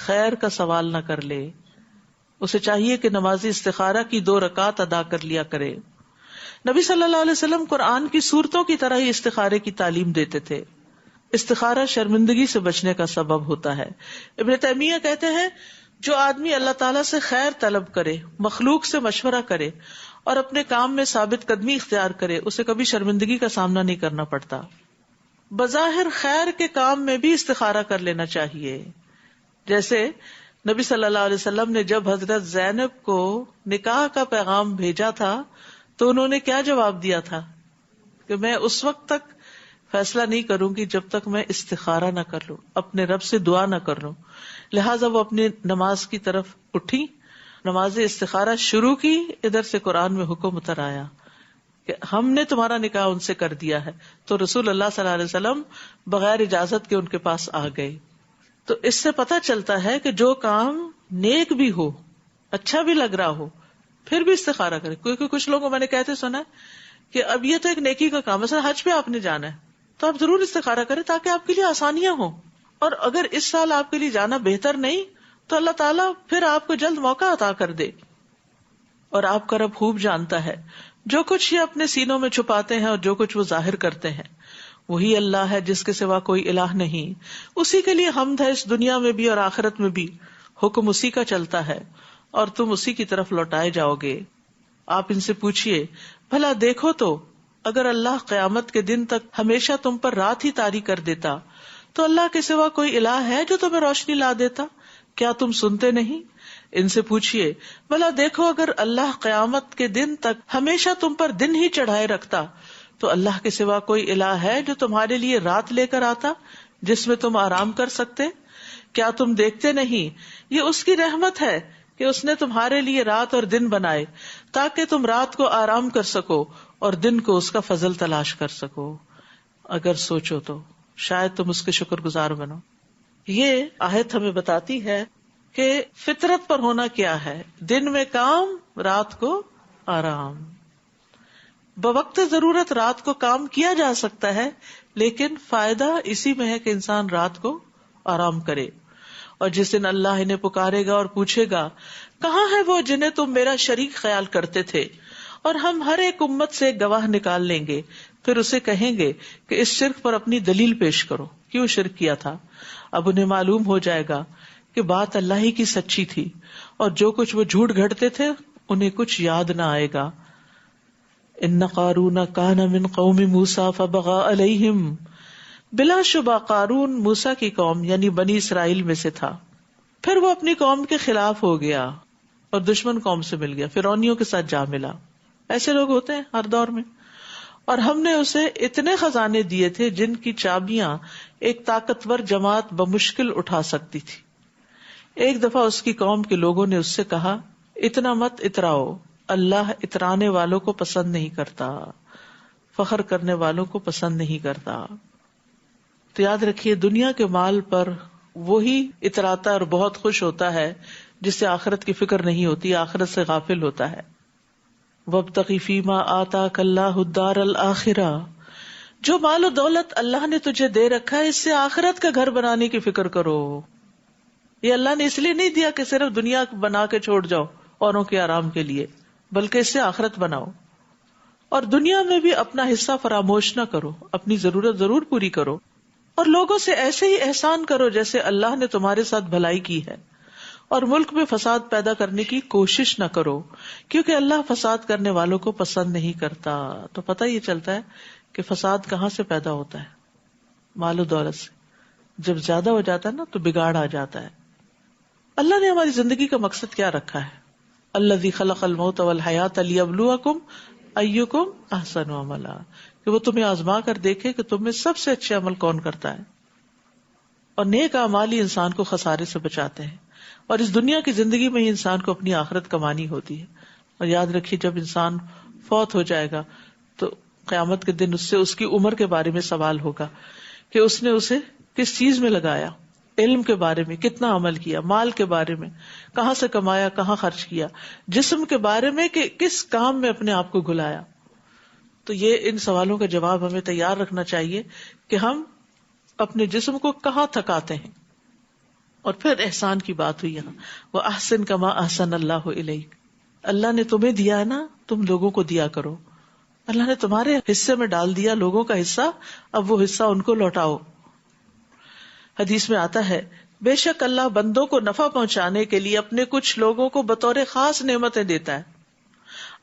خیر کا سوال نہ کر لے. اسے چاہیے کہ نماز استخارہ کی 2 رکعات ادا کر لیا کرے. نبی صلی اللہ علیہ وسلم قرآن کی سورتوں کی طرح ہی استخارے کی تعلیم دیتے تھے. استخارہ شرمندگی سے بچنے کا سبب ہوتا ہے. ابن تیمیہ کہتے ہیں جو آدمی اللہ تعالیٰ سے خیر طلب کرے، مخلوق سے مشورہ کرے اور اپنے کام میں ثابت قدمی اختیار کرے، اسے کبھی شرمندگی کا سامنا نہیں کرنا پڑتا. بظاہر خیر کے کام میں بھی استخارہ کر لینا چاہیے. جیسے نبی صلی اللہ علیہ وسلم نے جب حضرت زینب کو نکاح کا پیغام بھیجا تھا تو انہوں نے کیا جواب دیا تھا کہ میں اس وقت تک فیصلہ نہیں کروں گی جب تک میں استخارہ نہ کر لوں، اپنے رب سے دعا نہ کر لوں. لہٰذا وہ اپنی نماز کی طرف اٹھی، نماز استخارہ شروع کی. ادھر سے قرآن میں حکم اتر آیا کہ ہم نے تمہارا نکاح ان سے کر دیا ہے. تو رسول اللہ صلی اللہ علیہ وسلم بغیر اجازت کے ان کے پاس آ گئے. تو اس سے پتہ چلتا ہے کہ جو کام نیک بھی ہو، اچھا بھی لگ رہا ہو، پھر بھی استخارہ کرے. کیونکہ کچھ لوگوں کو میں نے کہتے سنا کہ اب یہ تو ایک نیکی کا کام ہے، مثلا حج پہ آپ نے جانا ہے تو آپ ضرور استخارہ کریں تاکہ آپ کے لیے آسانیاں ہوں. اور اگر اس سال آپ کے لیے جانا بہتر نہیں تو اللہ تعالیٰ پھر آپ کو جلد موقع عطا کر دے. اور آپ کا رب خوب جانتا ہے جو کچھ یہ اپنے سینوں میں چھپاتے ہیں اور جو کچھ وہ ظاہر کرتے ہیں. وہی اللہ ہے جس کے سوا کوئی الہ نہیں، اسی کے لیے حمد ہے اس دنیا میں بھی اور آخرت میں بھی. حکم اسی کا چلتا ہے اور تم اسی کی طرف لوٹائے جاؤ گے. آپ ان سے پوچھئے بھلا دیکھو تو اگر اللہ قیامت کے دن تک ہمیشہ تم پر رات ہی طاری کر دیتا تو اللہ کے سوا کوئی الہ ہے جو تمہیں روشنی لا دیتا؟ کیا تم سنتے نہیں؟ ان سے پوچھئے بھلا دیکھو اگر اللہ قیامت کے دن تک ہمیشہ تم پر دن ہی چڑھائے رکھتا تو اللہ کے سوا کوئی الہ ہے جو تمہارے لیے رات لے کر آتا جس میں تم آرام کر سکتے؟ کیا تم دیکھتے نہیں یہ اس کی رحمت ہے کہ اس نے تمہارے لیے رات اور دن بنائے تاکہ تم رات کو آرام کر سکو اور دن کو اس کا فضل تلاش کر سکو. اگر سوچو تو شاید تم اس کے شکر گزار بنو. یہ آیت ہمیں بتاتی ہے کہ فطرت پر ہونا کیا ہے، دن میں کام، رات کو آرام. بوقت ضرورت رات کو کام کیا جا سکتا ہے لیکن فائدہ اسی میں ہے کہ انسان رات کو آرام کرے. اور جس دن اللہ انہیں پکارے گا اور پوچھے گا کہاں ہے وہ جنہیں تم میرا شریک خیال کرتے تھے، اور ہم ہر ایک امت سے ایک گواہ نکال لیں گے، پھر اسے کہیں گے کہ اس شرک پر اپنی دلیل پیش کرو، کیوں شرک کیا تھا. اب انہیں معلوم ہو جائے گا کہ بات اللہ ہی کی سچی تھی اور جو کچھ وہ جھوٹ گھڑتے تھے انہیں کچھ یاد نہ آئے گا. ان قارون کان من قوم موسیٰ فبغى علیہم، بلا شبہ قارون موسیٰ کی قوم یعنی بنی اسرائیل میں سے تھا، پھر وہ اپنی قوم کے خلاف ہو گیا اور دشمن قوم سے مل گیا، فرعونیوں کے ساتھ جا ملا. ایسے لوگ ہوتے ہیں ہر دور میں. اور ہم نے اسے اتنے خزانے دیے تھے جن کی چابیاں ایک طاقتور جماعت بمشکل اٹھا سکتی تھی. ایک دفعہ اس کی قوم کے لوگوں نے اس سے کہا اتنا مت اتراؤ، اللہ اترانے والوں کو پسند نہیں کرتا، فخر کرنے والوں کو پسند نہیں کرتا. تو یاد رکھیے دنیا کے مال پر وہی اتراتا اور بہت خوش ہوتا ہے جس سے آخرت کی فکر نہیں ہوتی، آخرت سے غافل ہوتا ہے. وابتغ فیما آتاک اللہ الدار الآخرہ، جو مال و دولت اللہ نے تجھے دے رکھا ہے اس سے آخرت کا گھر بنانے کی فکر کرو. یہ اللہ نے اس لیے نہیں دیا کہ صرف دنیا بنا کے چھوڑ جاؤ اوروں کے آرام کے لیے، بلکہ اس سے آخرت بناؤ. اور دنیا میں بھی اپنا حصہ فراموش نہ کرو، اپنی ضرورت ضرور پوری کرو، اور لوگوں سے ایسے ہی احسان کرو جیسے اللہ نے تمہارے ساتھ بھلائی کی ہے. اور ملک میں فساد پیدا کرنے کی کوشش نہ کرو کیونکہ اللہ فساد کرنے والوں کو پسند نہیں کرتا. تو پتہ یہ چلتا ہے کہ فساد کہاں سے پیدا ہوتا ہے، مال و دولت سے. جب زیادہ ہو جاتا ہے نا تو بگاڑ آ جاتا ہے. اللہ نے ہماری زندگی کا مقصد کیا رکھا ہے؟ الذی خلق الموت والحیات لیبلوکم ایکم احسن عملا، کہ وہ تمہیں آزما کر دیکھے کہ تم میں سب سے اچھے عمل کون کرتا ہے. اور نیک اعمال ہی انسان کو خسارے سے بچاتے ہیں، اور اس دنیا کی زندگی میں ہی انسان کو اپنی آخرت کمانی ہوتی ہے. اور یاد رکھیے جب انسان فوت ہو جائے گا تو قیامت کے دن اس سے اس کی عمر کے بارے میں سوال ہوگا کہ اس نے اسے کس چیز میں لگایا، علم کے بارے میں کتنا عمل کیا، مال کے بارے میں کہاں سے کمایا کہاں خرچ کیا، جسم کے بارے میں کہ کس کام میں اپنے آپ کو گھلایا. تو یہ ان سوالوں کا جواب ہمیں تیار رکھنا چاہیے کہ ہم اپنے جسم کو کہاں تھکاتے ہیں. اور پھر احسان کی بات ہوئی یہاں، وَأَحْسِن كَمَا أَحْسَنَ اللَّهُ إِلَيْكَ، اللہ نے تمہیں دیا ہے نا، تم لوگوں کو دیا کرو. اللہ نے تمہارے حصے میں ڈال دیا لوگوں کا حصہ، اب وہ حصہ ان کو لوٹاؤ. حدیث میں آتا ہے بے شک اللہ بندوں کو نفع پہنچانے کے لیے اپنے کچھ لوگوں کو بطور خاص نعمتیں دیتا ہے.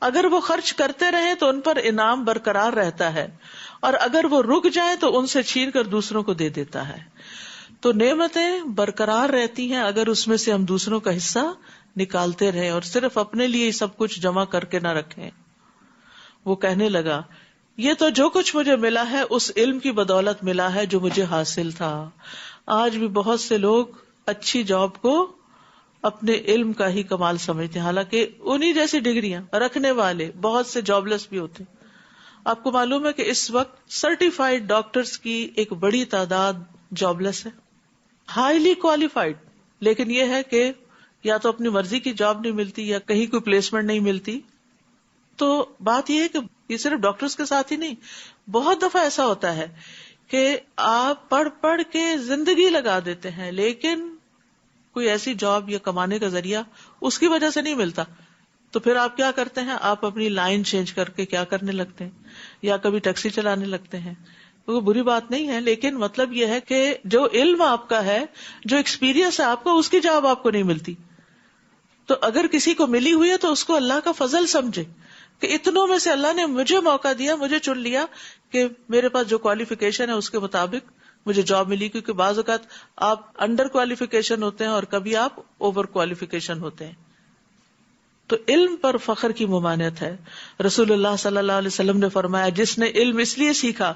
اگر وہ خرچ کرتے رہیں تو ان پر انعام برقرار رہتا ہے، اور اگر وہ رک جائیں تو ان سے چھین کر دوسروں کو دے دیتا ہے. تو نعمتیں برقرار رہتی ہیں اگر اس میں سے ہم دوسروں کا حصہ نکالتے رہیں اور صرف اپنے لیے سب کچھ جمع کر کے نہ رکھیں. وہ کہنے لگا یہ تو جو کچھ مجھے ملا ہے اس علم کی بدولت ملا ہے جو مجھے حاصل تھا. آج بھی بہت سے لوگ اچھی جاب کو اپنے علم کا ہی کمال سمجھتے ہیں، حالانکہ انہی جیسی ڈگریاں رکھنے والے بہت سے جاب لیس بھی ہوتے ہیں. آپ کو معلوم ہے کہ اس وقت سرٹیفائڈ ڈاکٹرز کی ایک بڑی تعداد جاب لیس ہے، ہائیلی کوالیفائڈ، لیکن یہ ہے کہ یا تو اپنی مرضی کی جاب نہیں ملتی یا کہیں کوئی پلیسمنٹ نہیں ملتی. تو بات یہ ہے کہ یہ صرف ڈاکٹرز کے ساتھ ہی نہیں، بہت دفعہ ایسا ہوتا ہے کہ آپ پڑھ پڑھ کے زندگی لگا دیتے ہیں لیکن کوئی ایسی جاب یا کمانے کا ذریعہ اس کی وجہ سے نہیں ملتا. تو پھر آپ کیا کرتے ہیں؟ آپ اپنی لائن چینج کر کے کیا کرنے لگتے ہیں؟ یا کبھی ٹیکسی چلانے لگتے ہیں. وہ بری بات نہیں ہے، لیکن مطلب یہ ہے کہ جو علم آپ کا ہے، جو ایکسپیرینس ہے آپ کا، اس کی جاب آپ کو نہیں ملتی. تو اگر کسی کو ملی ہوئی ہے تو اس کو اللہ کا فضل سمجھے کہ اتنوں میں سے اللہ نے مجھے موقع دیا، مجھے چن لیا کہ میرے پاس جو کوالیفیکیشن ہے اس کے مطابق مجھے جاب ملی. کیونکہ بعض اوقات آپ انڈر کوالیفیکیشن ہوتے ہیں اور کبھی آپ اوور کوالیفیکیشن ہوتے ہیں. تو علم پر فخر کی ممانعت ہے. رسول اللہ صلی اللہ علیہ وسلم نے فرمایا جس نے علم اس لیے سیکھا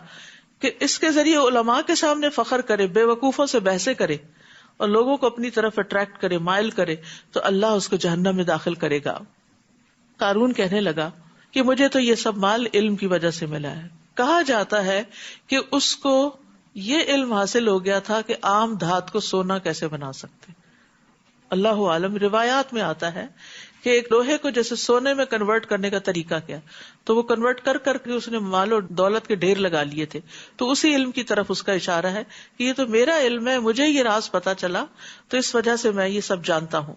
کہ اس کے ذریعے علماء کے سامنے فخر کرے، بے وقوفوں سے بحثیں کرے اور لوگوں کو اپنی طرف اٹریکٹ کرے، مائل کرے، تو اللہ اس کو جہنم میں داخل کرے گا. قارون کہنے لگا کہ مجھے تو یہ سب مال علم کی وجہ سے ملا ہے. کہا جاتا ہے کہ اس کو یہ علم حاصل ہو گیا تھا کہ عام دھات کو سونا کیسے بنا سکتے. اللہ عالم. روایات میں آتا ہے کہ ایک لوہے کو جیسے سونے میں کنورٹ کرنے کا طریقہ کیا، تو وہ کنورٹ کر کر کے اس نے مال و دولت کے ڈھیر لگا لیے تھے. تو اسی علم کی طرف اس کا اشارہ ہے کہ یہ تو میرا علم ہے، مجھے یہ راز پتا چلا تو اس وجہ سے میں یہ سب جانتا ہوں.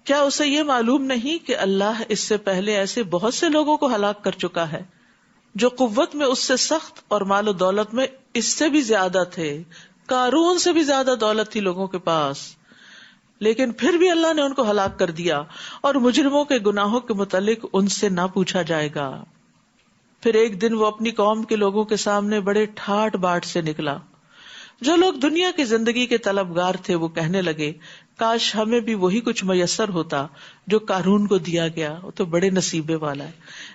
کیا اسے یہ معلوم نہیں کہ اللہ اس سے پہلے ایسے بہت سے لوگوں کو ہلاک کر چکا ہے جو قوت میں اس سے سخت اور مال و دولت میں اس سے بھی زیادہ تھے. قارون سے بھی زیادہ دولت تھی لوگوں کے پاس، لیکن پھر بھی اللہ نے ان کو ہلاک کر دیا اور مجرموں کے گناہوں کے متعلق ان سے نہ پوچھا جائے گا. پھر ایک دن وہ اپنی قوم کے لوگوں کے سامنے بڑے ٹھاٹ باٹ سے نکلا. جو لوگ دنیا کی زندگی کے طلبگار تھے وہ کہنے لگے کاش ہمیں بھی وہی کچھ میسر ہوتا جو قارون کو دیا گیا، وہ تو بڑے نصیبے والا ہے.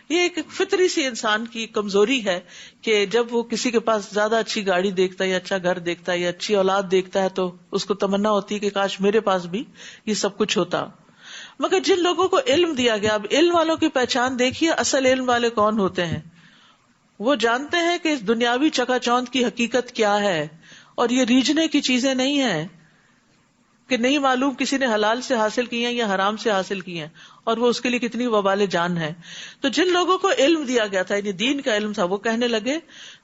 یہ ایک فطری سی انسان کی کمزوری ہے کہ جب وہ کسی کے پاس زیادہ اچھی گاڑی دیکھتا ہے یا اچھا گھر دیکھتا ہے یا اچھی اولاد دیکھتا ہے تو اس کو تمنا ہوتی ہے کہ کاش میرے پاس بھی یہ سب کچھ ہوتا. مگر جن لوگوں کو علم دیا گیا، اب علم والوں کی پہچان دیکھیے، اصل علم والے کون ہوتے ہیں. وہ جانتے ہیں کہ اس دنیاوی چکا چوند کی حقیقت کیا ہے، اور یہ ریجھنے کی چیزیں نہیں ہیں کہ نہیں معلوم کسی نے حلال سے حاصل کی ہیں یا حرام سے حاصل کی ہیں اور وہ اس کے لیے کتنی وبال جان ہے. تو جن لوگوں کو علم دیا گیا تھا، یعنی دین کا علم تھا، وہ کہنے لگے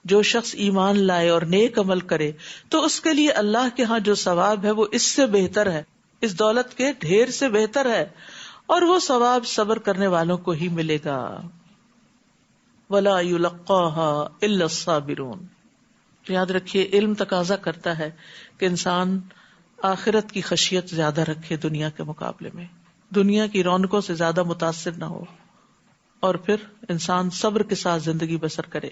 جو شخص ایمان لائے اور نیک عمل کرے تو اس کے لیے اللہ کے ہاں جو ثواب ہے وہ اس سے بہتر ہے، اس دولت کے ڈھیر سے بہتر ہے، اور وہ ثواب صبر کرنے والوں کو ہی ملے گا. وَلَا يُلَقَّاهَا إِلَّا الصَّابِرُونَ. یاد رکھیے علم تقاضا کرتا ہے کہ انسان آخرت کی خشیت زیادہ رکھے دنیا کے مقابلے میں، دنیا کی رونقوں سے زیادہ متاثر نہ ہو، اور پھر انسان صبر کے ساتھ زندگی بسر کرے.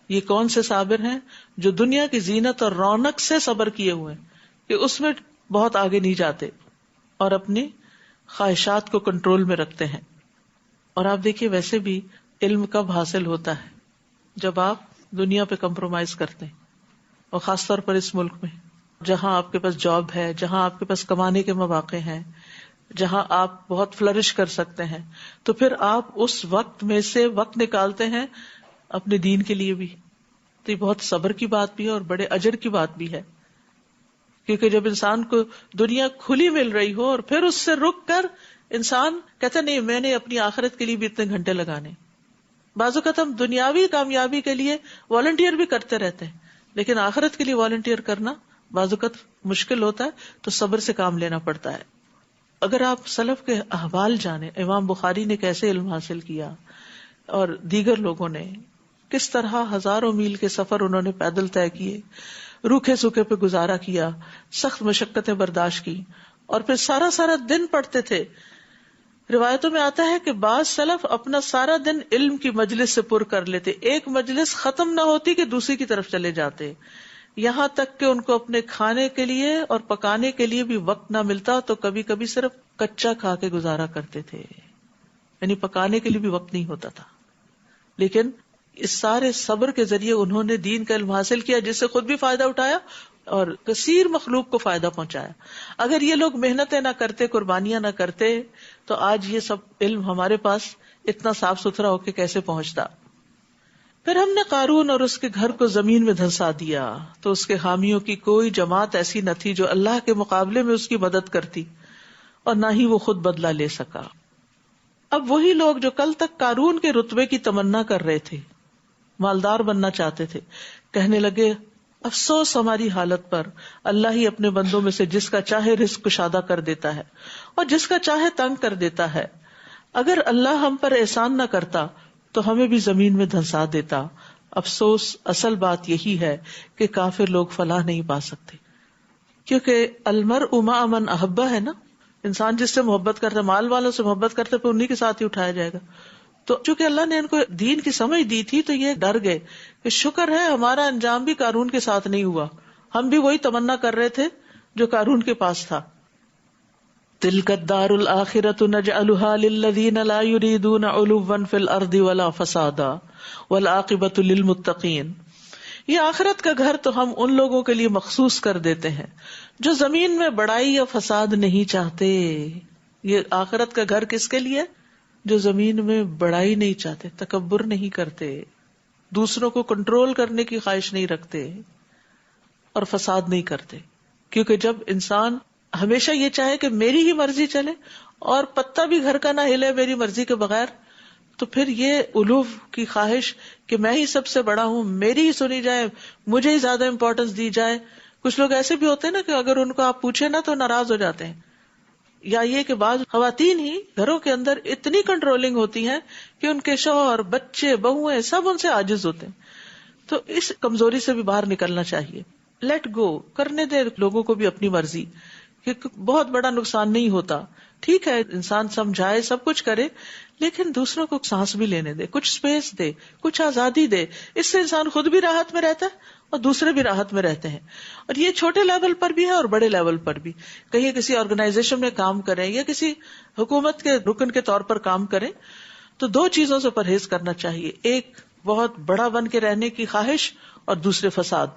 یہ کون سے صابر ہیں؟ جو دنیا کی زینت اور رونق سے صبر کیے ہوئے کہ اس میں بہت آگے نہیں جاتے اور اپنی خواہشات کو کنٹرول میں رکھتے ہیں. اور آپ دیکھیے ویسے بھی علم کب حاصل ہوتا ہے؟ جب آپ دنیا پہ کمپرومائز کرتے ہیں، اور خاص طور پر اس ملک میں جہاں آپ کے پاس جاب ہے، جہاں آپ کے پاس کمانے کے مواقع ہیں، جہاں آپ بہت فلرش کر سکتے ہیں، تو پھر آپ اس وقت میں سے وقت نکالتے ہیں اپنے دین کے لیے بھی. تو یہ بہت صبر کی بات بھی ہے اور بڑے اجر کی بات بھی ہے، کیونکہ جب انسان کو دنیا کھلی مل رہی ہو اور پھر اس سے رک کر انسان کہتا نہیں میں نے اپنی آخرت کے لیے بھی اتنے گھنٹے لگانے. بعض اوقات ہم دنیاوی کامیابی کے لیے والنٹیئر بھی کرتے رہتے ہیں، لیکن آخرت کے لیے والنٹیئر کرنا بعض اوقات مشکل ہوتا ہے، تو صبر سے کام لینا پڑتا ہے. اگر آپ سلف کے احوال جانیں، امام بخاری نے کیسے علم حاصل کیا اور دیگر لوگوں نے کس طرح ہزاروں میل کے سفر انہوں نے پیدل طے کیے، روکھے سوکھے پہ گزارا کیا، سخت مشقتیں برداشت کی، اور پھر سارا دن پڑھتے تھے. روایتوں میں آتا ہے کہ بعض سلف اپنا سارا دن علم کی مجلس سے پر کر لیتے، ایک مجلس ختم نہ ہوتی کہ دوسری کی طرف چلے جاتے، یہاں تک کہ ان کو اپنے کھانے کے لیے اور پکانے کے لیے بھی وقت نہ ملتا تو کبھی کبھی صرف کچا کھا کے گزارا کرتے تھے، یعنی پکانے کے لیے بھی وقت نہیں ہوتا تھا. لیکن اس سارے صبر کے ذریعے انہوں نے دین کا علم حاصل کیا، جس سے خود بھی فائدہ اٹھایا اور کثیر مخلوق کو فائدہ پہنچایا. اگر یہ لوگ محنتیں نہ کرتے، قربانیاں نہ کرتے، تو آج یہ سب علم ہمارے پاس اتنا صاف ستھرا ہو کے کیسے پہنچتا. پھر ہم نے قارون اور اس کے گھر کو زمین میں دھنسا دیا تو اس کے حامیوں کی کوئی جماعت ایسی نہ تھی جو اللہ کے مقابلے میں اس کی مدد کرتی، اور نہ ہی وہ خود بدلہ لے سکا. اب وہی لوگ جو کل تک قارون کے رتبے کی تمنا کر رہے تھے، مالدار بننا چاہتے تھے، کہنے لگے افسوس ہماری حالت پر، اللہ ہی اپنے بندوں میں سے جس کا چاہے رزق کشادہ کر دیتا ہے اور جس کا چاہے تنگ کر دیتا ہے. اگر اللہ ہم پر احسان نہ کرتا تو ہمیں بھی زمین میں دھنسا دیتا. افسوس اصل بات یہی ہے کہ کافر لوگ فلاح نہیں پا سکتے، کیونکہ المرء مع من احبہ ہے نا، انسان جس سے محبت کرتا ہے، مال والوں سے محبت کرتا ہے، پھر انہی کے ساتھ ہی اٹھایا جائے گا. تو چونکہ اللہ نے ان کو دین کی سمجھ دی تھی تو یہ ڈر گئے کہ شکر ہے ہمارا انجام بھی قارون کے ساتھ نہیں ہوا، ہم بھی وہی تمنا کر رہے تھے جو قارون کے پاس تھا. تلک الدار الآخرۃ نجعلها للذین لا یریدون علوا فی الارض ولا فسادا والعاقبۃ للمتقین. یہ آخرت کا گھر تو ہم ان لوگوں کے لیے مخصوص کر دیتے ہیں جو زمین میں بڑائی یا فساد نہیں چاہتے. یہ آخرت کا گھر کس کے لیے؟ جو زمین میں بڑائی نہیں چاہتے، تکبر نہیں کرتے، دوسروں کو کنٹرول کرنے کی خواہش نہیں رکھتے اور فساد نہیں کرتے. کیونکہ جب انسان ہمیشہ یہ چاہے کہ میری ہی مرضی چلے اور پتا بھی گھر کا نہ ہلے میری مرضی کے بغیر، تو پھر یہ علو کی خواہش کہ میں ہی سب سے بڑا ہوں، میری ہی سنی جائے، مجھے ہی زیادہ امپورٹنس دی جائے. کچھ لوگ ایسے بھی ہوتے ہیں نا کہ اگر ان کو آپ پوچھیں نا تو ناراض ہو جاتے ہیں. یا یہ کہ بعض خواتین ہی گھروں کے اندر اتنی کنٹرولنگ ہوتی ہیں کہ ان کے شوہر، بچے، بہویں سب ان سے عاجز ہوتے ہیں. تو اس کمزوری سے بھی باہر نکلنا چاہیے. لیٹ گو، کرنے دے لوگوں کو بھی اپنی مرضی، کہ بہت بڑا نقصان نہیں ہوتا. ٹھیک ہے انسان سمجھائے، سب کچھ کرے، لیکن دوسروں کو سانس بھی لینے دے، کچھ سپیس دے، کچھ آزادی دے. اس سے انسان خود بھی راحت میں رہتا ہے اور دوسرے بھی راحت میں رہتے ہیں. اور یہ چھوٹے لیول پر بھی ہے اور بڑے لیول پر بھی. کہیں کسی آرگنائزیشن میں کام کریں یا کسی حکومت کے رکن کے طور پر کام کریں تو دو چیزوں سے پرہیز کرنا چاہیے، ایک بہت بڑا بن کے رہنے کی خواہش اور دوسرے فساد.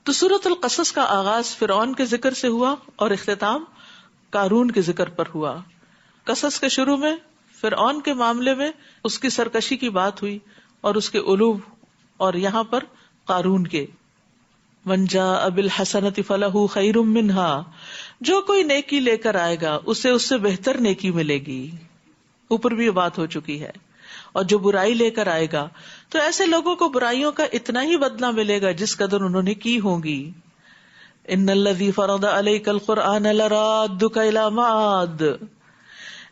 تو سورۃ القصص کا آغاز فرعون کے ذکر سے ہوا اور اختتام قارون کے ذکر پر ہوا. قصص کے شروع میں فرعون کے معاملے میں اس کی سرکشی کی بات ہوئی اور اس کے علو، اور یہاں پر قارون کے من جاء بالحسنۃ فلہ خیر منہا، جو کوئی نیکی لے کر آئے گا اسے اس سے بہتر نیکی ملے گی. اوپر بھی یہ بات ہو چکی ہے. اور جو برائی لے کر آئے گا تو ایسے لوگوں کو برائیوں کا اتنا ہی بدلہ ملے گا جس قدر انہوں نے کی ہوں گی. ان الذی فرض علیک القرآن لرادک الی معاد،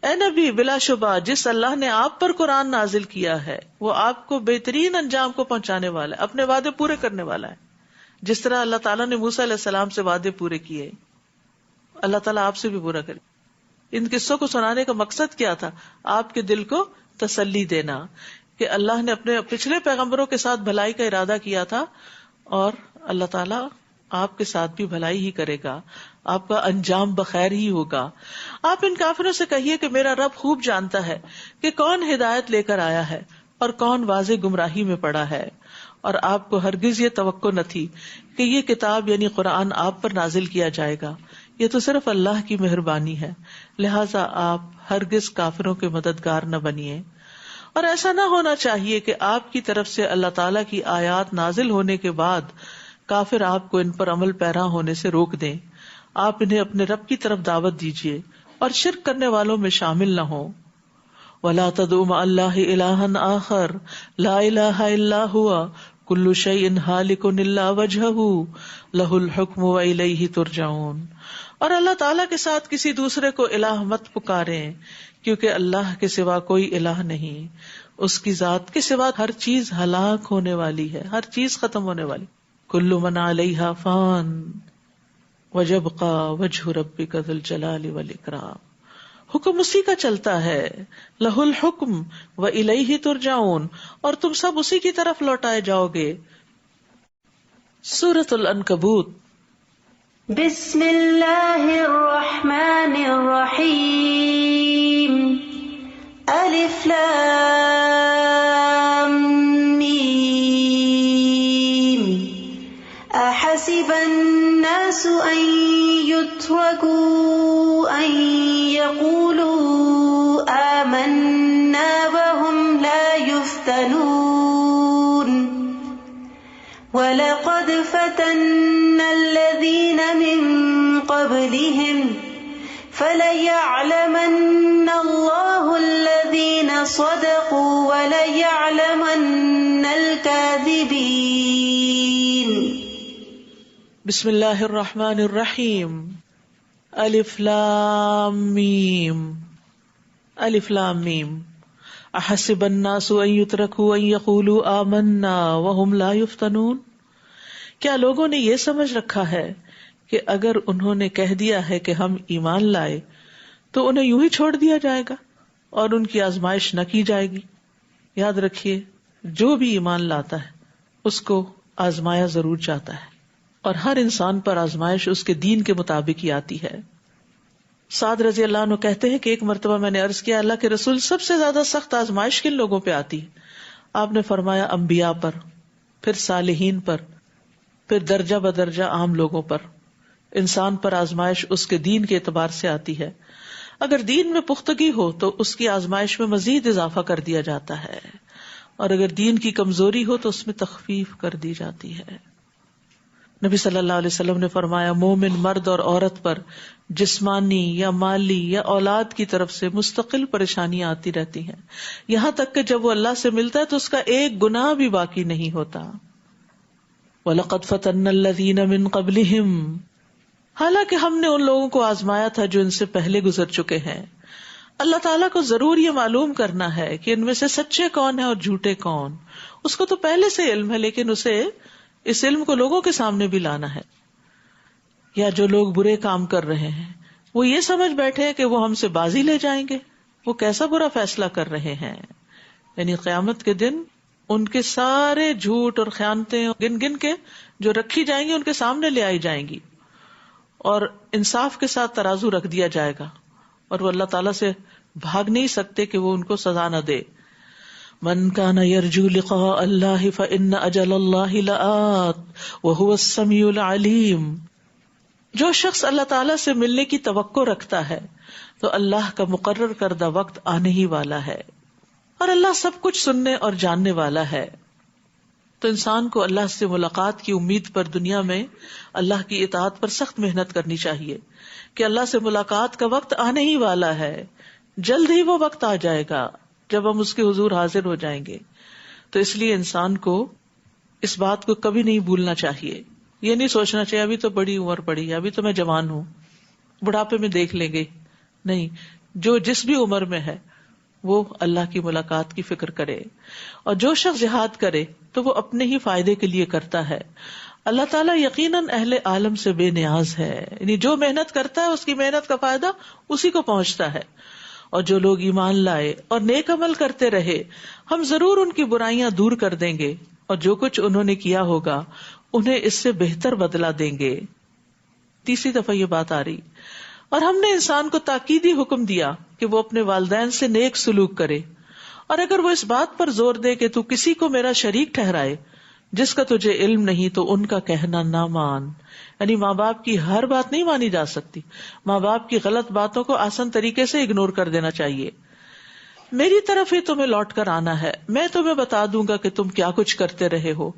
اے نبی بلا شبہ جس اللہ نے آپ پر قرآن نازل کیا ہے وہ آپ کو بہترین انجام کو پہنچانے والا ہے، اپنے وعدے پورے کرنے والا ہے. جس طرح اللہ تعالیٰ نے موسیٰ علیہ السلام سے وعدے پورے کیے، اللہ تعالیٰ آپ سے بھی پورا کرے. ان قصوں کو سنانے کا مقصد کیا تھا؟ آپ کے دل کو تسلی دینا کہ اللہ نے اپنے پچھلے پیغمبروں کے ساتھ بھلائی کا ارادہ کیا تھا اور اللہ تعالیٰ آپ کے ساتھ بھی بھلائی ہی کرے گا، آپ کا انجام بخیر ہی ہوگا. آپ ان کافروں سے کہیے کہ میرا رب خوب جانتا ہے کہ کون ہدایت لے کر آیا ہے اور کون واضح گمراہی میں پڑا ہے، اور آپ کو ہرگز یہ توقع نہ تھی کہ یہ کتاب یعنی قرآن آپ پر نازل کیا جائے گا. یہ تو صرف اللہ کی مہربانی ہے، لہٰذا آپ ہرگز کافروں کے مددگار نہ بنیے. اور ایسا نہ ہونا چاہیے کہ آپ کی طرف سے اللہ تعالیٰ کی آیات نازل ہونے کے بعد کافر آپ کو ان پر عمل پیرا ہونے سے روک دیں. آپ انہیں اپنے رب کی طرف دعوت دیجیے اور شرک کرنے والوں میں شامل نہ ہوں. وَلَا تَدْعُ مَعَ اللَّهِ إِلَٰهًا آخَرَ لَا إِلَٰهَ إِلَّا هُوَ كُلُّ شَيْءٍ هَالِكٌ إِلَّا وَجْهَهُ لَهُ الْحُكْمُ وَإِلَيْهِ تُرْجَعُونَ. اور اللہ تعالیٰ کے ساتھ کسی دوسرے کو الہ مت پکاریں، کیونکہ اللہ کے سوا کوئی الہ نہیں، اس کی ذات کے سوا ہر چیز ہلاک ہونے والی ہے، ہر چیز ختم ہونے والی. کل من علیہا فان ویبقى وجہ ربک ذو الجلال والاکرام. حکم اسی کا چلتا ہے. لہ الحکم وإلیہ ترجعون، اور تم سب اسی کی طرف لوٹائے جاؤ گے. سورۃ العنکبوت. بسم اللہ الرحمن الرحیم. الف لام میم. احسب الناس ان يتركوا ان يقولوا آمنا وهم لا يفتنون. وَلَقَدْ فَتَنَّا الَّذِينَ مِن قَبْلِهِمْ فَلَيَعْلَمَنَّ اللَّهُ الَّذِينَ صَدَقُوا وَلَيَعْلَمَنَّ الْكَاذِبِينَ. بسم اللہ الرحمن الرحیم. الف لام میم. الف لام میم. احسب الناس ان يتركوا ان يقولوا آمنا وهم لا يفتنون. کیا لوگوں نے یہ سمجھ رکھا ہے کہ اگر انہوں نے کہہ دیا ہے کہ ہم ایمان لائے تو انہیں یوں ہی چھوڑ دیا جائے گا اور ان کی آزمائش نہ کی جائے گی؟ یاد رکھیے، جو بھی ایمان لاتا ہے اس کو آزمایا ضرور جاتا ہے، اور ہر انسان پر آزمائش اس کے دین کے مطابق ہی آتی ہے. سعد رضی اللہ عنہ کہتے ہیں کہ ایک مرتبہ میں نے عرض کیا، اللہ کے رسول، سب سے زیادہ سخت آزمائش کن لوگوں پہ آتی ہے؟ آپ نے فرمایا انبیاء پر، پھر صالحین پر، پھر درجہ بدرجہ عام لوگوں پر. انسان پر آزمائش اس کے دین کے اعتبار سے آتی ہے. اگر دین میں پختگی ہو تو اس کی آزمائش میں مزید اضافہ کر دیا جاتا ہے، اور اگر دین کی کمزوری ہو تو اس میں تخفیف کر دی جاتی ہے. نبی صلی اللہ علیہ وسلم نے فرمایا، مومن مرد اور عورت پر جسمانی یا مالی یا اولاد کی طرف سے مستقل پریشانیاں آتی رہتی ہیں، یہاں تک کہ جب وہ اللہ سے ملتا ہے تو اس کا ایک گناہ بھی باقی نہیں ہوتا. وَلَقَدْ فَتَنَّا الَّذِينَ مِن قَبْلِهِمْ. حالانکہ ہم نے ان لوگوں کو آزمایا تھا جو ان سے پہلے گزر چکے ہیں. اللہ تعالیٰ کو ضرور یہ معلوم کرنا ہے کہ ان میں سے سچے کون ہیں اور جھوٹے کون. اس کو تو پہلے سے علم ہے، لیکن اسے اس علم کو لوگوں کے سامنے بھی لانا ہے. یا جو لوگ برے کام کر رہے ہیں وہ یہ سمجھ بیٹھے ہیں کہ وہ ہم سے بازی لے جائیں گے، وہ کیسا برا فیصلہ کر رہے ہیں. یعنی قیامت کے دن ان کے سارے جھوٹ اور خیانتیں گن گن کے جو رکھی جائیں گی ان کے سامنے لے آئی جائیں گی، اور انصاف کے ساتھ ترازو رکھ دیا جائے گا، اور وہ اللہ تعالیٰ سے بھاگ نہیں سکتے کہ وہ ان کو سزا نہ دے. من کان یرجو لقاء اللہ فإن اجل اللہ لآت وہو السمیع العلیم. جو شخص اللہ تعالیٰ سے ملنے کی توقع رکھتا ہے تو اللہ کا مقرر کردہ وقت آنے ہی والا ہے، اور اللہ سب کچھ سننے اور جاننے والا ہے. تو انسان کو اللہ سے ملاقات کی امید پر دنیا میں اللہ کی اطاعت پر سخت محنت کرنی چاہیے کہ اللہ سے ملاقات کا وقت آنے ہی والا ہے. جلد ہی وہ وقت آ جائے گا جب ہم اس کے حضور حاضر ہو جائیں گے. تو اس لیے انسان کو اس بات کو کبھی نہیں بھولنا چاہیے. یہ نہیں سوچنا چاہیے ابھی تو بڑی عمر پڑی ہے، ابھی تو میں جوان ہوں، بڑھاپے میں دیکھ لیں گے. نہیں، جو جس بھی عمر میں ہے وہ اللہ کی ملاقات کی فکر کرے. اور جو شخص جہاد کرے تو وہ اپنے ہی فائدے کے لیے کرتا ہے. اللہ تعالیٰ یقیناً اہل عالم سے بے نیاز ہے، یعنی جو محنت کرتا ہے اس کی محنت کا فائدہ اسی کو پہنچتا ہے. اور جو لوگ ایمان لائے اور نیک عمل کرتے رہے ہم ضرور ان کی برائیاں دور کر دیں گے، اور جو کچھ انہوں نے کیا ہوگا انہیں اس سے بہتر بدلہ دیں گے. تیسری دفعہ یہ بات آ رہی. اور ہم نے انسان کو تاکیدی حکم دیا کہ وہ اپنے والدین سے نیک سلوک کرے، اور اگر وہ اس بات پر زور دے کہ تو کسی کو میرا شریک ٹھہرائے جس کا تجھے علم نہیں تو ان کا کہنا نہ مان. یعنی ماں باپ کی ہر بات نہیں مانی جا سکتی، ماں باپ کی غلط باتوں کو آسان طریقے سے اگنور کر دینا چاہیے. میری طرف ہی تمہیں لوٹ کر آنا ہے، میں تمہیں بتا دوں گا کہ تم کیا کچھ کرتے رہے ہو.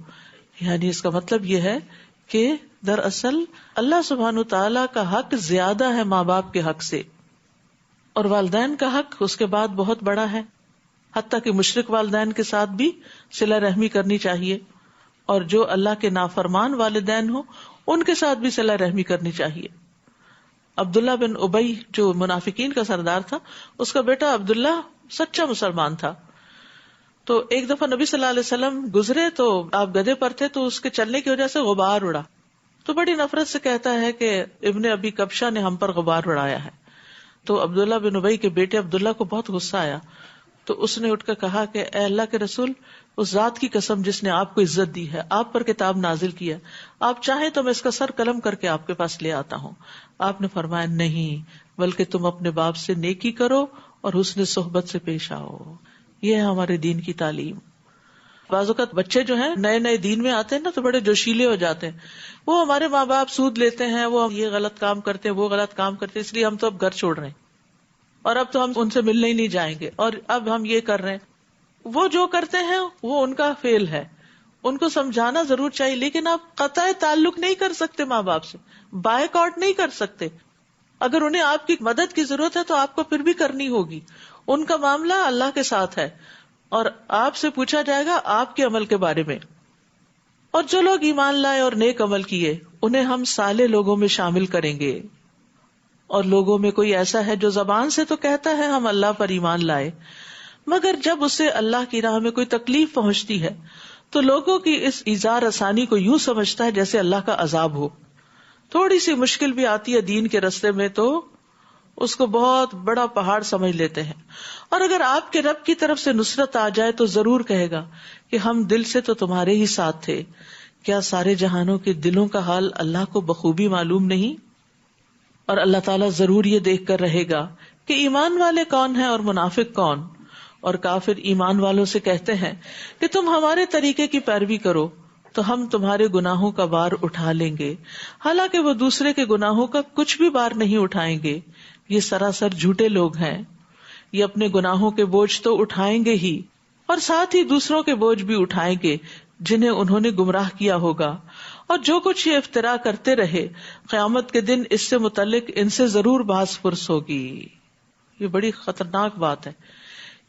یعنی اس کا مطلب یہ ہے کہ دراصل اللہ سبحانہ تعالیٰ کا حق زیادہ ہے ماں باپ کے حق سے، اور والدین کا حق اس کے بعد بہت بڑا ہے. حتیٰ کہ مشرک والدین کے ساتھ بھی صلہ رحمی کرنی چاہیے، اور جو اللہ کے نافرمان والدین ہوں ان کے ساتھ بھی صلہ رحمی کرنی چاہیے. عبداللہ بن ابی جو منافقین کا سردار تھا، اس کا بیٹا عبداللہ سچا مسلمان تھا. تو ایک دفعہ نبی صلی اللہ علیہ وسلم گزرے تو آپ گدھے پر تھے، تو اس کے چلنے کی وجہ سے غبار اڑا. تو بڑی نفرت سے کہتا ہے کہ ابن ابی کبشہ نے ہم پر غبار اڑایا ہے. تو عبداللہ بن ابی کے بیٹے عبداللہ کو بہت غصہ آیا، تو اس نے اٹھ کر کہا کہ اے اللہ کے رسول، اس ذات کی قسم جس نے آپ کو عزت دی ہے، آپ پر کتاب نازل کیا، آپ چاہیں تو میں اس کا سر قلم کر کے آپ کے پاس لے آتا ہوں. آپ نے فرمایا نہیں، بلکہ تم اپنے باپ سے نیکی کرو اور حسن صحبت سے پیش آؤ. یہ ہے ہمارے دین کی تعلیم. بعض اوقات بچے جو ہیں نئے نئے دین میں آتے ہیں نا تو بڑے جوشیلے ہو جاتے ہیں. وہ ہمارے ماں باپ سود لیتے ہیں، وہ یہ غلط کام کرتے ہیں، وہ غلط کام کرتے ہیں، اس لیے ہم تو اب گھر چھوڑ رہے ہیں اور اب تو ہم ان سے ملنے ہی نہیں جائیں گے، اور اب ہم یہ کر رہے ہیں. وہ جو کرتے ہیں وہ ان کا فیل ہے، ان کو سمجھانا ضرور چاہیے، لیکن آپ قطع تعلق نہیں کر سکتے ماں باپ سے، بائیک آؤٹ نہیں کر سکتے. اگر انہیں آپ کی مدد کی ضرورت ہے تو آپ کو پھر بھی کرنی ہوگی. ان کا معاملہ اللہ کے ساتھ ہے اور آپ سے پوچھا جائے گا آپ کے عمل کے بارے میں. اور جو لوگ ایمان لائے اور نیک عمل کیے انہیں ہم صالح لوگوں میں شامل کریں گے. اور لوگوں میں کوئی ایسا ہے جو زبان سے تو کہتا ہے ہم اللہ پر ایمان لائے، مگر جب اسے اللہ کی راہ میں کوئی تکلیف پہنچتی ہے تو لوگوں کی اس ایذا رسانی کو یوں سمجھتا ہے جیسے اللہ کا عذاب ہو. تھوڑی سی مشکل بھی آتی ہے دین کے راستے میں تو اس کو بہت بڑا پہاڑ سمجھ لیتے ہیں. اور اگر آپ کے رب کی طرف سے نصرت آ جائے تو ضرور کہے گا کہ ہم دل سے تو تمہارے ہی ساتھ تھے. کیا سارے جہانوں کے دلوں کا حال اللہ کو بخوبی معلوم نہیں؟ اور اللہ تعالیٰ ضرور یہ دیکھ کر رہے گا کہ ایمان والے کون ہیں اور منافق کون. اور کافر ایمان والوں سے کہتے ہیں کہ تم ہمارے طریقے کی پیروی کرو تو ہم تمہارے گناہوں کا بار اٹھا لیں گے، حالانکہ وہ دوسرے کے گناہوں کا کچھ بھی بار نہیں اٹھائیں گے. یہ سراسر جھوٹے لوگ ہیں. یہ اپنے گناہوں کے بوجھ تو اٹھائیں گے ہی اور ساتھ ہی دوسروں کے بوجھ بھی اٹھائیں گے جنہیں انہوں نے گمراہ کیا ہوگا. اور جو کچھ یہ افطرا کرتے رہے قیامت کے دن اس سے متعلق ان سے ضرور بحث پرس ہوگی. یہ بڑی خطرناک بات ہے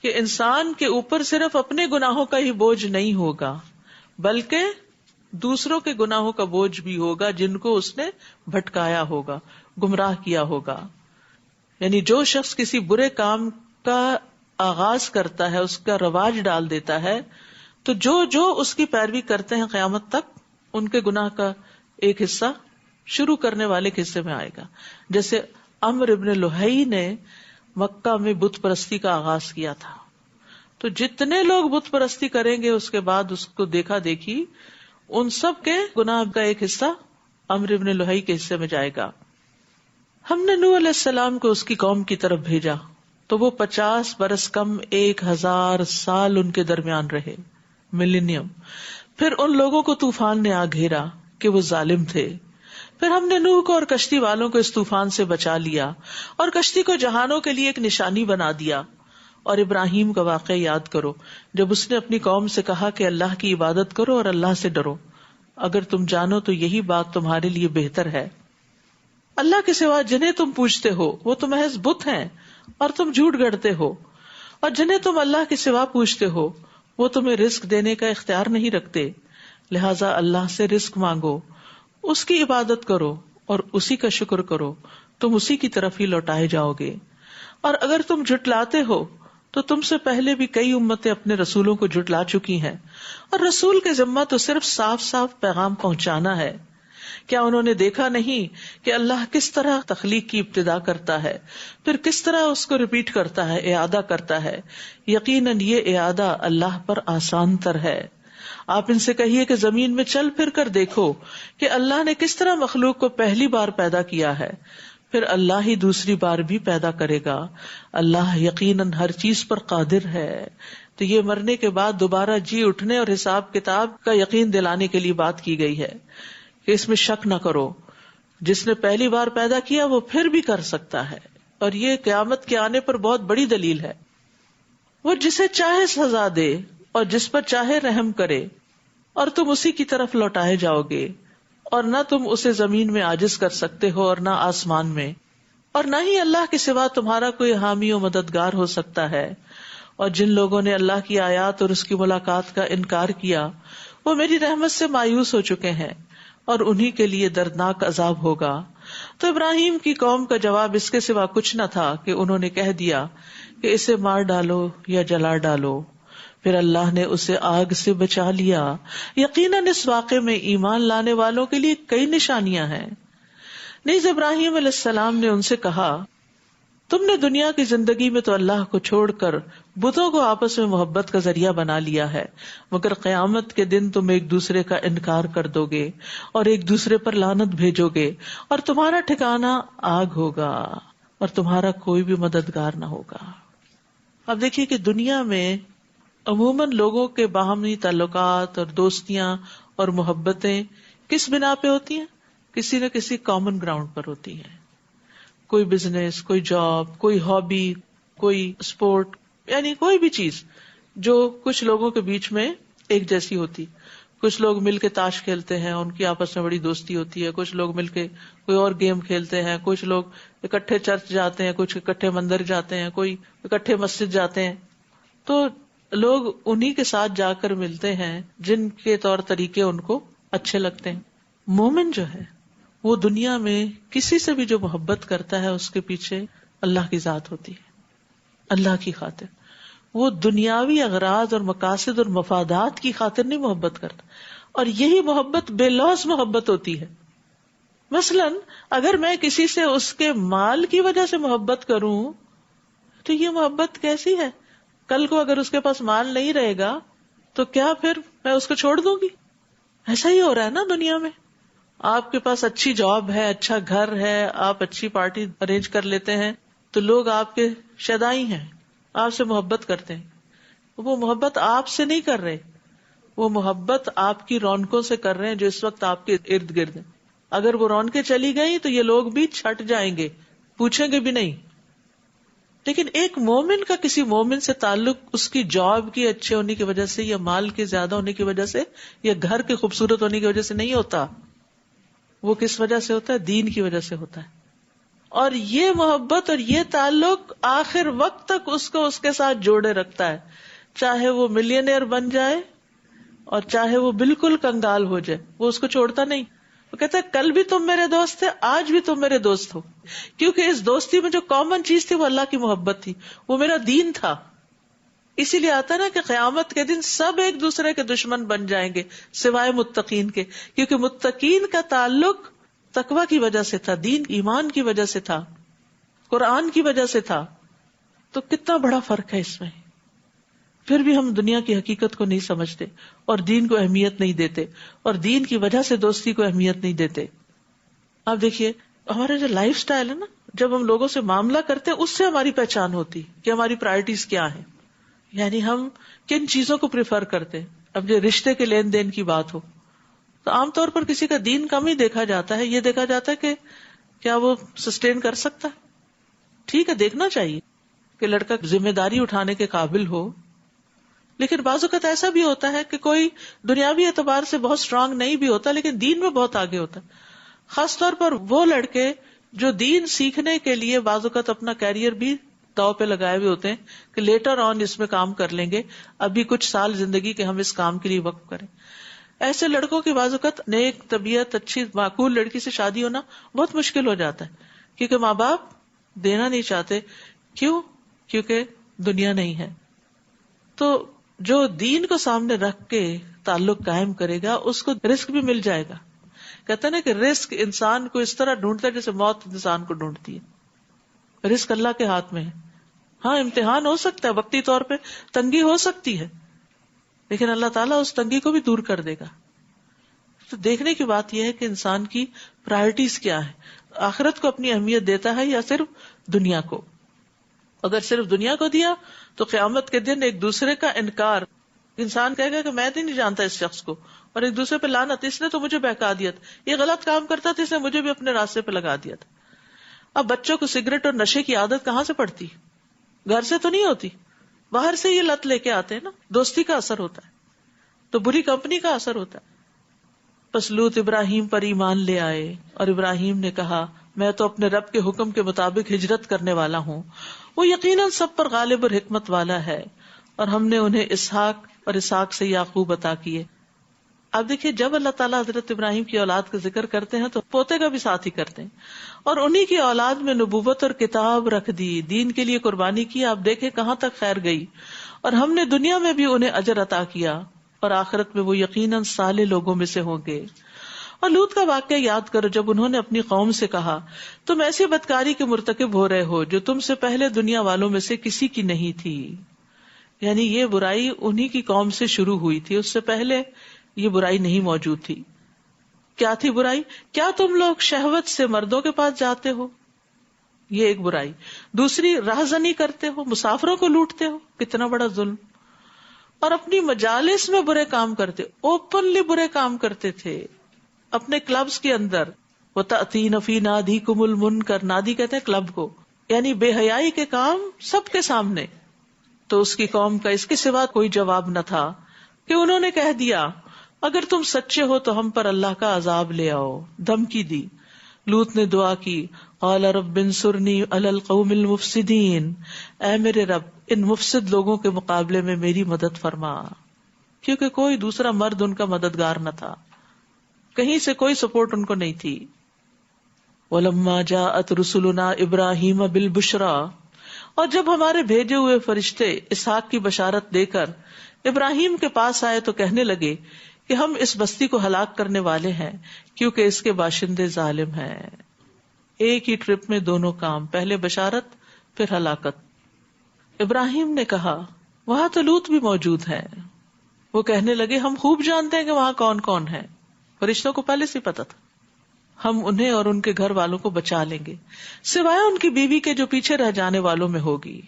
کہ انسان کے اوپر صرف اپنے گناہوں کا ہی بوجھ نہیں ہوگا بلکہ دوسروں کے گناہوں کا بوجھ بھی ہوگا جن کو اس نے بھٹکایا ہوگا، گمراہ کیا ہوگا. یعنی جو شخص کسی برے کام کا آغاز کرتا ہے، اس کا رواج ڈال دیتا ہے، تو جو اس کی پیروی کرتے ہیں قیامت تک ان کے گناہ کا ایک حصہ شروع کرنے والے کے حصے میں آئے گا. جیسے عمرو ابن لہئی نے مکہ میں بت پرستی کا آغاز کیا تھا، تو جتنے لوگ بت پرستی کریں گے اس کے بعد اس کو دیکھا دیکھی ان سب کے گناہ کا ایک حصہ عمرو ابن لہئی کے حصے میں جائے گا. ہم نے نوح علیہ السلام کو اس کی قوم کی طرف بھیجا تو وہ 50 برس کم 1000 سال ان کے درمیان رہے، ملینیم. پھر ان لوگوں کو طوفان نے آ گھیرا کہ وہ ظالم تھے. پھر ہم نے نوح کو اور کشتی والوں کو اس طوفان سے بچا لیا اور کشتی کو جہانوں کے لیے ایک نشانی بنا دیا. اور ابراہیم کا واقعہ یاد کرو جب اس نے اپنی قوم سے کہا کہ اللہ کی عبادت کرو اور اللہ سے ڈرو، اگر تم جانو تو یہی بات تمہارے لیے بہتر ہے. اللہ کے سوا جنہیں تم پوچھتے ہو وہ تو محض بت ہیں اور تم جھوٹ گڑھتے ہو، اور جنہیں تم اللہ کے سوا پوچھتے ہو وہ تمہیں رزق دینے کا اختیار نہیں رکھتے. لہٰذا اللہ سے رزق مانگو، اس کی عبادت کرو اور اسی کا شکر کرو، تم اسی کی طرف ہی لوٹائے جاؤ گے. اور اگر تم جھٹلاتے ہو تو تم سے پہلے بھی کئی امتیں اپنے رسولوں کو جھٹلا چکی ہیں، اور رسول کے ذمہ تو صرف صاف صاف پیغام پہنچانا ہے. کیا انہوں نے دیکھا نہیں کہ اللہ کس طرح تخلیق کی ابتدا کرتا ہے، پھر کس طرح اس کو ریپیٹ کرتا ہے، اعادہ کرتا ہے. یقیناً یہ اعادہ اللہ پر آسان تر ہے. آپ ان سے کہیے کہ زمین میں چل پھر کر دیکھو کہ اللہ نے کس طرح مخلوق کو پہلی بار پیدا کیا ہے، پھر اللہ ہی دوسری بار بھی پیدا کرے گا. اللہ یقیناً ہر چیز پر قادر ہے. تو یہ مرنے کے بعد دوبارہ جی اٹھنے اور حساب کتاب کا یقین دلانے کے لیے بات کی گئی ہے کہ اس میں شک نہ کرو. جس نے پہلی بار پیدا کیا وہ پھر بھی کر سکتا ہے، اور یہ قیامت کے آنے پر بہت بڑی دلیل ہے. وہ جسے چاہے سزا دے اور جس پر چاہے رحم کرے، اور تم اسی کی طرف لوٹائے جاؤ گے. اور نہ تم اسے زمین میں عاجز کر سکتے ہو اور نہ آسمان میں، اور نہ ہی اللہ کے سوا تمہارا کوئی حامی و مددگار ہو سکتا ہے. اور جن لوگوں نے اللہ کی آیات اور اس کی ملاقات کا انکار کیا وہ میری رحمت سے مایوس ہو چکے ہیں، اور انہی کے لیے دردناک عذاب ہوگا. تو ابراہیم کی قوم کا جواب اس کے سوا کچھ نہ تھا کہ انہوں نے کہہ دیا کہ اسے مار ڈالو یا جلا ڈالو. پھر اللہ نے اسے آگ سے بچا لیا. یقیناً اس واقعے میں ایمان لانے والوں کے لیے کئی نشانیاں ہیں. نیز ابراہیم علیہ السلام نے ان سے کہا تم نے دنیا کی زندگی میں تو اللہ کو چھوڑ کر بتوں کو آپس میں محبت کا ذریعہ بنا لیا ہے، مگر قیامت کے دن تم ایک دوسرے کا انکار کر دو گے اور ایک دوسرے پر لعنت بھیجو گے، اور تمہارا ٹھکانہ آگ ہوگا اور تمہارا کوئی بھی مددگار نہ ہوگا۔ اب دیکھیے کہ دنیا میں عموماً لوگوں کے باہمی تعلقات اور دوستیاں اور محبتیں کس بنا پہ ہوتی ہیں؟ کسی نہ کسی کامن گراؤنڈ پر ہوتی ہیں۔ کوئی بزنس، کوئی جاب، کوئی ہابی، کوئی اسپورٹ، یعنی کوئی بھی چیز جو کچھ لوگوں کے بیچ میں ایک جیسی ہوتی۔ کچھ لوگ مل کے تاش کھیلتے ہیں، ان کی آپس میں بڑی دوستی ہوتی ہے، کچھ لوگ مل کے کوئی اور گیم کھیلتے ہیں، کچھ لوگ اکٹھے چرچ جاتے ہیں، کچھ اکٹھے مندر جاتے ہیں، کوئی اکٹھے مسجد جاتے ہیں۔ تو لوگ انہی کے ساتھ جا کر ملتے ہیں جن کے طور طریقے ان کو اچھے لگتے ہیں۔ مومن جو ہے وہ دنیا میں کسی سے بھی جو محبت کرتا ہے اس کے پیچھے اللہ کی ذات ہوتی ہے، اللہ کی خاطر۔ وہ دنیاوی اغراض اور مقاصد اور مفادات کی خاطر نہیں محبت کرتا، اور یہی محبت بے لوث محبت ہوتی ہے۔ مثلاً اگر میں کسی سے اس کے مال کی وجہ سے محبت کروں تو یہ محبت کیسی ہے؟ کل کو اگر اس کے پاس مال نہیں رہے گا تو کیا پھر میں اس کو چھوڑ دوں گی؟ ایسا ہی ہو رہا ہے نا دنیا میں۔ آپ کے پاس اچھی جاب ہے، اچھا گھر ہے، آپ اچھی پارٹی ارینج کر لیتے ہیں تو لوگ آپ کے شیدائی ہیں، آپ سے محبت کرتے ہیں۔ وہ محبت آپ سے نہیں کر رہے، وہ محبت آپ کی رونقوں سے کر رہے ہیں جو اس وقت آپ کے ارد گرد ہیں۔ اگر وہ رونقیں چلی گئی تو یہ لوگ بھی چھٹ جائیں گے، پوچھیں گے بھی نہیں۔ لیکن ایک مومن کا کسی مومن سے تعلق اس کی جاب کی اچھے ہونے کی وجہ سے یا مال کے زیادہ ہونے کی وجہ سے یا گھر کے خوبصورت ہونے کی وجہ سے نہیں ہوتا۔ وہ کس وجہ سے ہوتا ہے؟ دین کی وجہ سے ہوتا ہے۔ اور یہ محبت اور یہ تعلق آخر وقت تک اس کو اس کے ساتھ جوڑے رکھتا ہے، چاہے وہ ملینئر بن جائے اور چاہے وہ بالکل کنگال ہو جائے، وہ اس کو چھوڑتا نہیں۔ وہ کہتا ہے کل بھی تم میرے دوست تھے، آج بھی تم میرے دوست ہو، کیونکہ اس دوستی میں جو کامن چیز تھی وہ اللہ کی محبت تھی، وہ میرا دین تھا۔ اسی لیے آتا نا کہ قیامت کے دن سب ایک دوسرے کے دشمن بن جائیں گے سوائے متقین کے، کیونکہ متقین کا تعلق تقوی کی وجہ سے تھا، دین ایمان کی وجہ سے تھا، قرآن کی وجہ سے تھا۔ تو کتنا بڑا فرق ہے اس میں۔ پھر بھی ہم دنیا کی حقیقت کو نہیں سمجھتے اور دین کو اہمیت نہیں دیتے، اور دین کی وجہ سے دوستی کو اہمیت نہیں دیتے۔ آپ دیکھیے ہمارا جو لائف سٹائل ہے نا، جب ہم لوگوں سے معاملہ کرتے ہیں اس سے ہماری پہچان ہوتی کہ ہماری پرائرٹیز کیا ہیں، یعنی ہم کن چیزوں کو پریفر کرتے ہیں۔ اب جو رشتے کے لین دین کی بات ہو تو عام طور پر کسی کا دین کم ہی دیکھا جاتا ہے، یہ دیکھا جاتا ہے کہ کیا وہ سسٹین کر سکتا ہے۔ ٹھیک ہے، دیکھنا چاہیے کہ لڑکا ذمہ داری اٹھانے کے قابل ہو، لیکن بعض اوقات ایسا بھی ہوتا ہے کہ کوئی دنیاوی اعتبار سے بہت اسٹرانگ نہیں بھی ہوتا لیکن دین میں بہت آگے ہوتا ہے۔ خاص طور پر وہ لڑکے جو دین سیکھنے کے لیے بعض اوقات اپنا کیریئر بھی داؤ پہ لگائے ہوئے ہوتے ہیں کہ لیٹر آن اس میں کام کر لیں گے، ابھی کچھ سال زندگی کے ہم اس کام کے لیے وقف کریں۔ ایسے لڑکوں کی بعض اوقات نیک طبیعت اچھی معقول لڑکی سے شادی ہونا بہت مشکل ہو جاتا ہے، کیونکہ ماں باپ دینا نہیں چاہتے۔ کیوں؟ کیونکہ دنیا نہیں ہے۔ تو جو دین کو سامنے رکھ کے تعلق قائم کرے گا اس کو رزق بھی مل جائے گا۔ کہتے ہیں نا کہ رزق انسان کو اس طرح ڈھونڈتا ہے جیسے موت انسان کو ڈھونڈتی ہے۔ رزق اللہ کے ہاتھ میں ہے۔ ہاں امتحان ہو سکتا ہے، وقتی طور پہ تنگی ہو سکتی ہے، لیکن اللہ تعالیٰ اس تنگی کو بھی دور کر دے گا۔ تو دیکھنے کی بات یہ ہے کہ انسان کی پرائرٹیز کیا ہے، آخرت کو اپنی اہمیت دیتا ہے یا صرف دنیا کو۔ اگر صرف دنیا کو دیا تو قیامت کے دن ایک دوسرے کا انکار، انسان کہے گا کہ میں نہیں جانتا اس شخص کو، اور ایک دوسرے پہ لعنت، اس نے تو مجھے بہکا دیا تھا، یہ غلط کام کرتا تھا، اس نے مجھے بھی اپنے راستے پہ لگا دیا تھا۔ اب بچوں کو سگریٹ اور نشے کی عادت کہاں سے پڑتی؟ گھر سے تو نہیں ہوتی، باہر سے یہ لت لے کے آتے ہیں نا۔ دوستی کا اثر ہوتا ہے تو بری کمپنی کا اثر ہوتا ہے۔ پس لوط ابراہیم پر ایمان لے آئے اور ابراہیم نے کہا میں تو اپنے رب کے حکم کے مطابق ہجرت کرنے والا ہوں، وہ یقیناً سب پر غالب اور حکمت والا ہے، اور ہم نے انہیں اسحاق اور اسحاق سے یعقوب عطا کیے۔ اب دیکھیے جب اللہ تعالیٰ حضرت ابراہیم کی اولاد کا ذکر کرتے ہیں تو پوتے کا بھی ساتھ ہی کرتے ہیں، اور انہی کی اولاد میں نبوت اور کتاب رکھ دی، دین کے لیے قربانی کی۔ آپ دیکھیں کہاں تک خیر گئی، اور ہم نے دنیا میں بھی انہیں اجر عطا کیا، اور آخرت میں وہ یقیناً صالح لوگوں میں سے ہوں گے۔ اور لوط کا واقعہ یاد کرو جب انہوں نے اپنی قوم سے کہا تم ایسی بدکاری کے مرتکب ہو رہے ہو جو تم سے پہلے دنیا والوں میں سے کسی کی نہیں تھی. یعنی یہ برائی انہی کی قوم سے شروع ہوئی تھی, اس سے پہلے یہ برائی نہیں موجود تھی. کیا تھی برائی؟ کیا تم لوگ شہوت سے مردوں کے پاس جاتے ہو, یہ ایک برائی. دوسری, راہزنی کرتے ہو, مسافروں کو لوٹتے ہو, کتنا بڑا ظلم. اور اپنی مجالس میں برے کام کرتے, اوپنلی برے کام کرتے تھے اپنے کلبز کے اندر. وَتَأْتِينَ فِي نَادِيكُمُ الْمُنْكَرَ, نادی کہتے ہیں کلب کو, یعنی بے حیائی کے کام سب کے سامنے. تو اس کی قوم کا اس کے سوا کوئی جواب نہ تھا کہ انہوں نے کہہ دیا اگر تم سچے ہو تو ہم پر اللہ کا عذاب لے آؤ, دھمکی دی. لوط نے دعا کی, قال رب انصرنی علی القوم المفسدین, اے میرے رب ان مفسد لوگوں کے مقابلے میں میری مدد فرما, کیونکہ کوئی دوسرا مرد ان کا مددگار نہ تھا, کہیں سے کوئی سپورٹ ان کو نہیں تھی. وَلَمَّا جَاءَتْ رُسُلُنَا إِبْرَاهِيمَ بِالْبُشْرَى, اور جب ہمارے بھیجے ہوئے فرشتے اسحاق کی بشارت دے کر ابراہیم کے پاس آئے تو کہنے لگے کہ ہم اس بستی کو ہلاک کرنے والے ہیں کیونکہ اس کے باشندے ظالم ہیں. ایک ہی ٹرپ میں دونوں کام, پہلے بشارت پھر ہلاکت. ابراہیم نے کہا وہاں تو لوط بھی موجود ہے. وہ کہنے لگے ہم خوب جانتے ہیں کہ وہاں کون کون ہے, فرشتوں کو پہلے سے پتا تھا, ہم انہیں اور ان کے گھر والوں کو بچا لیں گے سوائے ان کی بیوی کے جو پیچھے رہ جانے والوں میں ہوگی,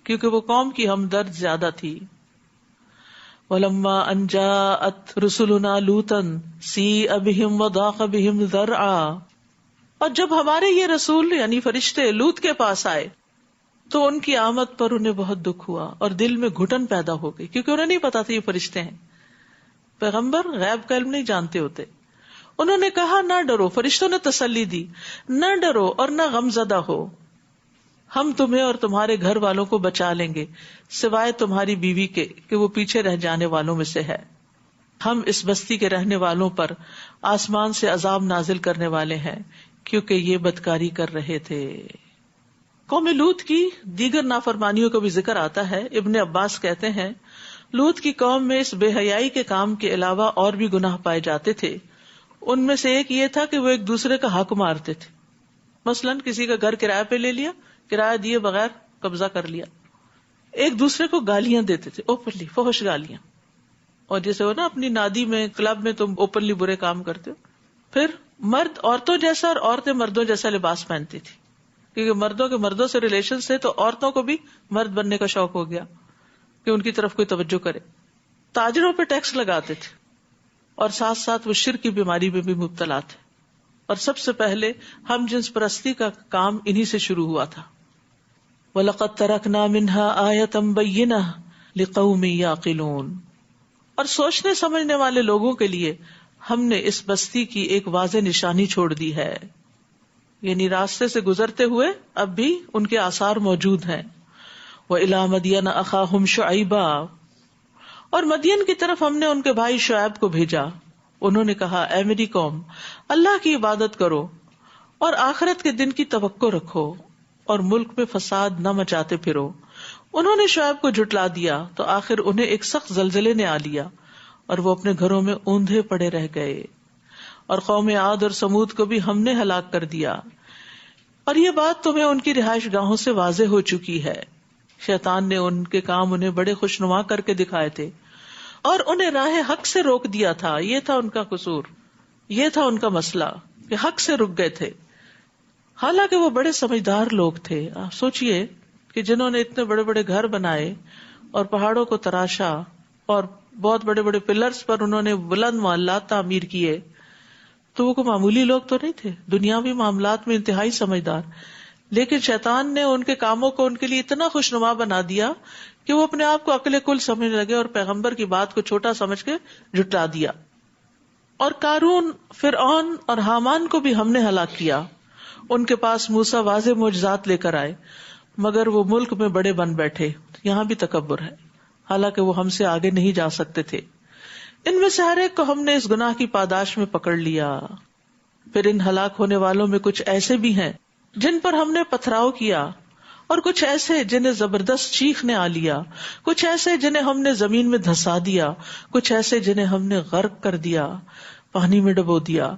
کیونکہ وہ قوم کی ہمدرد زیادہ تھی. وَلَمَّا أَن جَاءَتْ رُسُلُنَا لُوطًا سِيءَ بِهِمْ وَضَاقَ بِهِمْ ذَرْعًا, اور جب ہمارے یہ رسول یعنی فرشتے لوط کے پاس آئے تو ان کی آمد پر انہیں بہت دکھ ہوا اور دل میں گھٹن پیدا ہو گئی, کیونکہ انہیں نہیں پتا تھا یہ فرشتے ہیں. پیغمبر غیب کا علم نہیں جانتے ہوتے. انہوں نے کہا نہ ڈرو, فرشتوں نے تسلی دی, نہ ڈرو اور نہ غمزدہ ہو, ہم تمہیں اور تمہارے گھر والوں کو بچا لیں گے سوائے تمہاری بیوی کے کہ وہ پیچھے رہ جانے والوں میں سے ہے. ہم اس بستی کے رہنے والوں پر آسمان سے عذاب نازل کرنے والے ہیں کیونکہ یہ بدکاری کر رہے تھے. قوم لوط کی دیگر نافرمانیوں کا بھی ذکر آتا ہے. ابن عباس کہتے ہیں لوط کی قوم میں اس بے حیائی کے کام کے علاوہ اور بھی گناہ پائے جاتے تھے. ان میں سے ایک یہ تھا کہ وہ ایک دوسرے کا حق مارتے تھے. مثلاً کسی کا گھر کرایہ پہ لے لیا, کرایہ دیے بغیر قبضہ کر لیا. ایک دوسرے کو گالیاں دیتے تھے, اوپنلی فحش گالیاں. اور جیسے ہو نا اپنی نادی میں کلب میں تم اوپنلی برے کام کرتے ہو. پھر مرد عورتوں جیسا اور عورتیں مردوں جیسا لباس پہنتی تھی, کیونکہ مردوں کے مردوں سے ریلیشن تھے تو عورتوں کو بھی مرد بننے کا شوق ہو گیا کہ ان کی طرف کوئی توجہ کرے. تاجروں پہ ٹیکس لگاتے تھے اور ساتھ ساتھ وہ شرک کی بیماری میں بھی مبتلا تھے. اور سب سے پہلے ہم جنس پرستی کا کام انہی سے شروع ہوا تھا. وَلَقَدْ تَرَكْنَا مِنْهَا آيَةً بَيِّنَةً لِقَوْمٍ يَعْقِلُونَ, اور سوچنے سمجھنے والے لوگوں کے لیے ہم نے اس بستی کی ایک واضح نشانی چھوڑ دی ہے. یعنی راستے سے گزرتے ہوئے اب بھی ان کے آثار موجود ہیں. وَإِلَىٰ مَدْيَنَ أَخَاهُمْ شُعَيْبًا, اور مدین کی طرف ہم نے ان کے بھائی شعیب کو بھیجا. انہوں نے کہا اے میری قوم اللہ کی عبادت کرو اور آخرت کے دن کی توقع رکھو اور ملک میں فساد نہ مچاتے پھرو. انہوں نے شعیب کو جھٹلا دیا تو آخر انہیں ایک سخت زلزلے نے آ لیا اور وہ اپنے گھروں میں اوندھے پڑے رہ گئے. اور قوم عاد اور سمود کو بھی ہم نے ہلاک کر دیا. اور یہ بات تمہیں ان کی رہائش گاہوں سے واضح ہو چکی ہے. شیطان نے ان کے کام انہیں بڑے خوشنما کر کے دکھائے تھے اور انہیں راہ حق سے روک دیا تھا. یہ تھا ان کا قصور, یہ تھا ان کا مسئلہ کہ حق سے رک گئے تھے. حالانکہ وہ بڑے سمجھدار لوگ تھے. آپ سوچئے کہ جنہوں نے اتنے بڑے بڑے گھر بنائے اور پہاڑوں کو تراشا اور بہت بڑے بڑے پلرز پر انہوں نے بلند محلات تعمیر کیے, تو وہ کوئی معمولی لوگ تو نہیں تھے, دنیاوی معاملات میں انتہائی سمجھدار. لیکن شیطان نے ان کے کاموں کو ان کے لیے اتنا خوشنما بنا دیا کہ وہ اپنے آپ کو عقل کل سمجھنے لگے اور پیغمبر کی بات کو چھوٹا سمجھ کے جھٹلا دیا. اور قارون, فرعون اور حامان کو بھی ہم نے ہلاک کیا. ان کے پاس موسیٰ واضح معجزات لے کر آئے مگر وہ ملک میں بڑے بن بیٹھے. یہاں بھی تکبر ہے, حالانکہ وہ ہم سے آگے نہیں جا سکتے تھے. ان میں سے ہر ایک کو ہم نے اس گناہ کی پاداش میں پکڑ لیا. پھر ان ہلاک ہونے والوں میں کچھ ایسے بھی ہیں جن پر ہم نے پتھراؤ کیا, اور کچھ ایسے جنہیں زبردست چیخ نے آ لیا, کچھ ایسے جنہیں ہم نے زمین میں دھسا دیا, کچھ ایسے جنہیں ہم نے غرق کر دیا. پانی میں ڈبو دیا.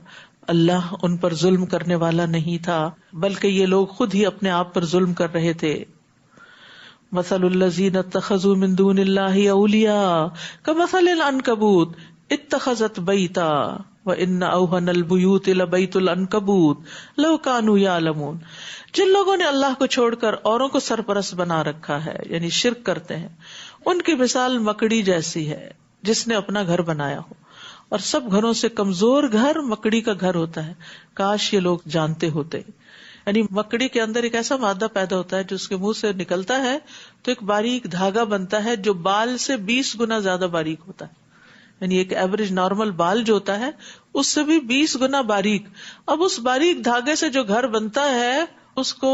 اللہ ان پر ظلم کرنے والا نہیں تھا بلکہ یہ لوگ خود ہی اپنے آپ پر ظلم کر رہے تھے. مثل الذین اتخذوا من دون اللہ اولیاء کمثل العنکبوت اتخذت بیتا وان اوہن البیوت لبیت العنکبوت لو کانوا یعلمون. جن لوگوں نے اللہ کو چھوڑ کر اوروں کو سرپرست بنا رکھا ہے یعنی شرک کرتے ہیں، ان کی مثال مکڑی جیسی ہے جس نے اپنا گھر بنایا ہو، اور سب گھروں سے کمزور گھر مکڑی کا گھر ہوتا ہے. کاش یہ لوگ جانتے ہوتے. یعنی مکڑی کے اندر ایک ایسا مادہ پیدا ہوتا ہے جو اس کے منہ سے نکلتا ہے تو ایک باریک دھاگا بنتا ہے جو بال سے 20 گنا زیادہ باریک ہوتا ہے. یعنی ایک ایوریج نارمل بال جو ہوتا ہے اس سے بھی 20 گنا باریک. اب اس باریک دھاگے سے جو گھر بنتا ہے اس کو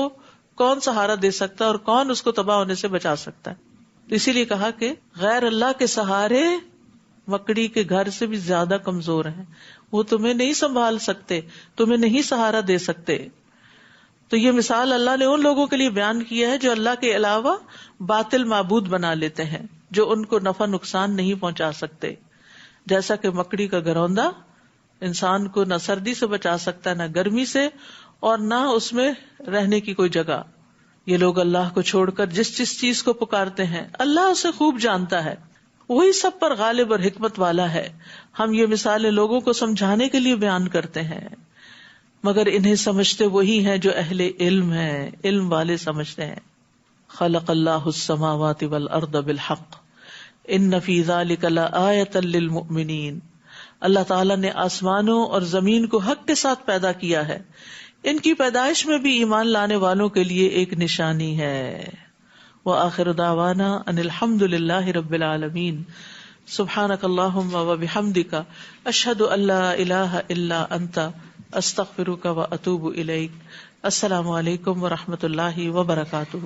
کون سہارا دے سکتا ہے اور کون اس کو تباہ ہونے سے بچا سکتا ہے؟ اسی لیے کہا کہ غیر اللہ کے سہارے مکڑی کے گھر سے بھی زیادہ کمزور ہیں. وہ تمہیں نہیں سنبھال سکتے، تمہیں نہیں سہارا دے سکتے. تو یہ مثال اللہ نے ان لوگوں کے لیے بیان کیا ہے جو اللہ کے علاوہ باطل معبود بنا لیتے ہیں جو ان کو نفع نقصان نہیں پہنچا سکتے. جیسا کہ مکڑی کا گروندا انسان کو نہ سردی سے بچا سکتا ہے، نہ گرمی سے، اور نہ اس میں رہنے کی کوئی جگہ. یہ لوگ اللہ کو چھوڑ کر جس چیز کو پکارتے ہیں اللہ اسے خوب جانتا ہے، وہی سب پر غالب اور حکمت والا ہے. ہم یہ مثالیں لوگوں کو سمجھانے کے لیے بیان کرتے ہیں، مگر انہیں سمجھتے وہی ہیں جو اہل علم ہیں، علم والے سمجھتے ہیں. خلق اللہ السماوات والارض بالحق ان فی ذلک لآیۃ للمؤمنین. اللہ تعالیٰ نے آسمانوں اور زمین کو حق کے ساتھ پیدا کیا ہے، ان کی پیدائش میں بھی ایمان لانے والوں کے لیے ایک نشانی ہے. وآخر دعوانا ان الحمد للہ رب العالمین. سبحانک اللہم وبحمدک اشہد ان لا الہ الا انت استغفرک واتوب الیک. السلام علیکم ورحمۃ اللہ وبرکاتہ.